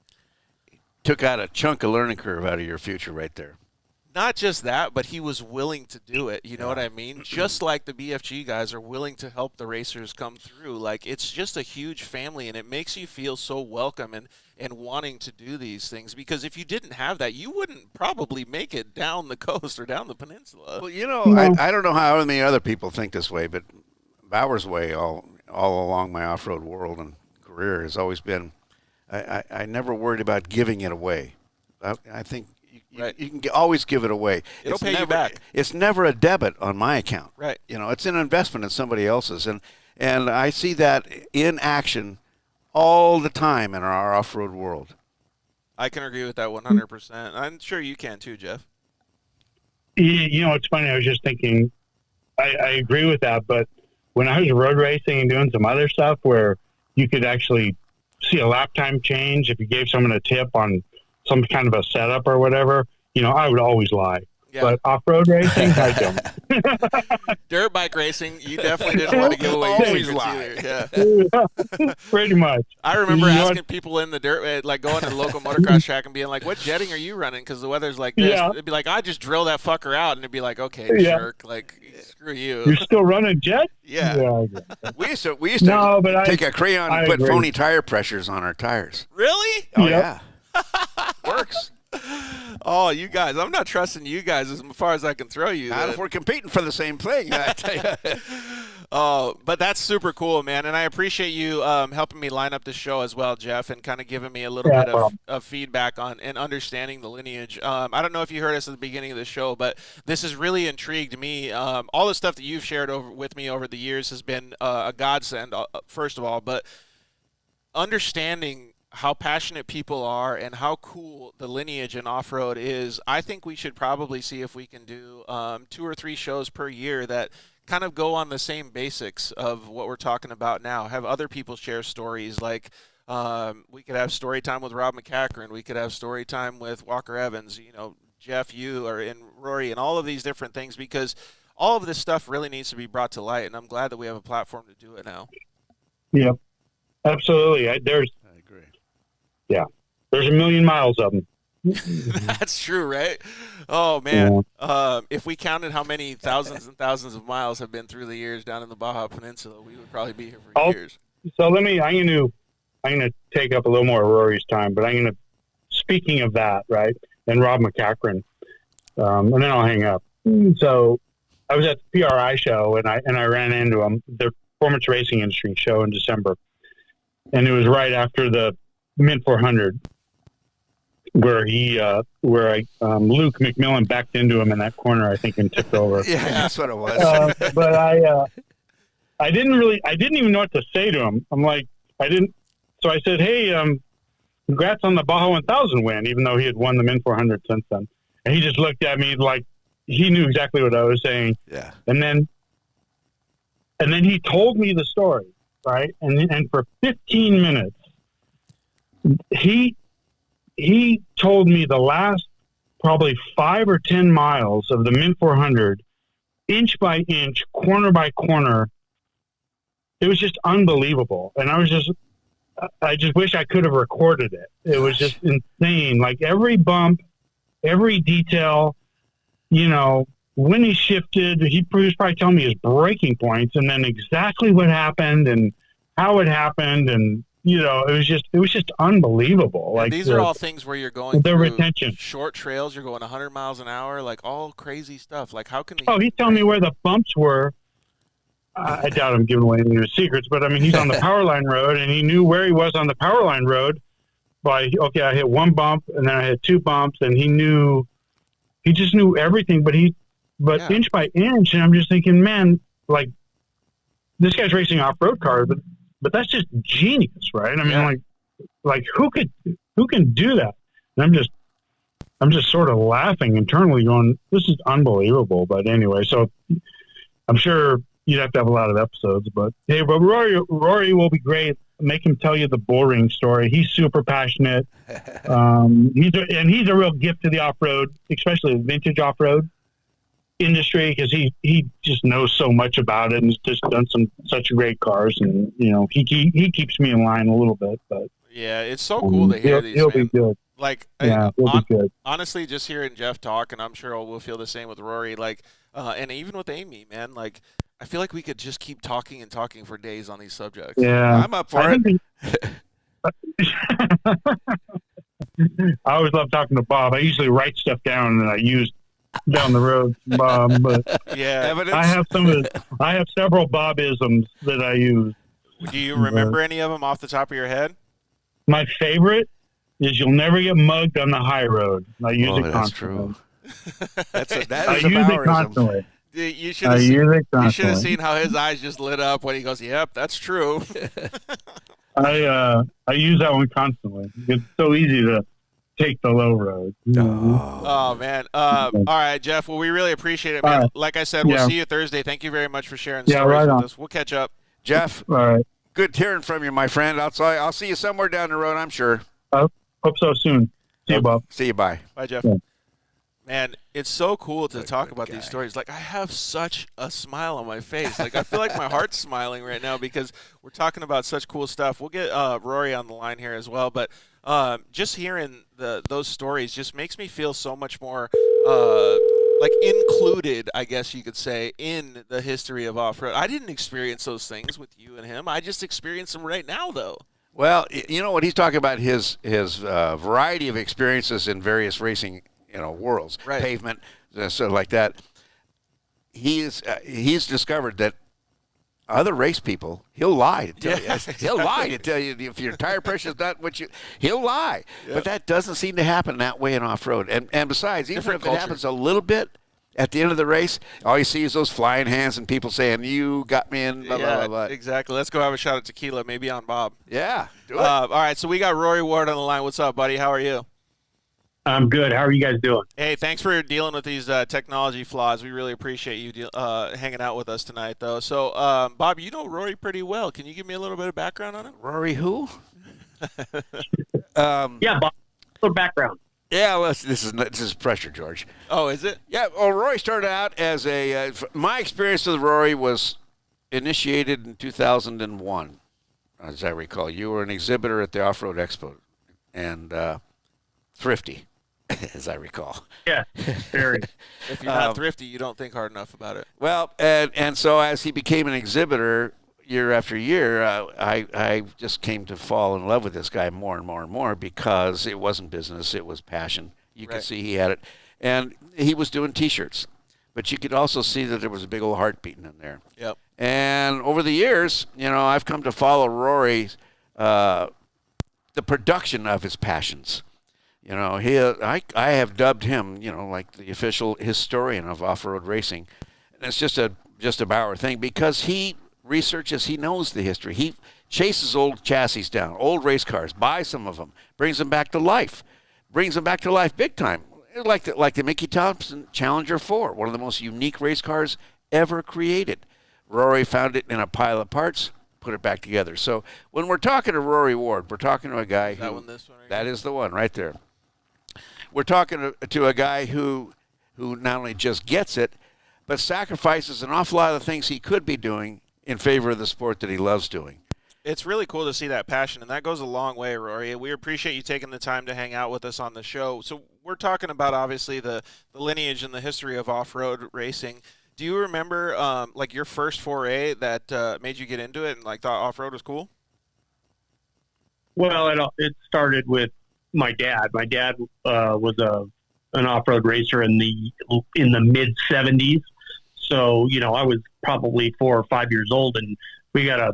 Took out a chunk of learning curve out of your future right there. Not just that, but he was willing to do it. You know what I mean? Just like the BFG guys are willing to help the racers come through. Like, it's just a huge family, and it makes you feel so welcome and wanting to do these things. Because if you didn't have that, you wouldn't probably make it down the coast or down the peninsula. Well, I don't know how many other people think this way, but Bauer's way all along my off-road world and career has always been, I never worried about giving it away. I think you can always give it away. It'll pay you back. It's never a debit on my account. Right. It's an investment in somebody else's. And I see that in action all the time in our off-road world. I can agree with that 100%. I'm sure you can too, Jeff. It's funny. I was just thinking, I agree with that. But when I was road racing and doing some other stuff where you could actually see a lap time change if you gave someone a tip on some kind of a setup or whatever, I would always lie. Yeah. But off-road racing, I don't. Dirt bike racing, you definitely didn't want to give away your secrets either. Yeah. Pretty much. I remember asking people in the dirt, like going to the local motocross track and being like, what jetting are you running? Because the weather's like this. Yeah. It'd be like, I just drill that fucker out. And it'd be like, okay, jerk. Like, screw you. You're still running jet? Yeah. We used to take a crayon and put phony tire pressures on our tires. Really? Oh, yeah. Works. Oh, you guys. I'm not trusting you guys as far as I can throw you. Not if we're competing for the same thing. I tell you. Oh, but that's super cool, man. And I appreciate you helping me line up the show as well, Jeff, and kind of giving me a little bit of feedback on and understanding the lineage. I don't know if you heard us at the beginning of the show, but this has really intrigued me. All the stuff that you've shared with me over the years has been a godsend, first of all, but understanding how passionate people are and how cool the lineage in off-road is, I think we should probably see if we can do 2 or 3 shows per year that kind of go on the same basics of what we're talking about now. Have other people share stories, like we could have story time with Rob McCackern, we could have story time with Walker Evans, Jeff, and Rory, and all of these different things, because all of this stuff really needs to be brought to light, and I'm glad that we have a platform to do it now. Yeah, absolutely. I agree. Yeah, there's a million miles of them. That's true, right? Oh man, if we counted how many thousands and thousands of miles have been through the years down in the Baja Peninsula, we would probably be here for years. So I'm gonna take up a little more of Rory's time, but speaking of that, right? And Rob McCachran, and then I'll hang up. So I was at the PRI show and I ran into him, the performance racing industry show in December, and it was right after the Mint 400. Where Luke McMillan backed into him in that corner, I think, and tipped over. Yeah, that's what it was. But I didn't even know what to say to him. So I said, hey, congrats on the Baja 1000 win, even though he had won the Min 400 since then. And he just looked at me like he knew exactly what I was saying. Yeah. And then he told me the story, right? And for 15 minutes, he told me the last probably 5 or 10 miles of the Mint 400, inch by inch, corner by corner. It was just unbelievable. And I just wish I could have recorded it. It was just insane. Like every bump, every detail, when he shifted, he was probably telling me his breaking points and then exactly what happened and how it happened. And, it was just unbelievable. Like these are all things where you're going the through retention, short trails. You're going 100 miles an hour, like all crazy stuff. Like how can he? Oh, he's telling me where the bumps were. I doubt I'm giving away any of his secrets, but I mean, he's on the power line road and he knew where he was on the power line road I hit one bump and then I hit 2 bumps and he just knew everything, but inch by inch. And I'm just thinking, man, like this guy's racing off-road cars, but that's just genius, right? I mean, like who can do that? And I'm just sort of laughing internally going, this is unbelievable. But anyway, so I'm sure you'd have to have a lot of episodes, but Rory will be great. Make him tell you the bullring story. He's super passionate. He's a real gift to the off-road, especially the vintage off-road industry, because he just knows so much about it and has just done such great cars, and he keeps me in line a little bit. But yeah, it's so cool to hear these. He'll be good. Like, he'll be good. Honestly, just hearing Jeff talk, and I'm sure we'll feel the same with Rory. Like, and even with Amy, man. Like, I feel like we could just keep talking and talking for days on these subjects. Yeah, I'm up for it. I always love talking to Bob. I usually write stuff down and I use down the road, Bob. But yeah, evidence. I have several Bob-isms that I use. Do you remember any of them off the top of your head? My favorite is "You'll never get mugged on the high road." I use it constantly. That's true. I use it constantly. You should have seen how his eyes just lit up when he goes, "Yep, that's true." I use that one constantly. It's so easy to take the low road. Oh man. All right, Jeff. Well, we really appreciate it, man. Right. Like I said, we'll see you Thursday. Thank you very much for sharing stories with us. We'll catch up. Jeff, all right. Good hearing from you, my friend. I'll see you somewhere down the road, I'm sure. Hope so soon. See you, Bob. See you. Bye. Bye, Jeff. Yeah. Man, it's so cool to talk about these stories. Like, I have such a smile on my face. Like, I feel like my heart's smiling right now because we're talking about such cool stuff. We'll get Rory on the line here as well. But just hearing those stories just makes me feel so much more like included, I guess you could say, in the history of off-road. I didn't experience those things with you and him. I just experienced them right now, though. Well, you know what he's talking about, his variety of experiences in various racing worlds, right. Pavement, sort of like that. He's discovered that other race people, he'll lie to tell you. He'll lie to tell you if your tire pressure is not what he'll lie. Yep. But that doesn't seem to happen that way in off-road. And besides, even if it happens a little bit at the end of the race, all you see is those flying hands and people saying, you got me in, blah, blah, blah, blah. Exactly. Let's go have a shot at tequila, maybe on Bob. Yeah, do it. All right, so we got Rory Ward on the line. What's up, buddy? How are you? I'm good. How are you guys doing? Hey, thanks for dealing with these technology flaws. We really appreciate you hanging out with us tonight, though. So, Bob, you know Rory pretty well. Can you give me a little bit of background on him? Rory who? Yeah, Bob. A little background. Yeah, well, this is pressure, George. Oh, is it? Yeah, well, Rory started out as my experience with Rory was initiated in 2001, as I recall. You were an exhibitor at the Offroad Expo, and Thrifty. as I recall. Yeah, very. If you're not thrifty, you don't think hard enough about it. Well, and so as he became an exhibitor year after year, I just came to fall in love with this guy more and more and more because it wasn't business, it was passion. You could see he had it. And he was doing T-shirts, but you could also see that there was a big old heart beating in there. Yep. And over the years, I've come to follow Rory, the production of his passions. I have dubbed him, like the official historian of off-road racing. And it's just a Bauer thing because he researches, he knows the history. He chases old chassis down, old race cars, buys some of them, brings them back to life big time. Like the Mickey Thompson Challenger 4, one of the most unique race cars ever created. Rory found it in a pile of parts, put it back together. So when we're talking to Rory Ward, we're talking to a guy that is the one right there. We're talking to a guy who not only just gets it, but sacrifices an awful lot of the things he could be doing in favor of the sport that he loves doing. It's really cool to see that passion, and that goes a long way, Rory. We appreciate you taking the time to hang out with us on the show. So we're talking about, obviously, the lineage and the history of off-road racing. Do you remember, your first foray that made you get into it and, thought off-road was cool? Well, it started with my dad. My dad was an off-road racer in the mid-'70s. So, I was probably 4 or 5 years old, and we got a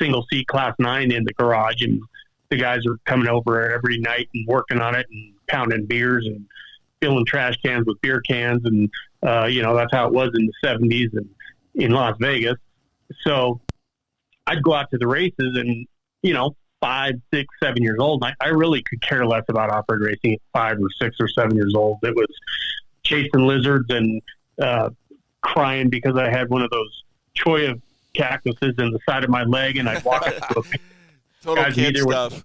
single seat Class 9 in the garage, and the guys are coming over every night and working on it and pounding beers and filling trash cans with beer cans. And, that's how it was in the 70s and in Las Vegas. So I'd go out to the races and, 5, 6, 7 years old. I really could care less about off-road racing at 5 or 6 or 7 years old. It was chasing lizards and crying because I had one of those cholla cactuses in the side of my leg, and I'd walk up to a total kid stuff.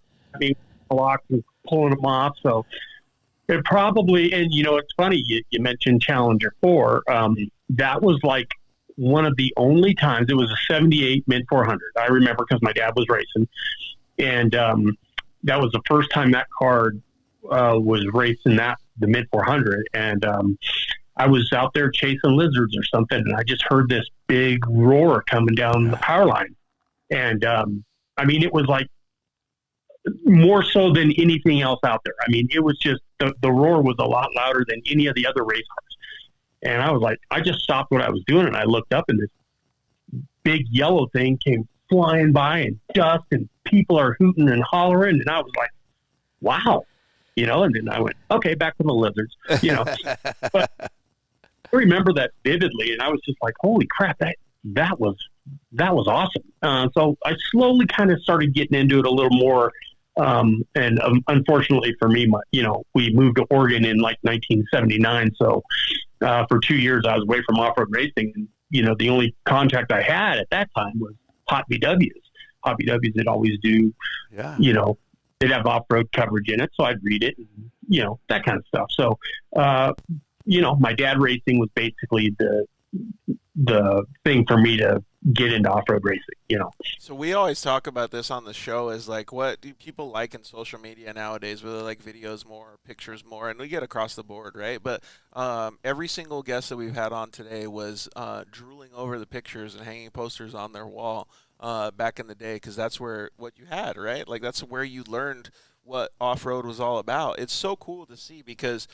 Blocks and pulling them off. So it probably, and it's funny you mentioned Challenger 4. That was like one of the only times. It was a '78 mid 400. I remember because my dad was racing, and that was the first time that car was racing the mid 400, and I was out there chasing lizards or something, and I just heard this big roar coming down the power line. And, it was like more so than anything else out there. It was just, the roar was a lot louder than any of the other race cars. And I was like, I just stopped what I was doing, and I looked up, and this big yellow thing came flying by, and dust, and people are hooting and hollering. And I was like, wow, and then I went, okay, back to the lizards, but I remember that vividly, and I was just like, holy crap, that was awesome. So I slowly kind of started getting into it a little more. And unfortunately for me, we moved to Oregon in 1979. So for 2 years I was away from off-road racing. And, the only contact I had at that time was Hot VWs. Hot VWs would always do, they'd have off-road coverage in it. So I'd read it, and, that kind of stuff. So, my dad racing was basically the thing for me to get into off-road racing, So we always talk about this on the show is what do people like in social media nowadays, whether they like videos more, pictures more, and we get across the board, right? But every single guest that we've had on today was drooling over the pictures and hanging posters on their wall back in the day, because that's what you had, right? That's where you learned what off-road was all about. It's so cool to see because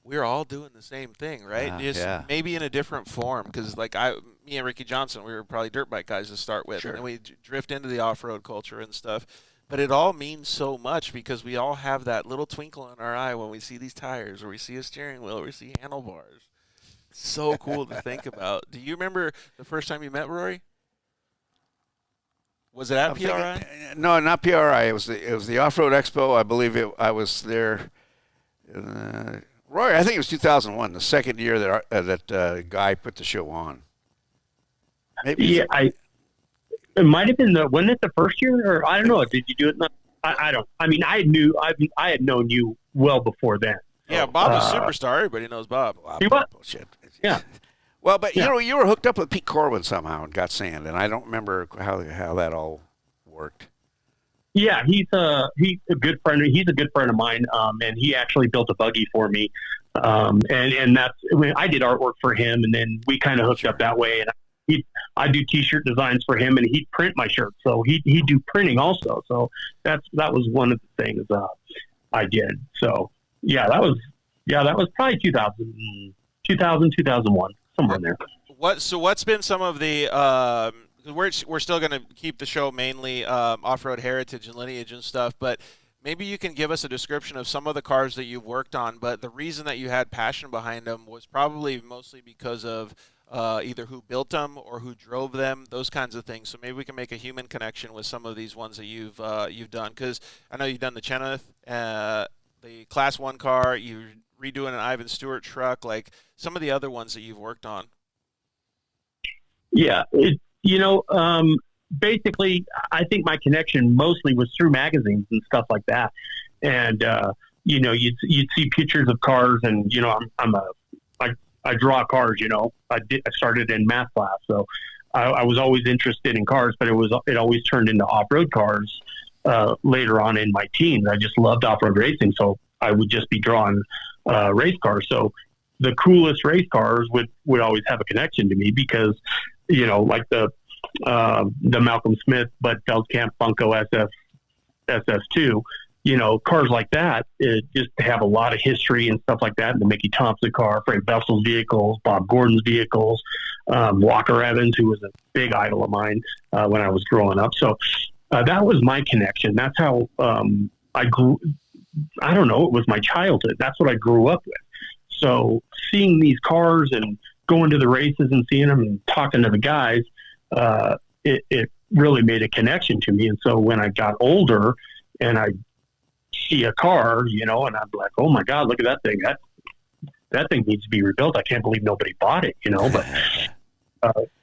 we're all doing the same thing, right? Maybe in a different form, because me and Ricky Johnson, we were probably dirt bike guys to start with, and then we drift into the off-road culture and stuff. But it all means so much because we all have that little twinkle in our eye when we see these tires, or we see a steering wheel, or we see handlebars. So cool to think about. Do you remember the first time you met Rory? Was it at PRI? No, not PRI. It was the Off-Road Expo. I believe I was there. Roy, I think it was 2001, the second year that Guy put the show on. Maybe. Yeah, it might have been wasn't it the first year, or I don't know. Did you do it? I don't. I had known you well before then. Yeah, Bob is a superstar. Everybody knows Bob. Bullshit. Yeah. Well, but you were hooked up with Pete Corwin somehow and got sand, and I don't remember how that all worked. Yeah, he's a good friend. He's a good friend of mine, and he actually built a buggy for me. And that's I did artwork for him, and then we kind of hooked up that way. And I do T-shirt designs for him, and he'd print my shirts. So he'd do printing also. So that was one of the things I did. So that was probably 2000, 2001, somewhere in there. What's been some of the we're still going to keep the show mainly off-road heritage and lineage and stuff, but maybe you can give us a description of some of the cars that you've worked on, but the reason that you had passion behind them was probably mostly because of either who built them or who drove them, those kinds of things. So maybe we can make a human connection with some of these ones that you've done, because I know you've done the Chenoweth, the Class 1 car, you're redoing an Ivan Stewart truck, like some of the other ones that you've worked on. Yeah, basically, I think my connection mostly was through magazines and stuff like that. And, you'd see pictures of cars, and, I draw cars, I started in math class. So I was always interested in cars, but it always turned into off-road cars later on in my teens. I just loved off-road racing. So I would just be drawing race cars. So the coolest race cars would always have a connection to me because, like the Malcolm Smith, Bud Feldkamp Funko SS2, cars like that, it just have a lot of history and stuff like that. And the Mickey Thompson car, Frank Vessel's vehicles, Bob Gordon's vehicles, Walker Evans, who was a big idol of mine when I was growing up. So that was my connection. That's how I grew. I don't know. It was my childhood. That's what I grew up with. So seeing these cars and going to the races and seeing them and talking to the guys, it really made a connection to me. And so when I got older and I see a car, and I'm like, oh my God, look at that thing. That thing needs to be rebuilt. I can't believe nobody bought it,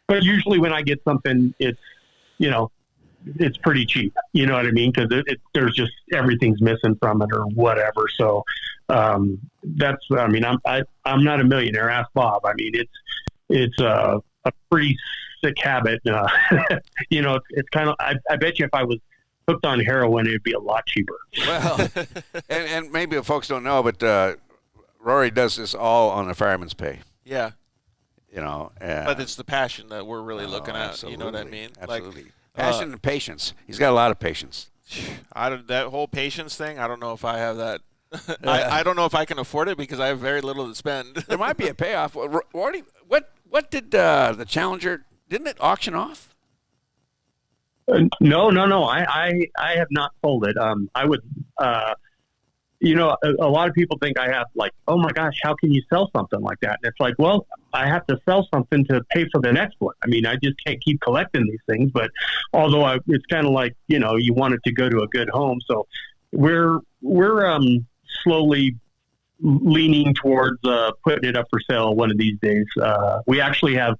but usually when I get something, it's pretty cheap. You know what I mean? Because there's just everything's missing from it or whatever. So I'm not a millionaire. Ask Bob. I mean, it's a pretty sick habit. It's kind of. I bet you if I was hooked on heroin, it'd be a lot cheaper. Well, and maybe folks don't know, but Rory does this all on the fireman's pay. Yeah. But it's the passion that we're really looking at. Absolutely. You know what I mean? Absolutely. Like, passion and patience. He's got a lot of patience. That whole patience thing, I don't know if I have that. I don't know if I can afford it because I have very little to spend. There might be a payoff. Rory, what did the Challenger, didn't it auction off? No. I have not sold it. I would, a lot of people think I have like, oh my gosh, how can you sell something like that? And it's like, well, I have to sell something to pay for the next one. I mean, I just can't keep collecting these things, but although it's kind of like, you want it to go to a good home. So we're slowly leaning towards putting it up for sale one of these days. We actually have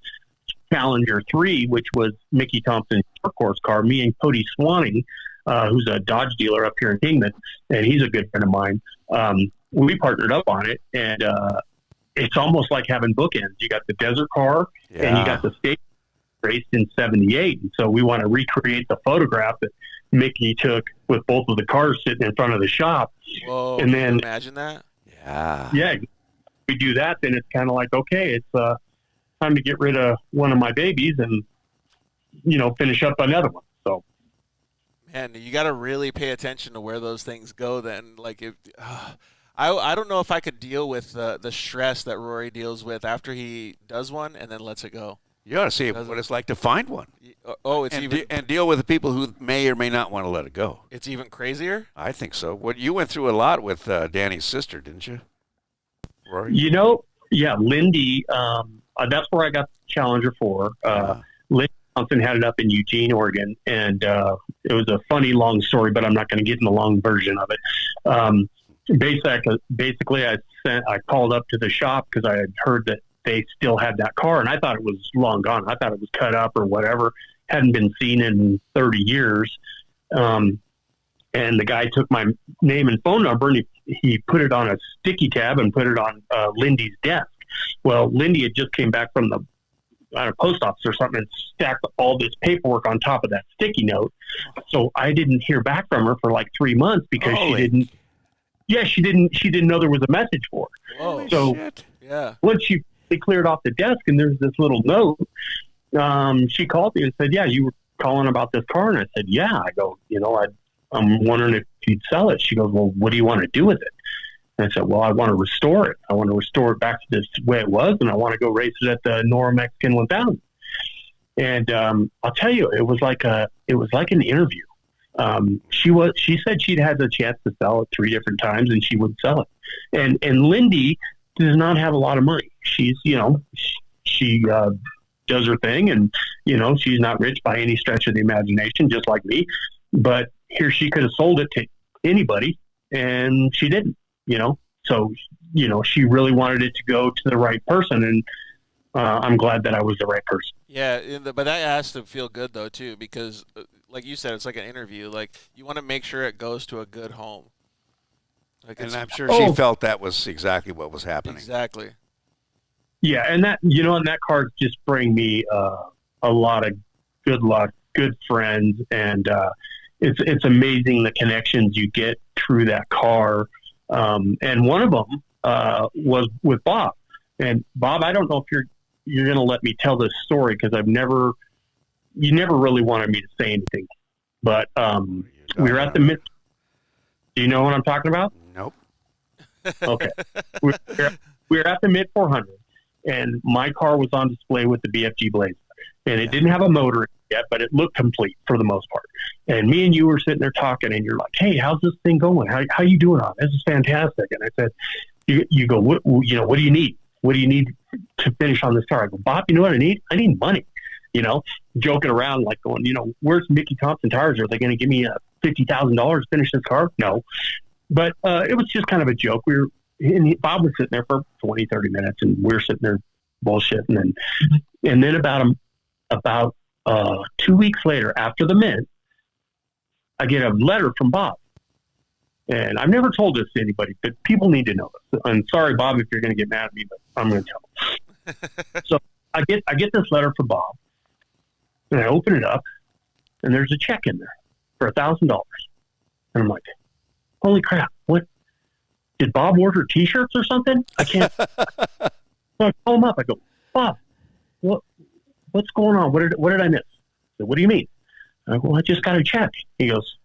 Challenger 3, which was Mickey Thompson's workhorse car. Me and Cody Swanning, who's a Dodge dealer up here in Kingman, and he's a good friend of mine. We partnered up on it, and it's almost like having bookends. You got the desert car, and you got the state raced in '78. And so we want to recreate the photograph that Mickey took with both of the cars sitting in front of the shop. Whoa! And then imagine that. Yeah. We do that, then it's kind of like, okay, it's time to get rid of one of my babies and finish up another one. So. Man, you got to really pay attention to where those things go then. Like, I don't know if I could deal with the stress that Rory deals with after he does one and then lets it go. You ought to see what it's like to find one. And deal with the people who may or may not want to let it go. It's even crazier? I think so. You went through a lot with Danny's sister, didn't you, Rory? Yeah, Lindy, that's where I got the Challenger 4. Lindy Johnson had it up in Eugene, Oregon, and it was a funny long story, but I'm not going to get in the long version of it. Basically, I called up to the shop because I had heard that they still had that car, and I thought it was long gone. I thought it was cut up or whatever, hadn't been seen in 30 years. And the guy took my name and phone number, and he put it on a sticky tab and put it on Lindy's desk. Well, Lindy had just came back from at a post office or something and stacked all this paperwork on top of that sticky note. So I didn't hear back from her for like 3 months because she didn't know there was a message for her. Whoa. So Shit. Yeah. once she cleared off the desk and there's this little note, she called me and said, yeah, you were calling about this car. And I said, yeah. I go, I'm wondering if you'd sell it. She goes, well, what do you want to do with it? And I said, well, I want to restore it. I want to restore it back to this way it was, and I want to go race it at the Nora Mexican 1000. And I'll tell you, it was like an interview. She said she'd had the chance to sell it 3 different times, and she would sell it. And Lindy does not have a lot of money. She's, she does her thing, and she's not rich by any stretch of the imagination, just like me. But here she could have sold it to anybody, and she didn't. So, she really wanted it to go to the right person, and I'm glad that I was the right person. Yeah, but that has to feel good, though, too, because, like you said, it's like an interview. Like, you want to make sure it goes to a good home. And I'm sure she felt that was exactly what was happening. Exactly. Yeah, and that, and that card just bring me a lot of good luck, good friends, and it's amazing the connections you get through that car. And one of them was with Bob. And Bob, I don't know if you're going to let me tell this story because you never really wanted me to say anything. But we were at the mid. Do you know what I'm talking about? Nope. Okay. we were at the mid 400, and my car was on display with the BFG Blazer, and it didn't have a motor yet, but it looked complete for the most part. And me and you were sitting there talking, and you're like, "Hey, how's this thing going? How you doing on it? This is fantastic." And I said, "You go, what do you need? What do you need to finish on this car?" I go, "Bob, you know what I need? I need money." Joking around, like going, where's Mickey Thompson Tires? Are they going to give me $50,000 to finish this car? No. But it was just kind of a joke. Bob was sitting there for 20, 30 minutes, and we were sitting there bullshitting. And then about 2 weeks later, after the mint, I get a letter from Bob. And I've never told this to anybody, but people need to know this. I'm sorry, Bob, if you're going to get mad at me, but I'm going to tell them. So I get this letter from Bob, and I open it up, and there's a check in there for $1,000. And I'm like, holy crap, what? Did Bob order T-shirts or something? I can't. So I call him up. I go, Bob, what's going on? What did I miss? I said, what do you mean? I go, well, I just got a check. He goes,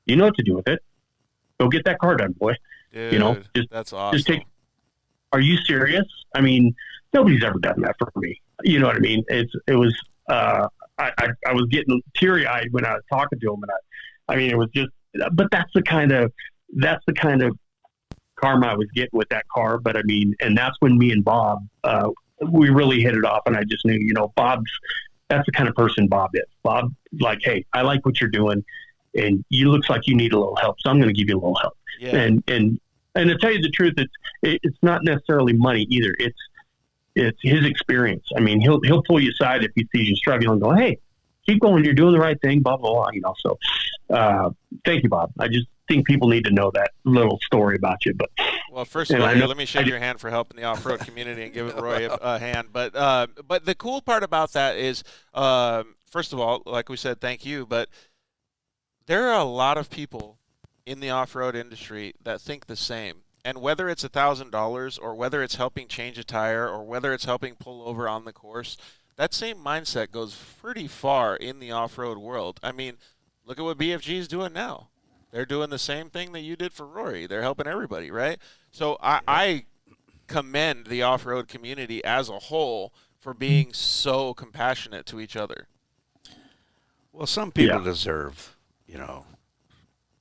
you know what to do with it. Go get that car done, boy. Dude, that's awesome. Just take. Are you serious? I mean, nobody's ever done that for me. You know what I mean? It was. I was getting teary eyed when I was talking to him, and it was just. But that's the kind of karma I was getting with that car. But and that's when me and Bob, we really hit it off, and I just knew, that's the kind of person Bob is. Bob, like, hey, I like what you're doing, and you looks like you need a little help, so I'm going to give you a little help. Yeah. And to tell you the truth, it's not necessarily money either. It's his experience. He'll pull you aside if he sees you struggling and go, hey, keep going. You're doing the right thing, blah, blah, blah. So thank you, Bob. I just think people need to know that little story about you. But well, first of all, let me shake your hand for helping the off-road community and giving Roy a hand. But the cool part about that is, first of all, like we said, thank you. But there are a lot of people in the off-road industry that think the same. And whether it's $1,000 or whether it's helping change a tire or whether it's helping pull over on the course, that same mindset goes pretty far in the off-road world. Look at what BFG is doing now. They're doing the same thing that you did for Rory. They're helping everybody, right? So I commend the off-road community as a whole for being so compassionate to each other. Well, some people deserve,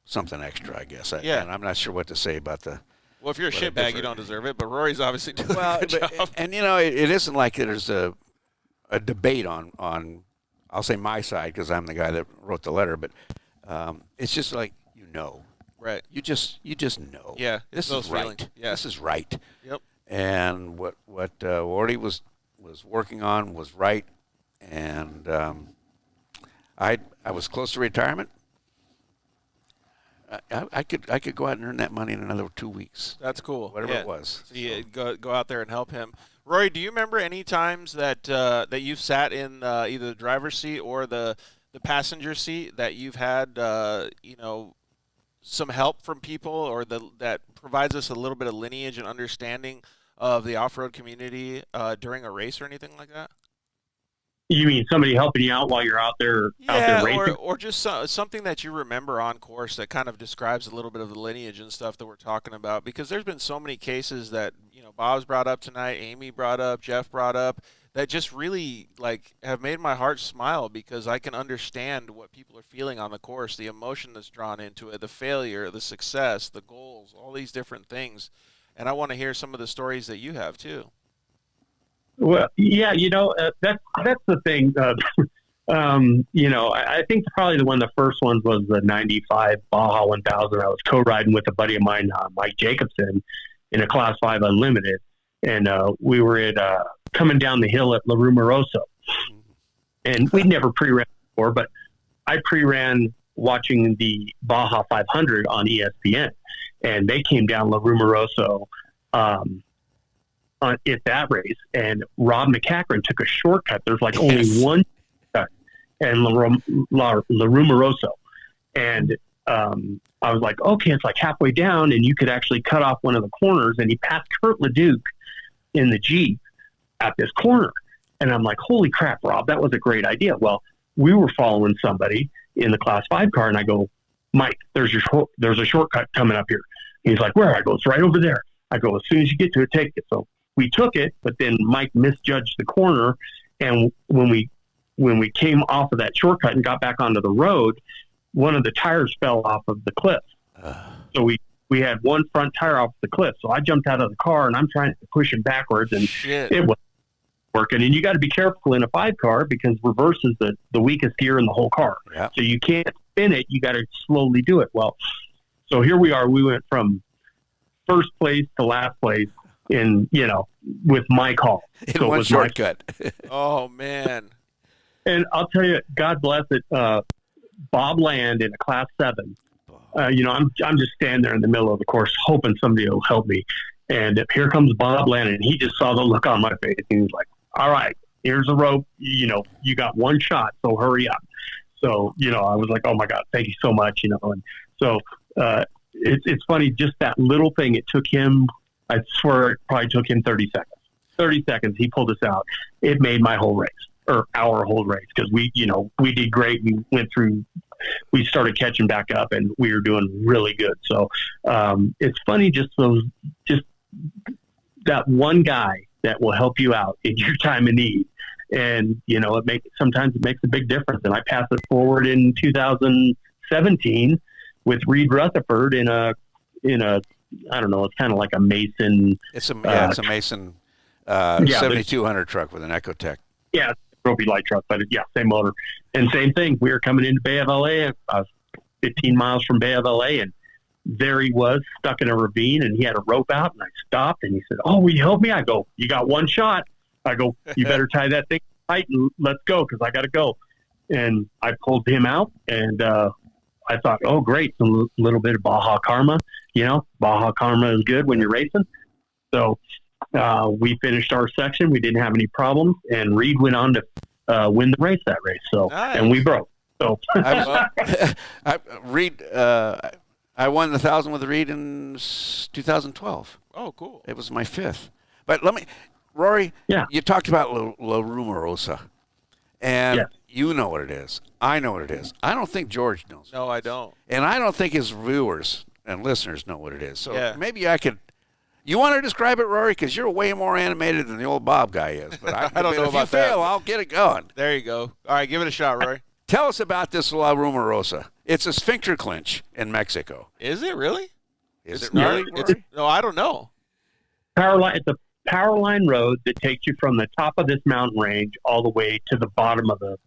something extra, I guess. And I'm not sure what to say about the. Well, if you're a shitbag, you don't deserve it. But Rory's obviously doing a good job. And it isn't like there's a debate on I'll say my side because I'm the guy that wrote the letter, but it's just like right? You just know. Yeah, this is right. Yeah. This is right. Yep. And what Wardy was working on was right, and I was close to retirement. I could go out and earn that money in another 2 weeks. That's cool. Whatever it was. So you go out there and help him. Roy, do you remember any times that that you've sat in either the driver's seat or the passenger seat that you've had some help from people, or that provides us a little bit of lineage and understanding of the off-road community during a race or anything like that? You mean somebody helping you out while you're out there racing? or just something that you remember on course that kind of describes a little bit of the lineage and stuff that we're talking about, because there's been so many cases that Bob's brought up tonight, Amy brought up, Jeff brought up, that just really have made my heart smile, because I can understand what people are feeling on the course, the emotion that's drawn into it, the failure, the success, the goals, all these different things. And I want to hear some of the stories that you have too. Well, yeah, that's the thing. I think probably one of the first ones was the 95 Baja 1000. I was co-riding with a buddy of mine, Mike Jacobson, in a Class 5 Unlimited. And we were coming down the hill at La Rumoroso. And we'd never pre-ran before, but I pre-ran watching the Baja 500 on ESPN. And they came down La Rumoroso at that race, and Rob McCachran took a shortcut. There's only one cut, and La Rumoroso. And I was like, okay, it's halfway down, and you could actually cut off one of the corners. And he passed Kurt LeDuc in the Jeep at this corner. And I'm like, holy crap, Rob, that was a great idea. Well, we were following somebody in the Class 5 car, and I go, Mike, there's a shortcut coming up here. He's like, where? I go, it's right over there. I go, as soon as you get to it, take it. So we took it, but then Mike misjudged the corner. And when we came off of that shortcut and got back onto the road, one of the tires fell off of the cliff. So we had one front tire off the cliff. So I jumped out of the car, and I'm trying to push him backwards, and it wasn't working. And you got to be careful in a 5 car, because reverse is the weakest gear in the whole car. Yeah. So you can't spin it. You got to slowly do it. Well, so here we are. We went from first place to last place with my call. In one shortcut. Oh, man. And I'll tell you, God bless it, Bob Land in a Class 7. I'm just standing there in the middle of the course hoping somebody will help me. And here comes Bob Land, and he just saw the look on my face. And he's like, all right, here's a rope. You got one shot, so hurry up. So, I was like, oh, my God, thank you so much. And so it's funny, just that little thing, it took him, I swear it probably took him 30 seconds. 30 seconds, he pulled us out. It made my whole race, or our whole race, because we did great. We started catching back up, and we were doing really good. So it's funny, just that one guy that will help you out in your time of need. And, sometimes it makes a big difference. And I passed it forward in 2017 with Reed Rutherford in a I don't know, it's kind of like a Mason. It's a Mason 7200 truck with an Ecotec. Yeah, Trophy light truck, but same motor. And same thing. We were coming into Bay of LA. I was 15 miles from Bay of LA, and there he was stuck in a ravine, and he had a rope out, and I stopped, and he said, oh, will you help me? I go, you got one shot. I go, you better tie that thing tight and let's go, because I got to go. And I pulled him out, and I thought, oh, great, a little bit of Baja Karma. Baja Karma is good when you're racing. So we finished our section. We didn't have any problems, and Reed went on to win the race that race. So nice. And we broke. So Reed, I won the 1,000 with Reed in 2012. Oh, cool. It was my 5th. But Rory, you talked about La Rumorosa, and you know what it is. I know what it is. I don't think George knows. No, I don't. And I don't think his viewers and listeners know what it is. So maybe I could. You want to describe it, Rory? Because you're way more animated than the old Bob guy is. But I don't know if about you fail, I'll get it going. There you go. All right, give it a shot, Rory. Tell us about this La Rumorosa. It's a sphincter clinch in Mexico. Is it really? Is it really? No, I don't know. It's a power line road that takes you from the top of this mountain range all the way to the bottom of the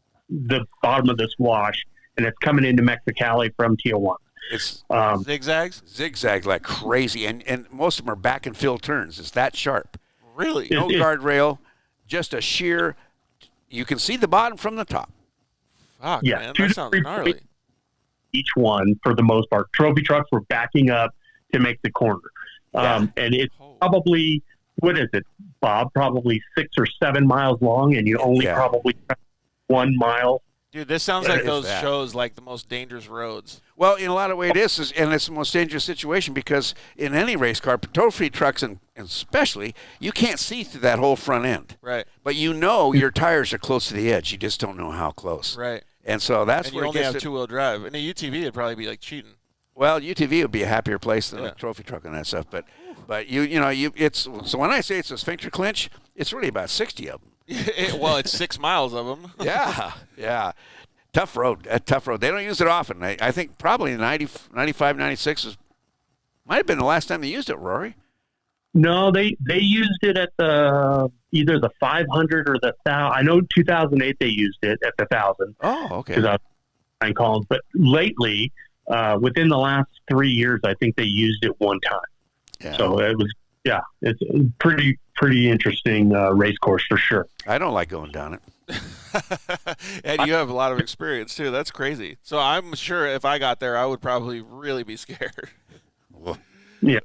bottom of this wash, and it's coming into Mexicali from Tijuana. It's zigzags? Zigzag like crazy, and most of them are back and fill turns. It's that sharp. Really? No guardrail, just a sheer. You can see the bottom from the top. Fuck, man, that sounds gnarly. Each one, for the most part, trophy trucks were backing up to make the corner. And it's probably, what is it, Bob, probably 6 or 7 miles long, and you only probably 1 mile. Dude, this sounds like those shows, like the most dangerous roads. Well, in a lot of ways it is, and it's the most dangerous situation because in any race car, trophy trucks and especially, you can't see through that whole front end. Right. But you know your tires are close to the edge. You just don't know how close. Right. And so that's and where you only it have gets two-wheel drive. In a UTV, it'd probably be like cheating. Well, UTV would be a happier place than a trophy truck and that stuff. But it's so when I say it's a sphincter clinch, it's really about 60 of them. Well, it's 6 miles of them. Yeah. Tough road. Tough road. They don't use it often. I think probably 90, 95, 96 might have been the last time they used it, Rory. No, they used it at either the 500 or the 1,000. I know 2008 they used it at the 1,000. Oh, okay. Because I was Collins, but lately, within the last 3 years, I think they used it one time. Yeah. So it was, it's a pretty interesting race course for sure. I don't like going down it. And you have a lot of experience too. That's crazy. So I'm sure if I got there, I would probably really be scared. Yeah,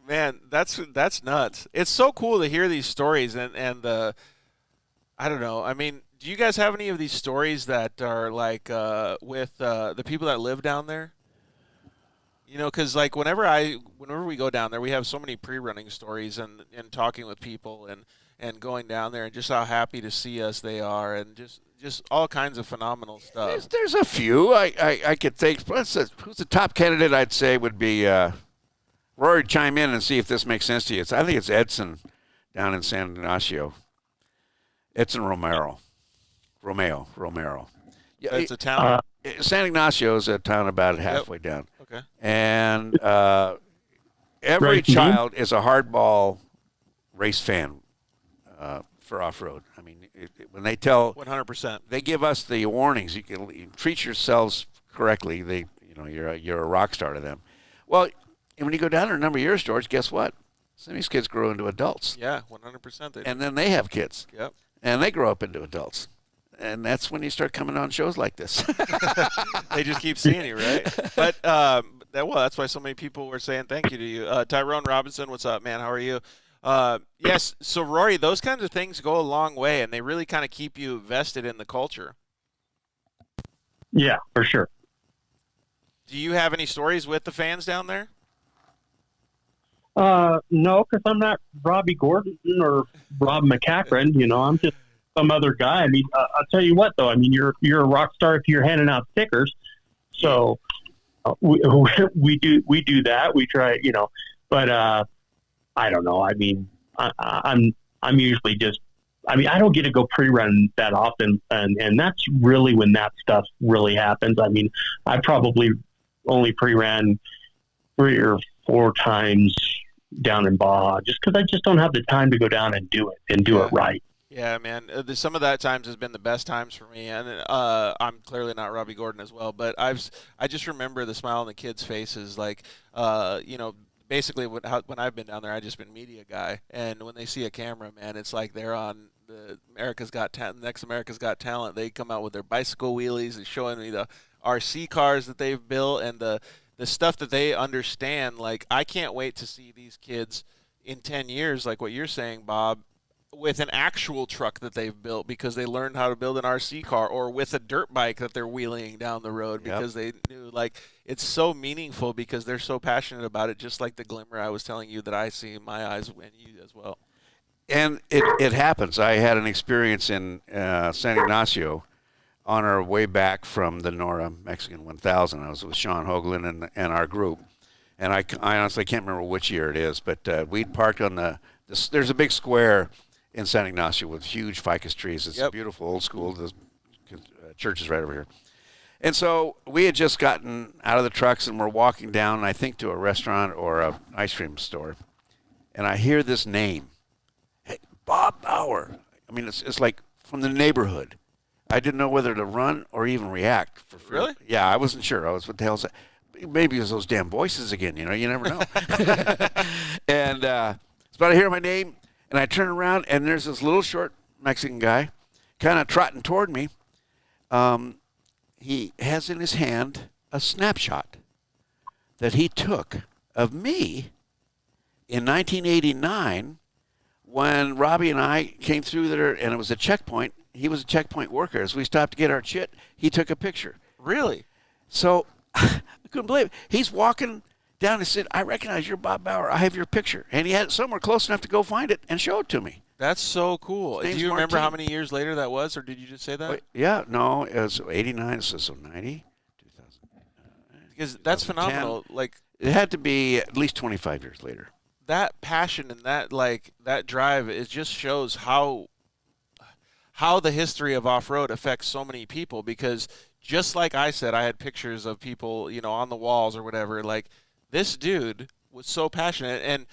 man, that's nuts. It's so cool to hear these stories and I don't know. I mean, do you guys have any of these stories that are like with the people that live down there? You know, because like whenever we go down there, we have so many pre-running stories and talking with people and going down there and just how happy to see us they are and just all kinds of phenomenal stuff. There's a few I could think. Who's the top candidate? I'd say would be Rory. Chime in and see if this makes sense to you. I think it's Edson down in San Ignacio. Edson Romero. Yeah, it's a town. San Ignacio is a town about halfway down. Okay. And every child is a hardball race fan for off-road. I mean, when they tell 100%, they give us the warnings. You treat yourselves correctly. You're a rock star to them. Well, and when you go down there a number of years, George, guess what? Some of these kids grow into adults. Yeah, 100%. They do. And then they have kids. Yep. And they grow up into adults. And that's when you start coming on shows like this. They just keep seeing you, right? But that's why so many people were saying thank you to you. Tyrone Robinson, what's up, man? How are you? Yes. So Rory, those kinds of things go a long way, and they really kind of keep you vested in the culture. Yeah, for sure. Do you have any stories with the fans down there? No, because I'm not Robbie Gordon or Rob McCaffrin. You know, I'm just some other guy. I mean, I'll tell you what, though. I mean, you're a rock star if you're handing out stickers. So we do that. We try, you know, but I don't know. I mean, I'm usually just. I mean, I don't get to go pre-run that often, and that's really when that stuff really happens. I mean, I probably only pre-ran 3 or 4 times down in Baja, just because I just don't have the time to go down and do it right. Yeah, man. Some of that times has been the best times for me, and I'm clearly not Robbie Gordon as well, but I just remember the smile on the kids' faces, like you know. Basically, when I've been down there, I've just been media guy, and when they see a camera, man, it's like they're on the America's Got Talent, next America's Got Talent. They come out with their bicycle wheelies and showing me the RC cars that they've built and the stuff that they understand. Like, I can't wait to see these kids in 10 years, like what you're saying, Bob, with an actual truck that they've built because they learned how to build an RC car, or with a dirt bike that they're wheeling down the road because they knew, like, it's so meaningful because they're so passionate about it, just like the glimmer I was telling you that I see in my eyes and you as well. And it happens. I had an experience in San Ignacio on our way back from the Nora Mexican 1000. I was with Sean Hoagland and our group. And I honestly can't remember which year it is, but we'd parked on there's a big square in San Ignacio with huge ficus trees. It's beautiful, old school. The church is right over here. And so we had just gotten out of the trucks and we're walking down, I think, to a restaurant or an ice cream store. And I hear this name. Hey, Bob Bauer. I mean, it's like from the neighborhood. I didn't know whether to run or even react. Really? Yeah, I wasn't sure. I was, what the hell is that? Maybe it was those damn voices again, you know? You never know. And it's about to hear my name. And I turn around, and there's this little short Mexican guy kind of trotting toward me. He has in his hand a snapshot that he took of me in 1989 when Robbie and I came through there, and it was a checkpoint. He was a checkpoint worker. As we stopped to get our chit, he took a picture. Really? So I couldn't believe it. He's walking down and said, "I recognize you're Bob Bauer. I have your picture." And he had it somewhere close enough to go find it and show it to me. That's so cool. Do His you name's remember how Martin. many years later that was, or did you just say that? Yeah, no, it was 89, so 90, 2000. Because that's 2010. phenomenal. Like, It had to be at least 25 years later. that passion and that drive, it just shows how the history of off-road affects so many people. Because just like I said, I had pictures of people, on the walls or whatever. Like, this dude was so passionate, and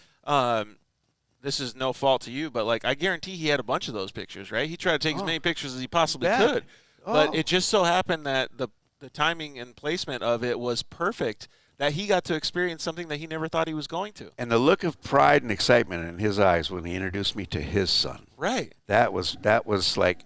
this is no fault to you, but like, I guarantee he had a bunch of those pictures, right? He tried to take as many pictures as he possibly could, but it just so happened that the timing and placement of it was perfect, that he got to experience something that he never thought he was going to. And the look of pride and excitement in his eyes when he introduced me to his son. Right. That was like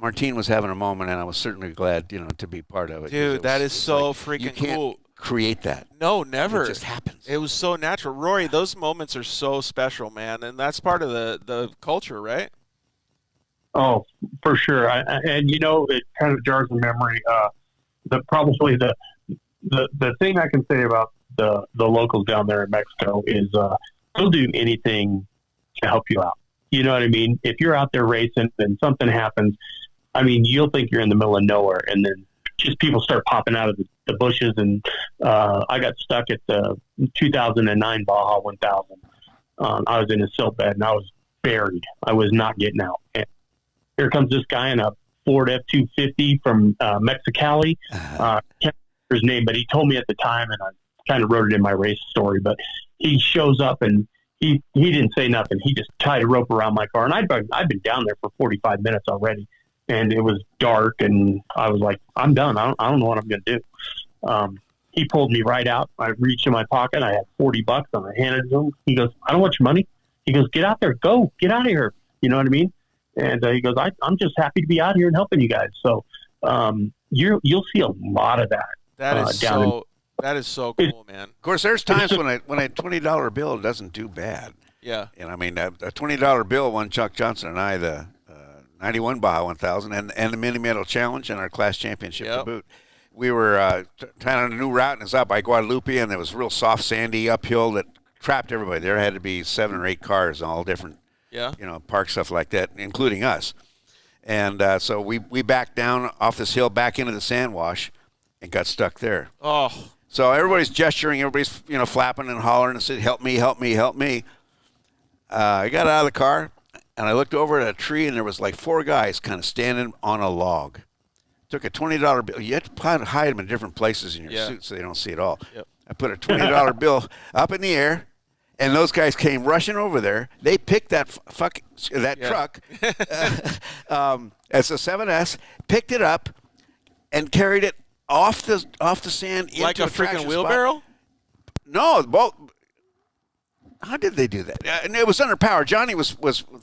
Martine was having a moment, and I was certainly glad, to be part of it. Dude, that is so freaking you can't cool. Create that. No, never. It just happens. It was so natural. Rory, those moments are so special, man, and that's part of the culture, right? Oh, for sure. And it kind of jars the memory. Probably the thing I can say about the locals down there in Mexico is they'll do anything to help you out. You know what I mean? If you're out there racing and something happens, I mean, you'll think you're in the middle of nowhere, and then just people start popping out of the bushes. And I got stuck at the 2009 Baja 1000. I was in a silt bed, and I was buried. I was not getting out. And here comes this guy in a Ford F-250 from Mexicali. Can't remember his name, but he told me at the time, and I kind of wrote it in my race story. But he shows up, and he didn't say nothing. He just tied a rope around my car, and I'd been down there for 45 minutes already. And it was dark, and I was like, I'm done. I don't know what I'm going to do. He pulled me right out. I reached in my pocket. I had $40, and I handed it to him. He goes, "I don't want your money." He goes, "Get out there. Go. Get out of here." You know what I mean? And he goes, I'm just happy to be out here and helping you guys. So you'll see a lot of that. That is so cool, man. Of course, there's times when a $20 bill doesn't do bad. Yeah. And I mean, a $20 bill won Chuck Johnson and I the 91 Baja 1000 and the Mini Medal Challenge and our class championship to boot. We were trying on a new route, and it's out by Guadalupe, and there was real soft, sandy uphill that trapped everybody. There had to be 7 or 8 cars, all different, park stuff like that, including us. And so we backed down off this hill back into the sand wash and got stuck there. Oh. So everybody's gesturing, everybody's flapping and hollering and said, "Help me, help me, help me." I got out of the car, and I looked over at a tree, and there was like 4 guys kind of standing on a log. Took a $20 bill. You have to hide them in different places in your suit so they don't see it all. Yep. I put a $20 bill up in the air, and those guys came rushing over there. They picked that truck as a 7S, picked it up, and carried it off the sand into like a freaking wheelbarrow. No, how did they do that? And it was under power. Johnny was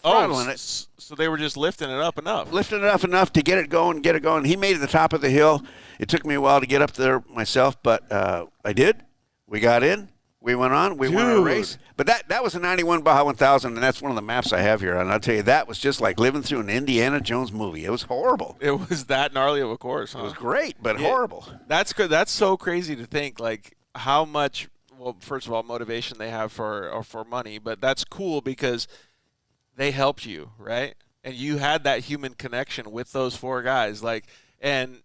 throttling it. So they were just lifting it up enough. Lifting it up enough to get it going. He made it to the top of the hill. It took me a while to get up there myself, but I did. We got in. We went on. We won our race. But that was a 91 Baja 1000, and that's one of the maps I have here. And I'll tell you, that was just like living through an Indiana Jones movie. It was horrible. It was that gnarly of a course, huh? It was great, but horrible. That's good. That's so crazy to think, like, how much, well, first of all, motivation they have for money. But that's cool because they helped you, right? And you had that human connection with those 4 guys. And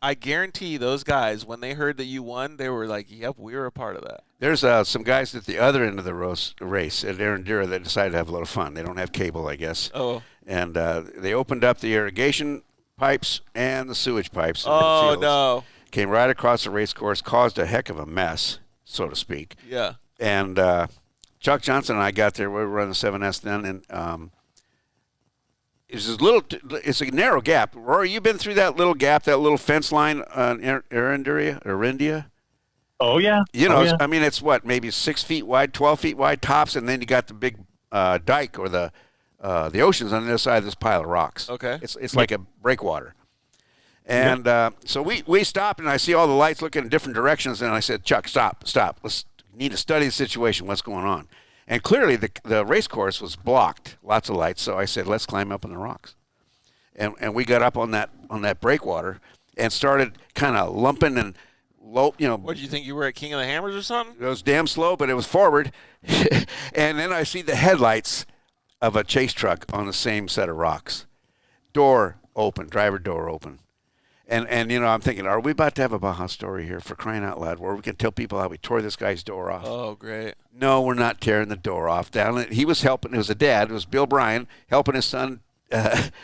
I guarantee those guys, when they heard that you won, they were like, "Yep, we were a part of that." There's some guys at the other end of the race at Erendira that decided to have a little fun. They don't have cable, I guess. Oh. And they opened up the irrigation pipes and the sewage pipes. Oh, fields. no. Came right across the race course, caused a heck of a mess, so to speak. Yeah. And Chuck Johnson and I got there. We were running the 7S then, and it's a narrow gap. Rory, you've been through that little gap, that little fence line on Erendia? Oh, yeah. I mean, it's maybe 6 feet wide, 12 feet wide tops, and then you got the big dike or the ocean's on the other side of this pile of rocks. Okay. It's like a breakwater. And so we stopped, and I see all the lights looking in different directions, and I said, "Chuck, stop. Need to study the situation. What's going on?" And clearly the race course was blocked, lots of lights. So I said, let's climb up on the rocks. And we got up on that breakwater and started kind of lumping and low, What, did you think you were at King of the Hammers or something? It was damn slow, but it was forward. And then I see the headlights of a chase truck on the same set of rocks. Door open, driver door open. And I'm thinking, are we about to have a Baja story here, for crying out loud, where we can tell people how we tore this guy's door off? Oh, great. No, we're not tearing the door off. He was helping. It was a dad. It was Bill Bryan helping his son,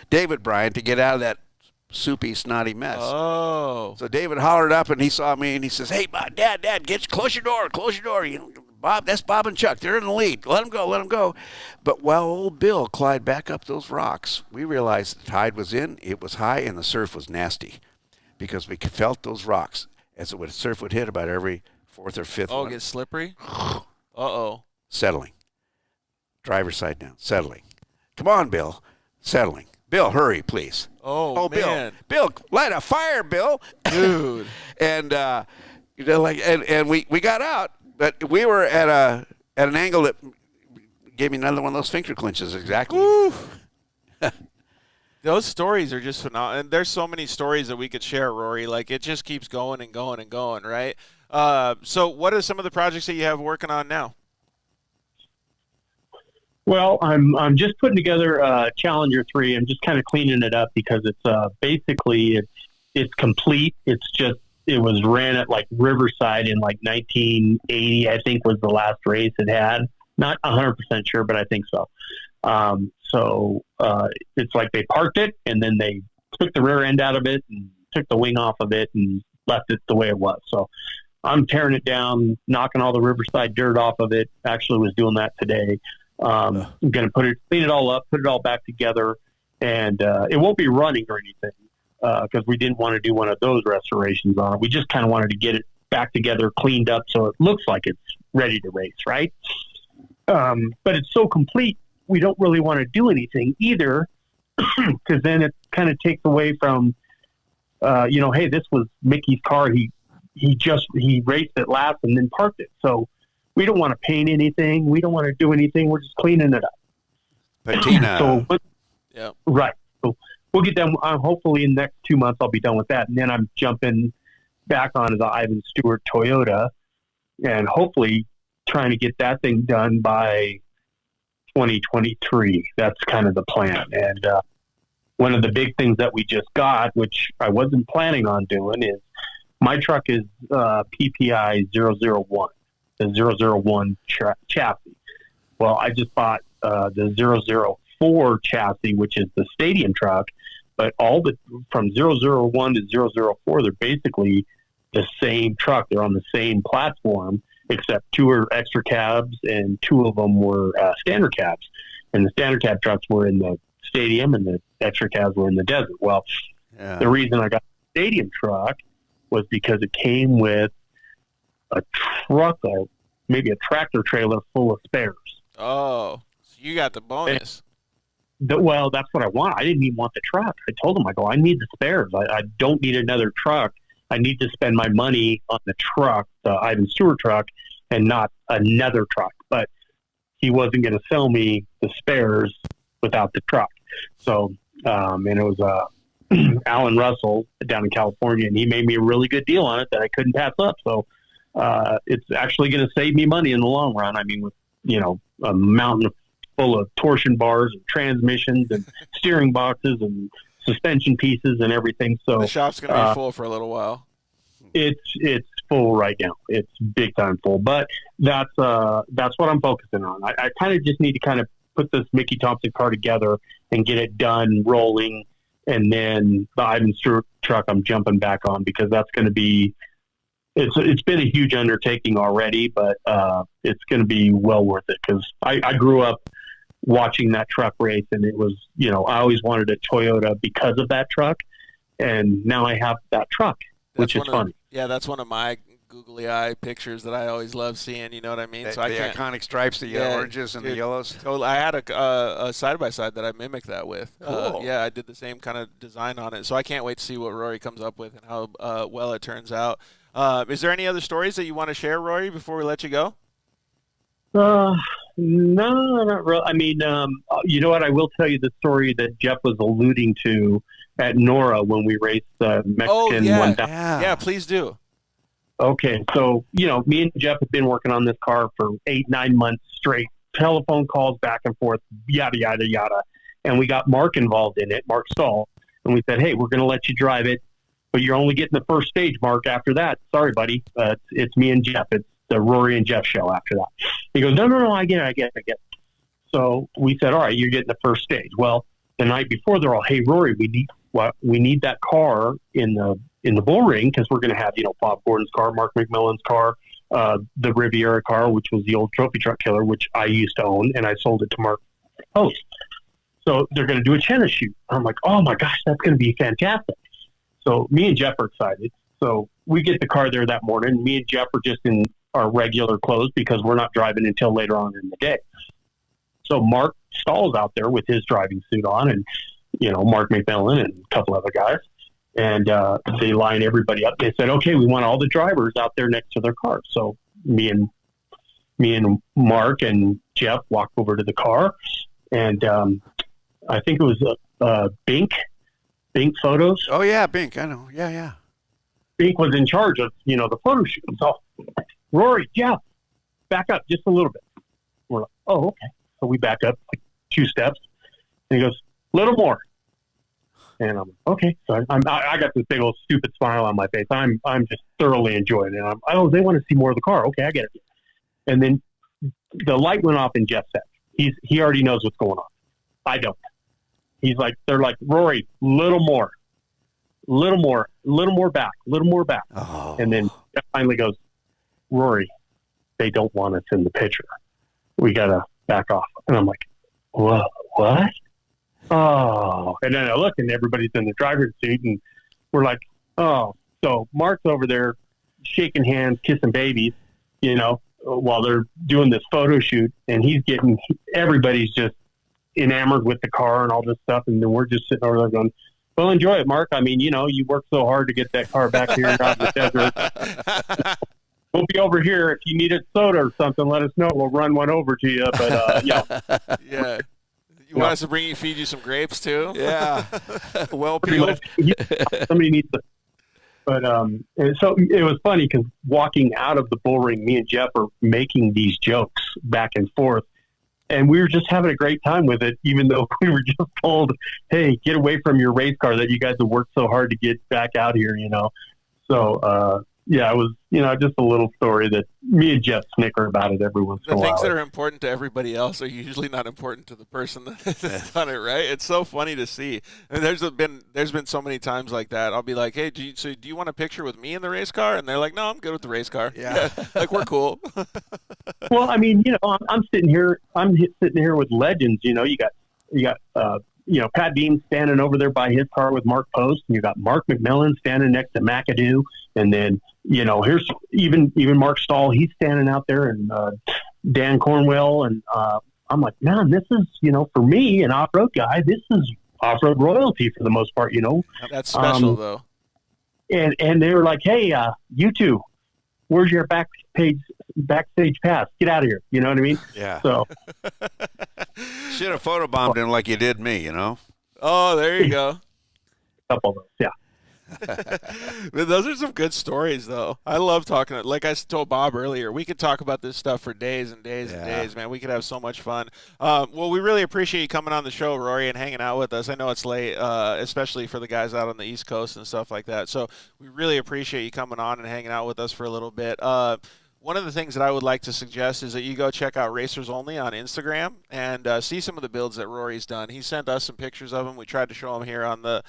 David Bryan, to get out of that soupy, snotty mess. Oh. So David hollered up, and he saw me, and he says, hey, Dad, close your door. Bob, that's Bob and Chuck. They're in the lead. Let them go. But while old Bill climbed back up those rocks, we realized the tide was in, it was high, and the surf was nasty, because we felt those rocks as surf would hit about every fourth or fifth one. Oh, it gets slippery? Uh-oh. Settling. Driver's side down. Settling. Come on, Bill. Settling. Bill, hurry, please. Oh man. Bill, light a fire, Bill. Dude. And we got out, but we were at an angle that gave me another one of those finger clinches. Exactly. Woo. Those stories are just phenomenal. And there's so many stories that we could share, Rory. Like, it just keeps going and going and going, right? So what are some of the projects that you have working on now? Well, I'm just putting together Challenger 3. I'm just kind of cleaning it up because it's basically it's complete. It was ran at like Riverside in like 1980, I think was the last race it had. Not 100% sure, but I think so. So it's like they parked it and then they took the rear end out of it and took the wing off of it and left it the way it was. So I'm tearing it down, knocking all the Riverside dirt off of it. Actually was doing that today. I'm going to clean it all up, put it all back together, and it won't be running or anything because we didn't want to do one of those restorations on it. We just kind of wanted to get it back together, cleaned up, so it looks like it's ready to race, right? But it's so complete, we don't really want to do anything either because then it kind of takes away from, hey, this was Mickey's car. He raced it last and then parked it. So we don't want to paint anything. We don't want to do anything. We're just cleaning it up. Patina. Yeah. Right. So we'll get done. Hopefully in the next 2 months, I'll be done with that. And then I'm jumping back onto the Ivan Stewart Toyota and hopefully trying to get that thing done by 2023. That's kind of the plan. And one of the big things that we just got, which I wasn't planning on doing, is my truck is PPI 001. The 001 chassis. Well, I just bought the 004 chassis, which is the stadium truck, but from 001 to 004, they're basically the same truck. They're on the same platform, except 2 are extra cabs and 2 of them were standard cabs. And the standard cab trucks were in the stadium and the extra cabs were in the desert. Well, The reason I got the stadium truck was because it came with a truck or maybe a tractor trailer full of spares. Oh, so you got the bonus. Well, that's what I want. I didn't even want the truck. I told him, I need the spares. I don't need another truck. I need to spend my money on the truck, the Ivan Stewart truck, and not another truck. But he wasn't going to sell me the spares without the truck. So, and it was Alan Russell down in California, and he made me a really good deal on it that I couldn't pass up. So it's actually going to save me money in the long run. I mean, with, a mountain full of torsion bars and transmissions and steering boxes and suspension pieces and everything. So the shop's going to be full for a little while. It's full right now. It's big time full, but that's what I'm focusing on. I kind of just need to kind of put this Mickey Thompson car together and get it done rolling. And then the Ivan Stewart truck I'm jumping back on because that's going to be, it's been a huge undertaking already, but it's going to be well worth it because I grew up watching that truck race and it was, I always wanted a Toyota because of that truck. And now I have that truck, which is funny. Yeah, that's one of my googly eye pictures that I always love seeing. You know what I mean? The iconic stripes, the oranges and the yellows. Totally. I had a side-by-side that I mimicked that with. Cool. Yeah, I did the same kind of design on it. So I can't wait to see what Rory comes up with and how well it turns out. Is there any other stories that you want to share, Rory, before we let you go? No, not really. I mean, you know what? I will tell you the story that Jeff was alluding to at Nora when we raced the Mexican 1000. Yeah, please do. Okay, so, me and Jeff have been working on this car for 8-9 months straight, telephone calls back and forth, yada, yada, yada. And we got Mark involved in it, Mark Stahl. And we said, hey, we're going to let you drive it, but you're only getting the first stage, Mark. After that, sorry, buddy. It's me and Jeff. It's the Rory and Jeff show after that. He goes, no, I get it. So we said, all right, you're getting the first stage. Well, the night before, they're all, hey, Rory, we need that car in the bull ring because we're going to have, Bob Gordon's car, Mark McMillan's car, the Riviera car, which was the old trophy truck killer, which I used to own, and I sold it to Mark Post. So they're going to do a tennis shoot. I'm like, oh my gosh, that's going to be fantastic. So me and Jeff are excited. So we get the car there that morning. Me and Jeff are just in our regular clothes because we're not driving until later on in the day. So Mark Stahl's out there with his driving suit on and, Mark McMillan and a couple other guys. And they line everybody up. They said, okay, we want all the drivers out there next to their cars. So me and Mark and Jeff walk over to the car. And I think it was Bink Photos. Oh, yeah, Bink. I know. Yeah. Bink was in charge of, the photo shoot. So Rory, Jeff, back up just a little bit. We're like, oh, okay. So we back up like 2 steps. And he goes, little more. And I'm like, okay. So I got this big old stupid smile on my face. I'm just thoroughly enjoying it. They want to see more of the car. Okay, I get it. And then the light went off in Jeff's head. He already knows what's going on. I don't. They're like, Rory, little more back. Oh. And then Jeff finally goes, Rory, they don't want us in the picture. We got to back off. And I'm like, what? Oh. And then I look and everybody's in the driver's seat and we're like, oh. So Mark's over there shaking hands, kissing babies, while they're doing this photo shoot, and everybody's just enamored with the car and all this stuff. And then we're just sitting over there going, well, enjoy it, Mark. I mean, you worked so hard to get that car back here out in the desert. We'll be over here. If you need a soda or something, let us know. We'll run one over to you. But, Yeah. You want us to feed you some grapes too? Yeah. Well, somebody needs to. But and so it was funny because walking out of the bull ring, me and Jeff are making these jokes back and forth. And we were just having a great time with it, even though we were just told, hey, get away from your race car that you guys have worked so hard to get back out here, So, it was, just a little story that me and Jeff snicker about it every once in a while. The things that are important to everybody else are usually not important to the person that's done it, right? It's so funny to see. And there's been so many times like that. I'll be like, hey, do you want a picture with me in the race car? And they're like, no, I'm good with the race car. Yeah. Like, we're cool. Well, I mean, I'm sitting here with legends. You got Pat Dean standing over there by his car with Mark Post, and you got Mark McMillan standing next to McAdoo, and then here's even Mark Stahl. He's standing out there, and Dan Cornwell, and I'm like, man, this is for me, an off-road guy. This is off-road royalty for the most part. That's special though. And they were like, hey, you two, where's your backstage pass? Get out of here. You know what I mean? Yeah. So should have photobombed him like you did me, Oh, there you go. A couple of those, yeah. Those are some good stories, though. I love talking. Like I told Bob earlier, we could talk about this stuff for days and days and days, man. We could have so much fun. Well, we really appreciate you coming on the show, Rory, and hanging out with us. I know it's late, especially for the guys out on the East Coast and stuff like that. So we really appreciate you coming on and hanging out with us for a little bit. One of the things that I would like to suggest is that you go check out Racers Only on Instagram and see some of the builds that Rory's done. He sent us some pictures of them. We tried to show them here on the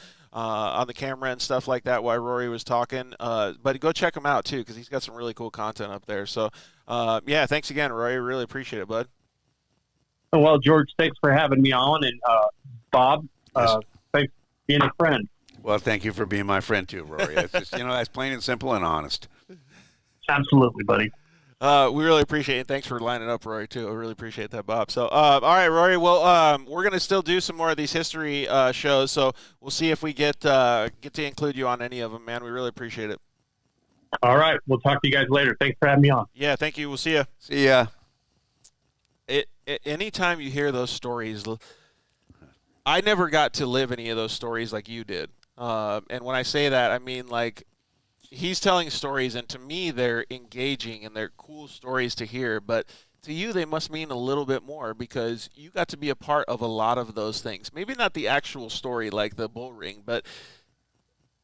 camera and stuff like that while Rory was talking. But go check him out, too, because he's got some really cool content up there. So, thanks again, Rory. Really appreciate it, bud. Well, George, thanks for having me on. And Bob, thanks for being a friend. Well, thank you for being my friend, too, Rory. It's just, that's plain and simple and honest. Absolutely, buddy. We really appreciate it. Thanks for lining up, Rory, too. I really appreciate that, Bob. So, all right, Rory. Well, we're going to still do some more of these history shows, so we'll see if we get to include you on any of them, man. We really appreciate it. All right. We'll talk to you guys later. Thanks for having me on. Yeah, thank you. We'll see you. See ya. anytime you hear those stories, I never got to live any of those stories like you did. And when I say that, I mean like he's telling stories, and to me they're engaging and they're cool stories to hear. But to you, they must mean a little bit more because you got to be a part of a lot of those things. Maybe not the actual story like the bull ring, but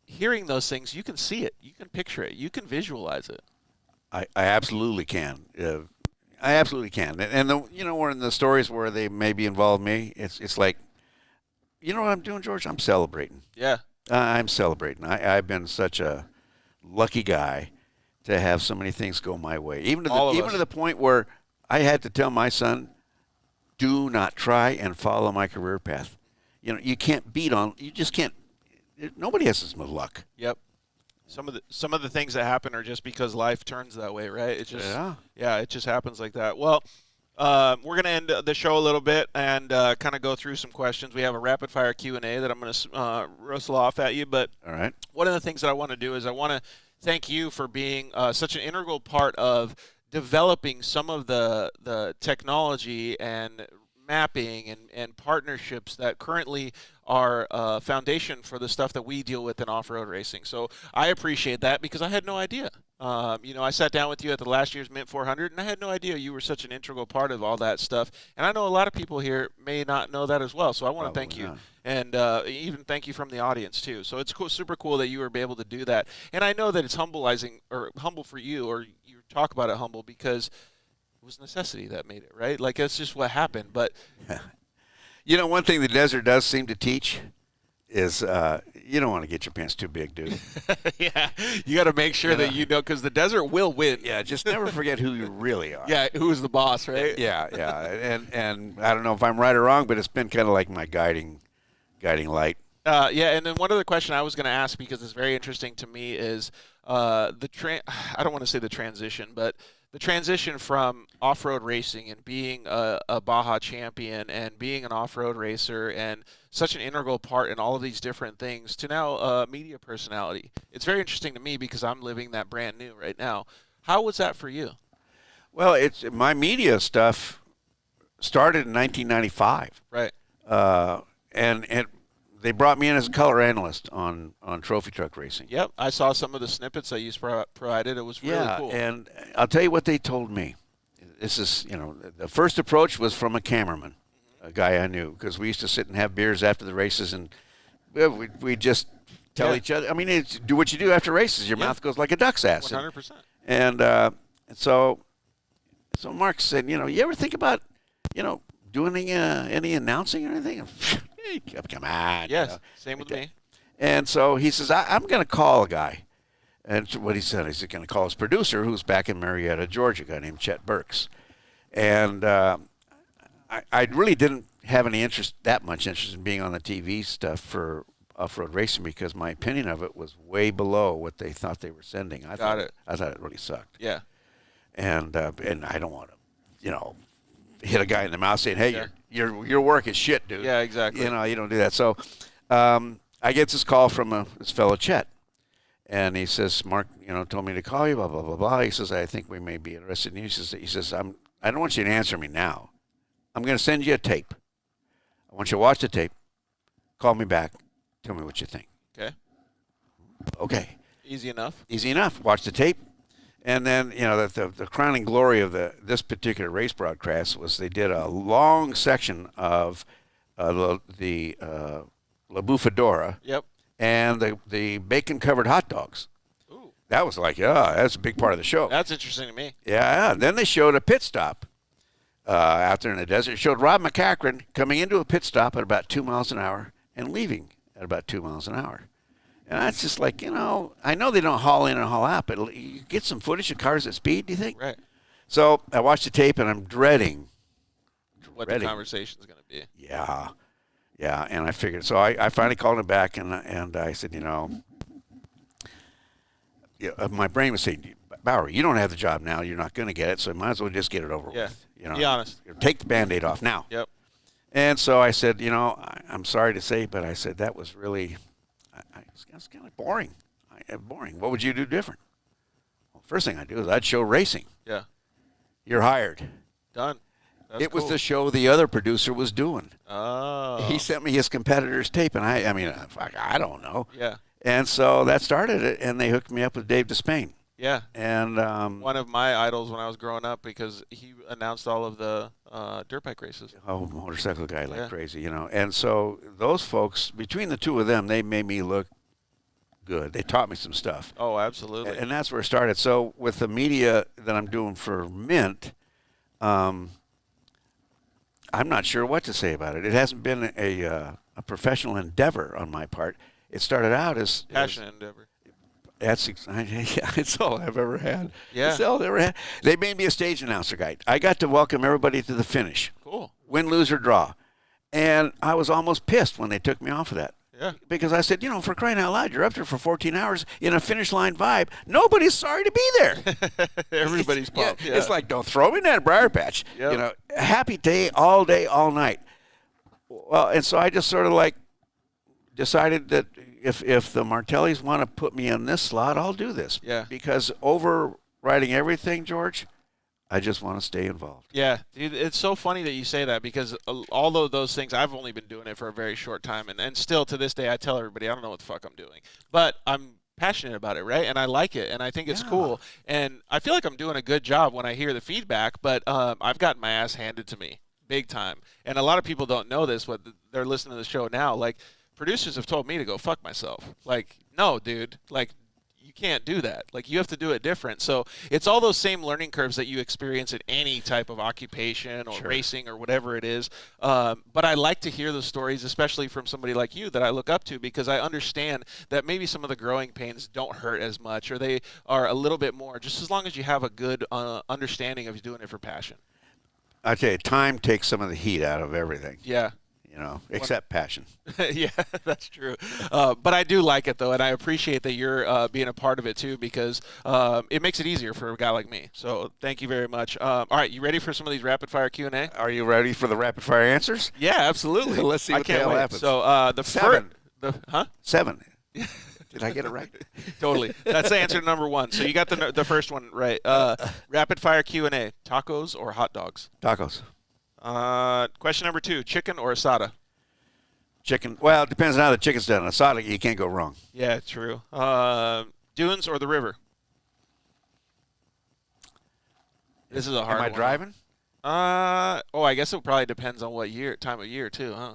hearing those things, you can see it, you can picture it, you can visualize it. I absolutely can. I absolutely can. And where in the stories where they maybe involve me, it's like, you know what I'm doing, George? I'm celebrating. Yeah. I'm celebrating. I've been such a lucky guy to have so many things go my way. Even to the point where I had to tell my son, do not try and follow my career path. You can't you just can't. Nobody has as much luck. Yep. Some of the things that happen are just because life turns that way, right? It just it just happens like that. Well, we're gonna end the show a little bit and kind of go through some questions. We have a rapid fire Q&A that I'm gonna wrestle off at you. But all right, one of the things that I want to do is I want to thank you for being such an integral part of developing some of the technology and mapping and partnerships that currently are foundation for the stuff that we deal with in off-road racing. So I appreciate that because I had no idea. I sat down with you at the last year's Mint 400, and I had no idea you were such an integral part of all that stuff. And I know a lot of people here may not know that as well. So I want to thank you, and even thank you from the audience too. So it's cool, super cool that you were able to do that. And I know that it's humble for you, or you talk about it humble because it was necessity that made it, right? Like that's just what happened. But one thing the desert does seem to teach is you don't want to get your pants too big, dude. Yeah, you got to make sure that because the desert will win. Yeah, just never forget who you really are. Yeah, who's the boss, right? Yeah. And I don't know if I'm right or wrong, but it's been kind of like my guiding light. And then one other question I was going to ask, because it's very interesting to me, is I don't want to say the transition, but the transition from off-road racing and being a Baja champion and being an off-road racer and such an integral part in all of these different things to now a media personality. It's very interesting to me because I'm living that brand new right now. How was that for you? Well, it's my media stuff started in 1995. Right. And they brought me in as a color analyst on trophy truck racing. Yep, I saw some of the snippets that you provided. It was really cool. And I'll tell you what they told me. This is, the first approach was from a cameraman, a guy I knew, because we used to sit and have beers after the races, and we just tell each other. I mean, it's, do what you do after races. Your mouth goes like a duck's ass. 100%. And so Mark said, you ever think about, doing any announcing or anything? Hey, come on. Yes, same with me. And so he says, I'm going to call a guy. And what he said, he's going to call his producer, who's back in Marietta, Georgia, a guy named Chet Burks. And I really didn't have that much interest in being on the TV stuff for off-road racing because my opinion of it was way below what they thought they were sending. I thought it really sucked. Yeah. And I don't want to, hit a guy in the mouth saying, hey, your work is shit, dude. Yeah, exactly. You don't do that. So I get this call from this fellow Chet. And he says, Mark, told me to call you, blah, blah, blah, blah. He says, I think we may be interested in you. He says, I don't want you to answer me now. I'm going to send you a tape. I want you to watch the tape. Call me back. Tell me what you think. Okay. Okay. Easy enough. Easy enough. Watch the tape. And then, the crowning glory of this particular race broadcast was they did a long section of the La Bufadora. Yep. And the bacon-covered hot dogs. Ooh. That was like, that's a big part of the show. That's interesting to me. Yeah. Then they showed a pit stop out there in the desert. It showed Rob McCachran coming into a pit stop at about 2 miles an hour and leaving at about 2 miles an hour. And that's just like, I know they don't haul in and haul out, but you get some footage of cars at speed, do you think? Right. So I watched the tape, and I'm dreading what the conversation's going to be. Yeah. Yeah, and I figured. So I finally called him back, and I said, my brain was saying, Bowery, you don't have the job now. You're not going to get it, so you might as well just get it over with. Be honest. Take the Band-Aid off now. Yep. And so I said, I'm sorry to say, but I said that was really, it's kind of boring. Boring. What would you do different? Well, first thing I'd do is I'd show racing. Yeah. You're hired. Done. It was the show the other producer was doing. Oh. He sent me his competitor's tape, and I mean, I don't know. Yeah. And so that started it, and they hooked me up with Dave Despain. Yeah. And one of my idols when I was growing up, because he announced all of the dirt bike races. Oh, motorcycle guy like crazy, And so those folks, between the two of them, they made me look good. They taught me some stuff. Oh, absolutely. And that's where it started. So with the media that I'm doing for Mint, I'm not sure what to say about it. It hasn't been a professional endeavor on my part. It started out as passionate endeavor. It's all I've ever had. Yeah. It's all I've ever had. They made me a stage announcer guy. I got to welcome everybody to the finish. Cool. Win, lose, or draw. And I was almost pissed when they took me off of that. Yeah. Because I said, for crying out loud, you're up there for 14 hours in a finish line vibe. Nobody's sorry to be there. Everybody's pumped. Yeah. It's like, don't throw me in that briar patch. Yep. Happy day, all night. Well, and so I just sort of like decided that if the Martellis want to put me in this slot, I'll do this. Yeah. Because overriding everything, George, I just want to stay involved. Yeah, dude, it's so funny that you say that, because all of those things, I've only been doing it for a very short time, and still to this day I tell everybody I don't know what the fuck I'm doing. But I'm passionate about it, right? And I like it, and I think it's cool. And I feel like I'm doing a good job when I hear the feedback, but I've gotten my ass handed to me big time. And a lot of people don't know this, but they're listening to the show now. Like, producers have told me to go fuck myself. Like, no, dude. Like, you can't do that. Like, you have to do it different. So it's all those same learning curves that you experience in any type of occupation or racing or whatever it is. But I like to hear those stories, especially from somebody like you that I look up to, because I understand that maybe some of the growing pains don't hurt as much, or they are a little bit more, just as long as you have a good understanding of doing it for passion. I tell you, time takes some of the heat out of everything. Yeah. Except passion. Yeah, that's true. But I do like it, though, and I appreciate that you're being a part of it, too, because it makes it easier for a guy like me. So thank you very much. All right, you ready for some of these rapid-fire Q&A? Are you ready for the rapid-fire answers? Yeah, absolutely. Let's see what the hell happens. So the Seven. Huh? 7. Did I get it right? Totally. That's answer number 1. So you got the first one right. Rapid-fire Q&A, tacos or hot dogs? Tacos. Question number 2, chicken or asada? Chicken. Well, it depends on how the chicken's done. Asada, you can't go wrong. Yeah, true. Dunes or the river? This is a hard one. Am I driving? I guess it probably depends on what time of year too, huh?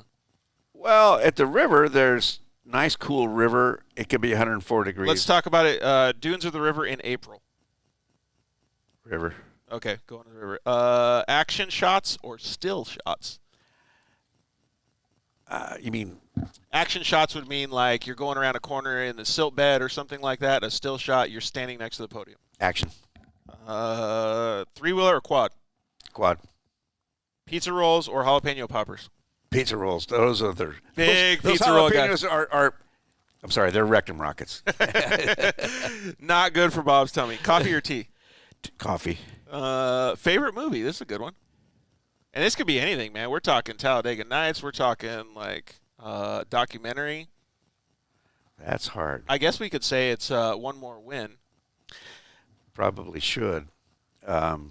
Well, at the river, there's nice, cool river. It could be 104 degrees. Let's talk about it. Dunes or the river in April? River. Okay, going to the river. Action shots or still shots? You mean? Action shots would mean like you're going around a corner in the silt bed or something like that. A still shot, you're standing next to the podium. Action. Three-wheeler or quad? Quad. Pizza rolls or jalapeno poppers? Pizza rolls. Those are the big those pizza roll guys. are. I'm sorry, they're rectum rockets. Not good for Bob's tummy. Coffee or tea? Coffee. Favorite movie? This is a good one. And this could be anything, man. We're talking Talladega Nights. We're talking like documentary. That's hard. I guess we could say it's One More Win. Probably should. But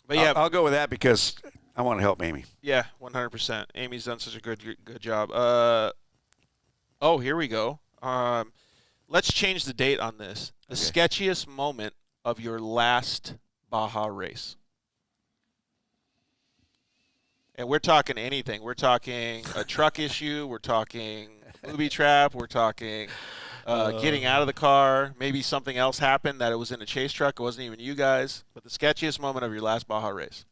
yeah, I'll go with that because I want to help Amy. Yeah, 100%. Amy's done such a good job. Here we go. Let's change the date on this. The sketchiest moment of your last Baja race. And we're talking anything. We're talking a truck issue. We're talking booby trap. We're talking getting out of the car. Maybe something else happened that it was in a chase truck. It wasn't even you guys. But the sketchiest moment of your last Baja race.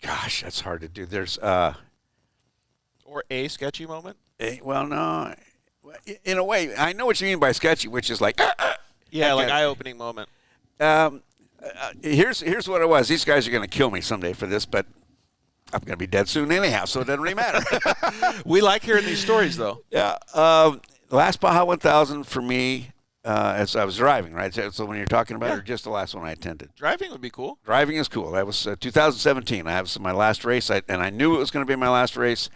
Gosh, that's hard to do. There's or a sketchy moment. Well, no. In a way, I know what you mean by sketchy, which is like yeah, like eye-opening moment. Here's what it was. These guys are going to kill me someday for this, but I'm going to be dead soon anyhow, so it doesn't really matter. We like hearing these stories, though. Yeah. Last Baja 1000 for me, as I was driving, right? So when you're talking about it, or just the last one I attended. Driving would be cool. Driving is cool. That was 2017. I was my last race, and I knew it was going to be my last race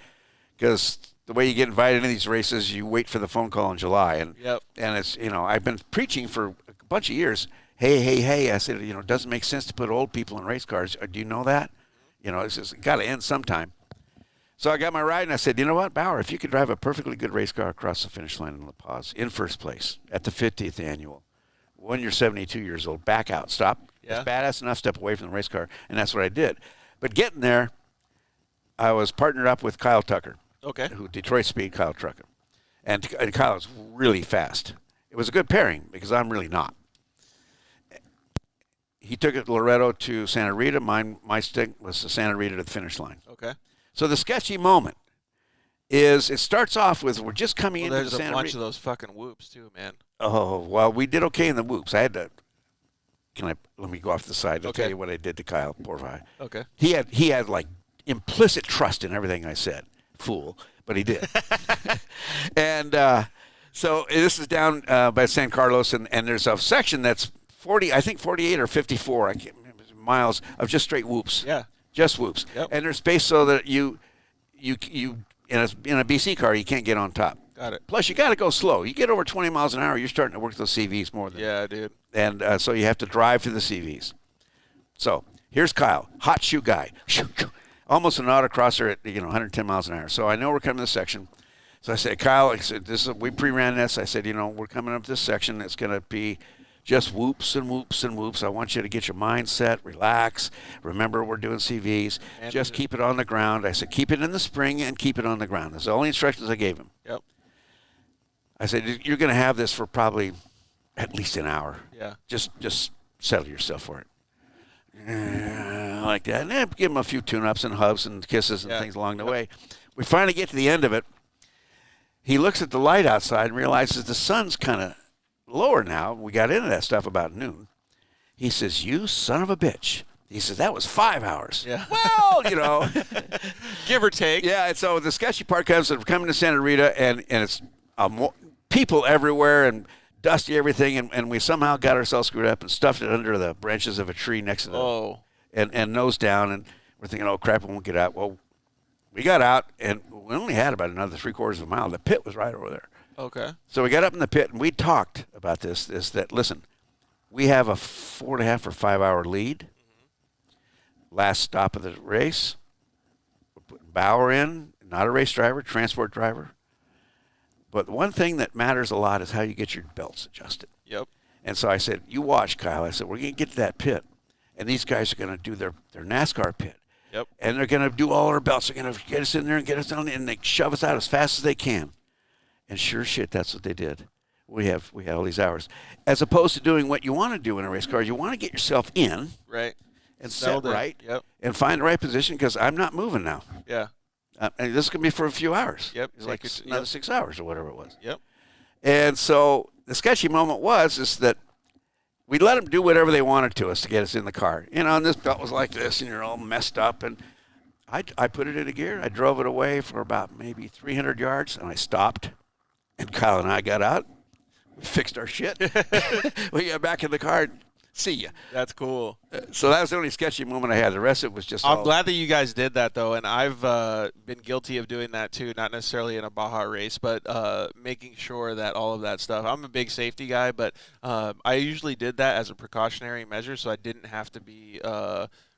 because the way you get invited into these races, you wait for the phone call in July. And it's, I've been preaching for a bunch of years. hey, I said, it doesn't make sense to put old people in race cars. Do you know that? It's just got to end sometime. So I got my ride, and I said, you know what, Bauer, if you could drive a perfectly good race car across the finish line in La Paz in first place at the 50th annual, when you're 72 years old, back out, stop. Yeah. It's badass enough, step away from the race car, and that's what I did. But getting there, I was partnered up with Kyle Tucker. Okay. Who Detroit Speed, Kyle Tucker. And Kyle was really fast. It was a good pairing because I'm really not. He took it to Loreto to Santa Rita. My stick was to Santa Rita to the finish line. Okay. So the sketchy moment is it starts off with we're just coming into There's the Santa a bunch Rita. of those fucking whoops too, man. Oh, well, we did okay in the whoops. I had to. Let me go off the side. I'll tell you what I did to Kyle. Poor guy. Okay. He had like implicit trust in everything I said. Fool, but he did. And so this is down by San Carlos, and there's a section that's 48 or 54, I can't remember, miles of just straight whoops. Yeah. Just whoops. Yep. And there's space so that you in a BC car you can't get on top. Got it. Plus you got to go slow. You get over 20 miles an hour, you're starting to work those CVs more than. Yeah, dude. And so you have to drive to the CVs. So here's Kyle, hot shoe guy, almost an autocrosser at 110 miles an hour. So I know we're coming to this section. So I said, Kyle, we pre-ran this. I said, we're coming up this section. It's going to be just whoops and whoops and whoops. I want you to get your mind set, relax. Remember, we're doing CVs. And just keep it on the ground. I said, keep it in the spring and keep it on the ground. That's the only instructions I gave him. Yep. I said, you're going to have this for probably at least an hour. Yeah. Just settle yourself for it. Like that. And then give him a few tune-ups and hugs and kisses and things along the way. We finally get to the end of it. He looks at the light outside and realizes the sun's kind of lower now. We got into that stuff about noon. He says, you son of a bitch. He says, that was 5 hours. Yeah. Well, give or take. Yeah, and so the sketchy part comes that we're coming to Santa Rita, and it's people everywhere and dusty everything, and we somehow got ourselves screwed up and stuffed it under the branches of a tree next to the and nose down, and we're thinking, oh, crap, we won't get out. Well, we got out, and we only had about another 3/4 of a mile. The pit was right over there. Okay. So we got up in the pit, and we talked about this, is that, listen, we have a 4.5 or 5 hour lead. Last stop of the race. We're putting Bauer in, not a race driver, transport driver. But one thing that matters a lot is how you get your belts adjusted. Yep. And so I said, you watch, Kyle. I said, we're going to get to that pit, and these guys are going to do their NASCAR pit. Yep. And they're going to do all our belts. They're going to get us in there and get us down, and they shove us out as fast as they can. And sure shit, that's what they did. We had all these hours. As opposed to doing what you want to do in a race car, you want to get yourself in. Right. And set right. Yep. And find the right position, because I'm not moving now. Yeah. And this is going to be for a few hours. Yep. It's like another 6 hours or whatever it was. Yep. And so the sketchy moment is that we let them do whatever they wanted to us to get us in the car. And this belt was like this, and you're all messed up. And I put it into gear. I drove it away for about maybe 300 yards, and I stopped. And Kyle and I got out. We fixed our shit. We got back in the car. See ya. That's cool. So that was the only sketchy moment I had. The rest of it was just I'm glad that you guys did that, though, and I've been guilty of doing that, too, not necessarily in a Baja race, but making sure that all of that stuff. I'm a big safety guy, but I usually did that as a precautionary measure, so I didn't have to be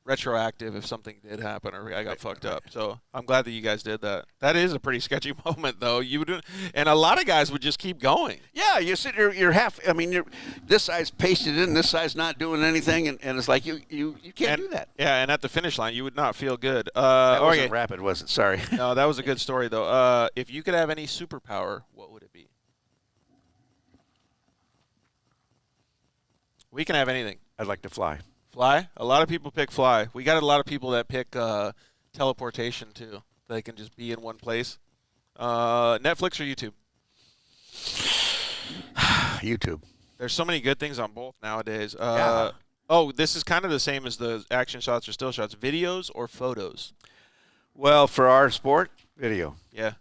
retroactive if something did happen or I got fucked up. So I'm glad that you guys did that. That is a pretty sketchy moment, though. And a lot of guys would just keep going. Yeah, you sit there, you're this side's pasted in, this side's not doing anything, and it's like you can't do that. Yeah, and at the finish line, you would not feel good. That wasn't rapid, was it? Sorry. No, that was a good story, though. If you could have any superpower, what would it be? We can have anything. I'd like to fly. Fly? A lot of people pick fly. We got a lot of people that pick teleportation, too. They can just be in one place. Netflix or YouTube? YouTube. There's so many good things on both nowadays. Yeah. Oh, this is kind of the same as the action shots or still shots. Videos or photos? Well, for our sport, video. Yeah.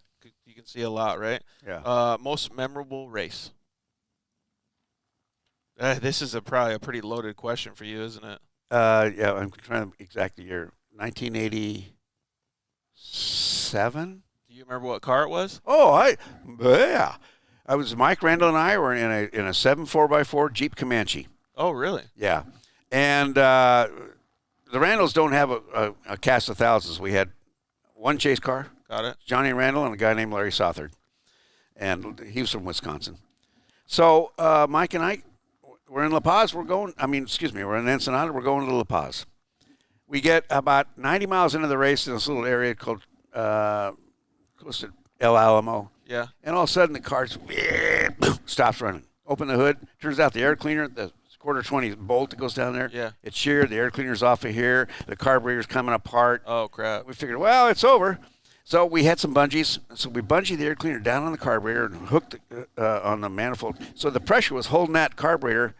You can see a lot, right? Yeah. Most memorable race? This is probably a pretty loaded question for you, isn't it? Yeah, I'm trying to exact the year. 1987. Do you remember what car it was? Oh, yeah. I was Mike Randall and I were in a 7 4x4 Jeep Comanche. Oh, really? Yeah. And the Randalls don't have a cast of thousands. We had one chase car, Got it. Johnny Randall, and a guy named Larry Southard. And he was from Wisconsin. So Mike and I, we're in La Paz. We're in Ensenada. We're going to La Paz. We get about 90 miles into the race in this little area called close to El Alamo. Yeah. And all of a sudden the car stops running. Open the hood. Turns out the air cleaner, the quarter 20 bolt that goes down there, Yeah. it's sheared. The air cleaner's off of here. The carburetor's coming apart. Oh, crap. We figured, well, it's over. So we had some bungees. So we bungeed the air cleaner down on the carburetor and hooked on the manifold. So the pressure was holding that carburetor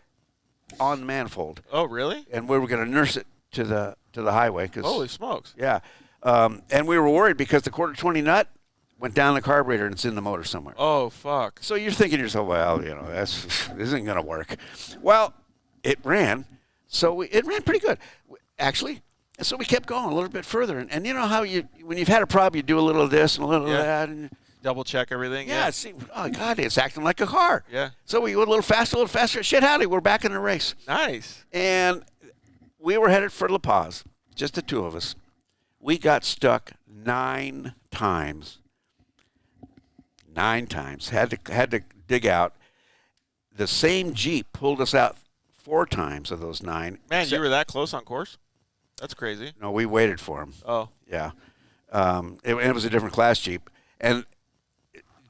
on the manifold. Oh, really? And we were going to nurse it to the highway. Holy smokes. Yeah. And we were worried because the quarter 20 nut went down the carburetor and it's in the motor somewhere. Oh, fuck. So you're thinking to yourself, well, this isn't going to work. Well, it ran. So it ran pretty good, actually. And so we kept going a little bit further. And you know how when you've had a problem, you do a little of this and a little of that. And Double check everything. yeah, oh, God, it's acting like a car. Yeah. So we went a little faster. Shit, howdy, we're back in the race. Nice. And we were headed for La Paz, just the two of us. We got stuck 9 times. 9 times. Had to dig out. The same Jeep pulled us out 4 times of those 9. Man, you were that close on course? That's crazy. No, we waited for him. Oh. Yeah. It was a different class Jeep. And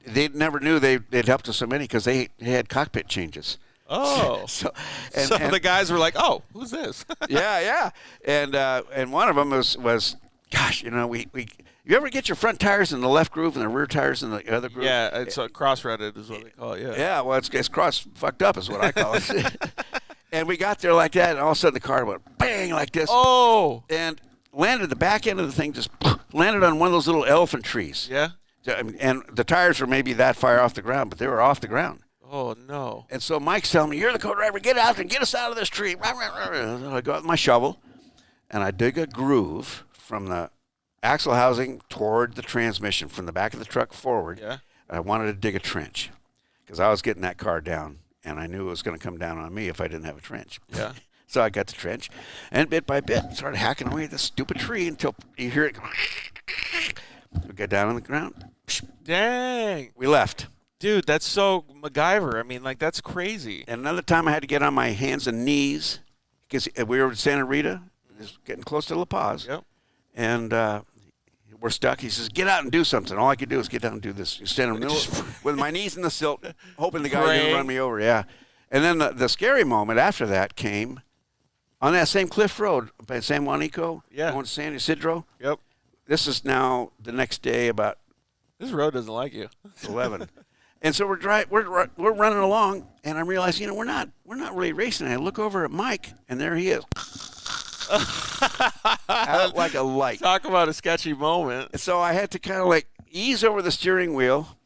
they never knew they'd helped us so many because they had cockpit changes. Oh. So the guys were like, oh, who's this? yeah. And one of them was gosh, you ever get your front tires in the left groove and the rear tires in the other groove? Yeah, it's cross-threaded is what they call it, yeah. Yeah, well, it's cross fucked up is what I call it. And we got there like that, and all of a sudden the car went bang like this. Oh! And landed, the back end of the thing just landed on one of those little elephant trees. Yeah? And the tires were maybe that far off the ground, but they were off the ground. Oh, no. And so Mike's telling me, you're the co-driver, get out and get us out of this tree. I go out with my shovel, and I dig a groove from the axle housing toward the transmission, from the back of the truck forward. Yeah. I wanted to dig a trench because I was getting that car down, and I knew it was going to come down on me if I didn't have a trench. Yeah. So I got the trench, and bit by bit started hacking away at this stupid tree until you hear it. We got down on the ground. Dang. We left. Dude, that's so MacGyver. I mean, like, that's crazy. And another time I had to get on my hands and knees because we were in Santa Rita, just getting close to La Paz. Yep. And we're stuck. He says, get out and do something. All I could do is get down and do this. You stand in the middle with my knees in the silt, hoping the guy didn't run me over. Yeah. And then the scary moment after that came on that same cliff road by San Juanico, going to San Isidro. Yep. This is now the next day about this road doesn't like you. 11. And so we're running along, and I'm realizing, we're not really racing. I look over at Mike, and there he is. Out like a light. Talk about a sketchy moment. And so I had to kind of like ease over the steering wheel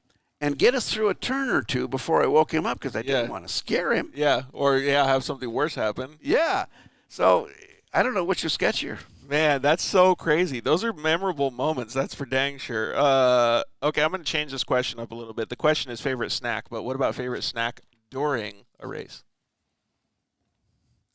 and get us through a turn or two before I woke him up because I didn't want to scare him. Yeah, or have something worse happen. Yeah. So I don't know which is sketchier. Man, that's so crazy. Those are memorable moments. That's for dang sure. Okay, I'm going to change this question up a little bit. The question is favorite snack, but what about favorite snack during a race?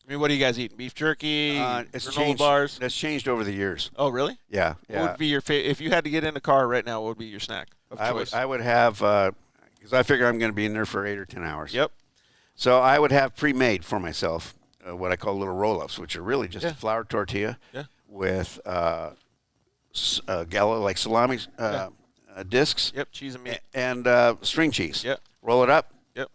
I mean, what do you guys eat? Beef jerky, it's granola changed, bars? That's changed over the years. Oh, really? Yeah. What would be your if you had to get in a car right now, what would be your snack of choice? I would have, because I figure I'm going to be in there for 8 or 10 hours. Yep. So I would have pre-made for myself what I call little roll-ups, which are really just a flour tortilla with like salami discs. Yep, cheese and meat. And string cheese. Yep. Roll it up. Yep.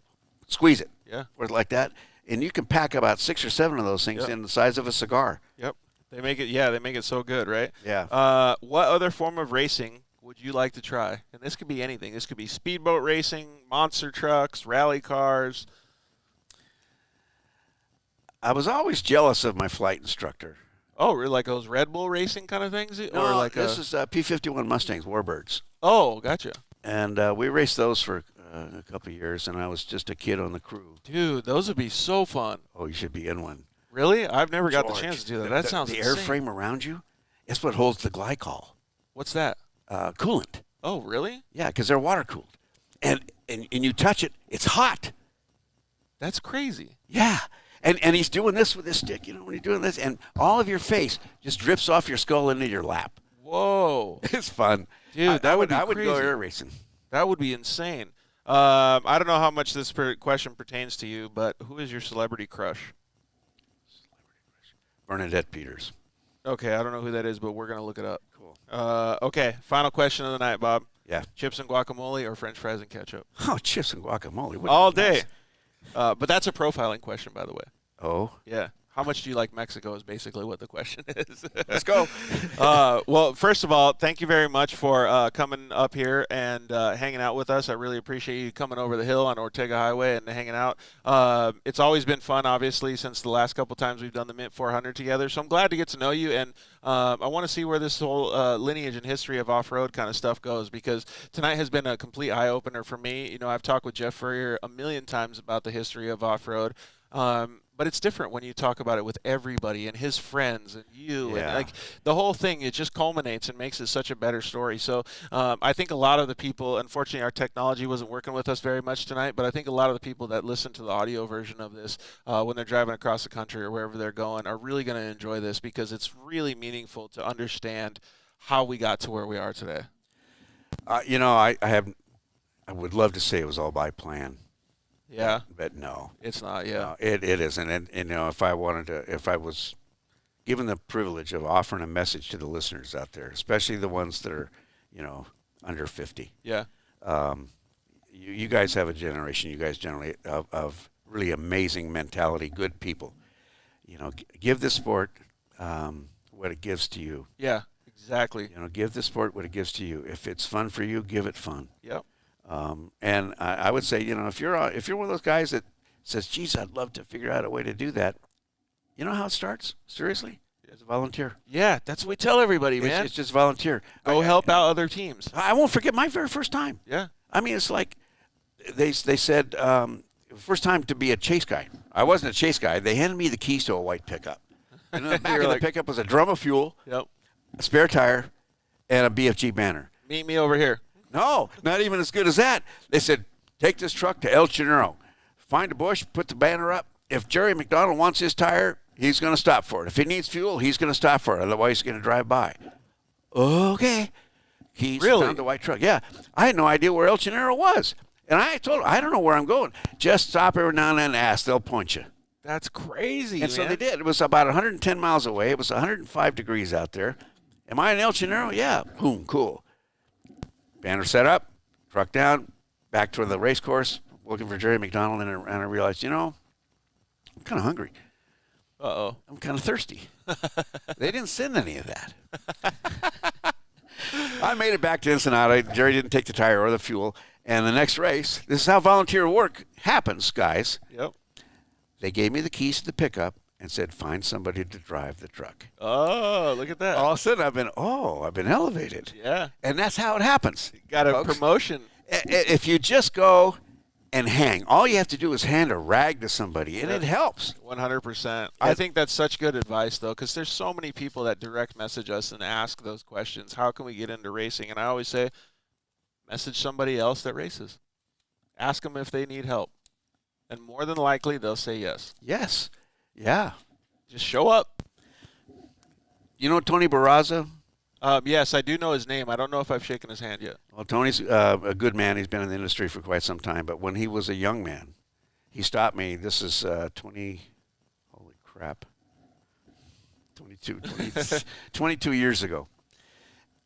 Squeeze it. Yeah. Or like that. And you can pack about 6 or 7 of those things in the size of a cigar. Yep. They make it so good, right? Yeah. What other form of racing would you like to try? And this could be anything. This could be speedboat racing, monster trucks, rally cars. I was always jealous of my flight instructor. Oh, really? Like those Red Bull racing kind of things? No, or like this is P-51 Mustangs, Warbirds. Oh, gotcha. And we raced those for a couple of years, and I was just a kid on the crew. Dude, those would be so fun. Oh, you should be in one. Really? I've never got the George, chance to do that. That sounds the insane. airframe around you, it's what holds the glycol. What's that? Coolant. Oh, really? Yeah, because they're water cooled, and you touch it, it's hot. That's crazy. Yeah, And he's doing this with his stick, when he's doing this, and all of your face just drips off your skull into your lap. Whoa. It's fun. Dude, I would be go crazy. air racing. That would be insane. I don't know how much this question pertains to you, but who is your celebrity crush? Bernadette Peters. Okay, I don't know who that is, but we're going to look it up. Cool. Okay, final question of the night, Bob. Yeah. Chips and guacamole or French fries and ketchup? Oh, chips and guacamole. Wouldn't All it be day. nice? But that's a profiling question, by the way. Oh. Yeah. How much do you like Mexico is basically what the question is. Let's go. Well, first of all, thank you very much for coming up here and hanging out with us. I really appreciate you coming over the hill on Ortega Highway and hanging out. It's always been fun, obviously, since the last couple times we've done the Mint 400 together. So I'm glad to get to know you, and I want to see where this whole lineage and history of off-road kind of stuff goes, because tonight has been a complete eye-opener for me. I've talked with Jeff Furrier a million times about the history of off-road. But it's different when you talk about it with everybody and his friends and you and like the whole thing. It just culminates and makes it such a better story. So I think a lot of the people, unfortunately, our technology wasn't working with us very much tonight, but I think a lot of the people that listen to the audio version of this when they're driving across the country or wherever they're going are really going to enjoy this, because it's really meaningful to understand how we got to where we are today. I would love to say it was all by plan. Yeah, but no, it's not. Yeah, no, it isn't. And if I was given the privilege of offering a message to the listeners out there, especially the ones that are, under 50. Yeah. You guys have a generation. You guys generally of really amazing mentality, good people. Give the sport what it gives to you. Yeah, exactly. Give the sport what it gives to you. If it's fun for you, give it fun. Yep. And I would say, if you're one of those guys that says, geez, I'd love to figure out a way to do that, you know how it starts? Seriously? As a volunteer. Yeah, that's what we tell everybody, man. It's just volunteer. Go help out other teams. I won't forget my very first time. Yeah. I mean, it's like they said, first time to be a chase guy. I wasn't a chase guy. They handed me the keys to a white pickup. And in the back of the pickup was a drum of fuel, yep, a spare tire, and a BFG banner. Meet me over here. No, not even as good as that. They said, take this truck to El Janeiro. Find a bush, put the banner up. If Jerry McDonald wants his tire, he's going to stop for it. If he needs fuel, he's going to stop for it. Otherwise, he's going to drive by. Okay. He found the white truck. Yeah. I had no idea where El Janeiro was. And I told him, I don't know where I'm going. Just stop every now and then and ask. They'll point you. That's crazy, And man. so they did. It was about 110 miles away. It was 105 degrees out there. Am I in El Janeiro? Yeah. Boom, cool. Banner set up, truck down, back to the race course, looking for Jerry McDonald, and I realized, I'm kind of hungry. Uh-oh. I'm kind of thirsty. They didn't send any of that. I made it back to Ensenada. Jerry didn't take the tire or the fuel. And the next race, this is how volunteer work happens, guys. Yep. They gave me the keys to the pickup and said, find somebody to drive the truck. Oh, look at that. All of a sudden, I've been elevated. Yeah. And that's how it happens. Got a folks. promotion. If you just go and hang, all you have to do is hand a rag to somebody, and it helps. 100%. I think that's such good advice, though, because there's so many people that direct message us and ask those questions. How can we get into racing? And I always say, message somebody else that races. Ask them if they need help. And more than likely, they'll say yes. Yes. Yeah. Just show up. You know Tony Barraza? Yes, I do know his name. I don't know if I've shaken his hand yet. Well, Tony's a good man. He's been in the industry for quite some time. But when he was a young man, he stopped me. This is 22 years ago.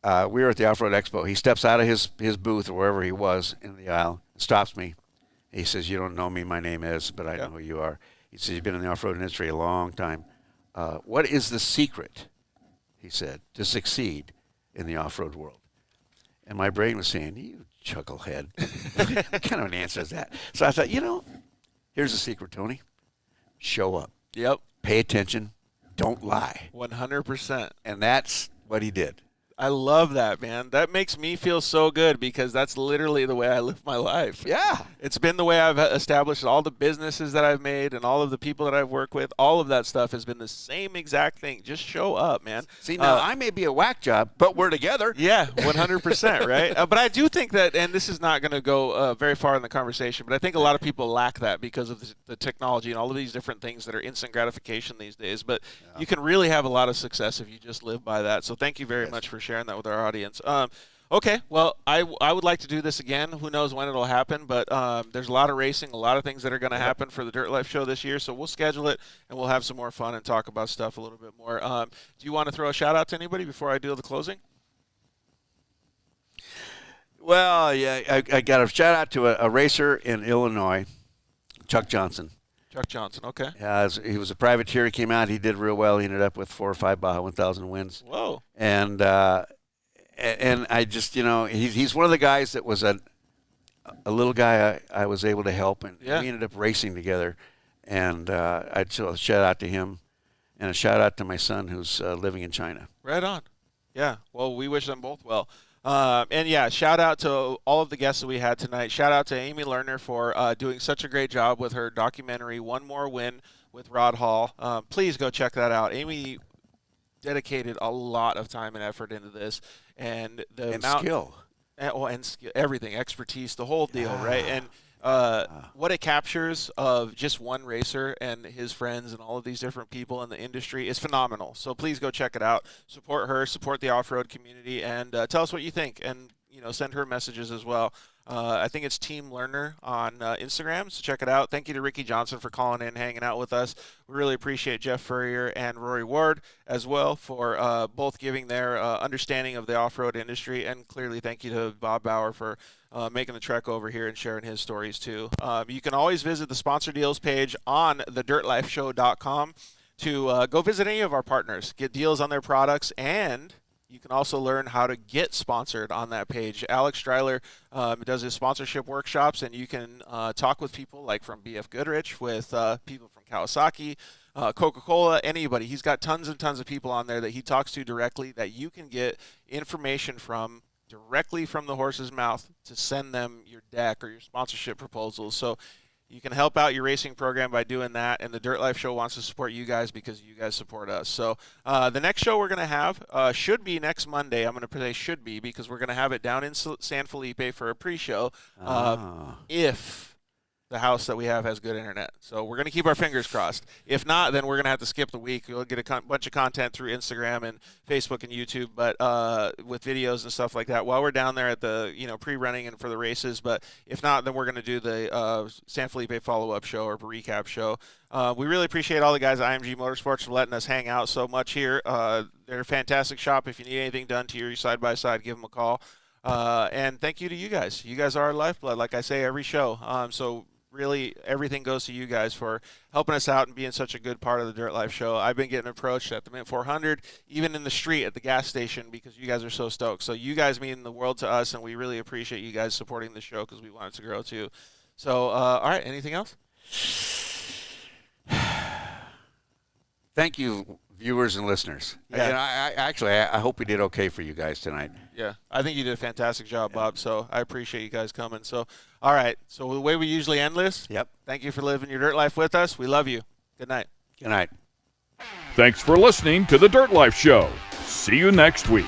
We were at the Offroad Expo. He steps out of his booth or wherever he was in the aisle, stops me. He says, you don't know me. My name is, but I know who you are. He says, you've been in the off-road industry a long time. What is the secret, he said, to succeed in the off-road world? And my brain was saying, you chucklehead. What kind of an answer is that? So I thought, here's the secret, Tony. Show up. Yep. Pay attention. Don't lie. 100%. And that's what he did. I love that, man. That makes me feel so good because that's literally the way I live my life. Yeah. It's been the way I've established all the businesses that I've made and all of the people that I've worked with. All of that stuff has been the same exact thing. Just show up, man. See, now I may be a whack job, but we're together. Yeah, 100%, right? But I do think that, and this is not going to go very far in the conversation, but I think a lot of people lack that because of the technology and all of these different things that are instant gratification these days. But you can really have a lot of success if you just live by that. So thank you very much for sharing that with our audience. Okay, well, I would like to do this again. Who knows when it'll happen, but there's a lot of racing, a lot of things that are going to happen for the Dirt Life show this year, so we'll schedule it, and we'll have some more fun and talk about stuff a little bit more. Do you want to throw a shout-out to anybody before I do the closing? Well, yeah, I got a shout-out to a racer in Illinois, Chuck Johnson. Chuck Johnson, okay. He was a privateer. He came out. He did real well. He ended up with 4 or 5 Baja 1000 wins. Whoa. And I just, he's one of the guys that was a little guy I was able to help, and we ended up racing together. And I'd show a shout out to him, and a shout out to my son who's living in China. Right on. Yeah. Well, we wish them both well. And yeah, shout out to all of the guests that we had tonight. Shout out to Amy Lerner for doing such a great job with her documentary, One More Win with Rod Hall. Please go check that out. Amy dedicated a lot of time and effort into this, and skill. And skill, everything, expertise, the whole deal, right? And what it captures of just one racer and his friends and all of these different people in the industry is phenomenal. So please go check it out. Support her, support the off-road community, and tell us what you think. And send her messages as well. I think it's Team Lerner on Instagram, so check it out. Thank you to Ricky Johnson for calling in, hanging out with us. We really appreciate Jeff Furrier and Rory Ward as well for both giving their understanding of the off-road industry, and clearly thank you to Bob Bauer for making the trek over here and sharing his stories too. You can always visit the sponsor deals page on thedirtlifeshow.com to go visit any of our partners, get deals on their products, and you can also learn how to get sponsored on that page. Alex Streiler does his sponsorship workshops, and you can talk with people like from BF Goodrich, with people from Kawasaki, Coca-Cola, anybody. He's got tons and tons of people on there that he talks to directly that you can get information from directly from the horse's mouth to send them your deck or your sponsorship proposals. So you can help out your racing program by doing that, and the Dirt Life Show wants to support you guys because you guys support us. So the next show we're going to have should be next Monday. I'm going to say should be because we're going to have it down in San Felipe for a pre-show if the house that we have has good internet. So we're going to keep our fingers crossed. If not, then we're going to have to skip the week. We'll get a bunch of content through Instagram and Facebook and YouTube, but with videos and stuff like that while we're down there at the pre-running and for the races. But if not, then we're going to do the San Felipe follow-up show or recap show. We really appreciate all the guys at IMG Motorsports for letting us hang out so much here. They're a fantastic shop. If you need anything done to your side-by-side, give them a call. And thank you to you guys. You guys are our lifeblood, like I say every show. So really, everything goes to you guys for helping us out and being such a good part of the Dirt Life Show. I've been getting approached at the Mint 400, even in the street at the gas station, because you guys are so stoked. So you guys mean the world to us, and we really appreciate you guys supporting the show because we want it to grow too. So, all right, anything else? Thank you, viewers and listeners. Yeah. And I hope we did okay for you guys tonight. Yeah, I think you did a fantastic job, Bob, so I appreciate you guys coming. So, all right, so the way we usually end this, thank you for living your dirt life with us. We love you. Good night. Good night. Thanks for listening to The Dirt Life Show. See you next week.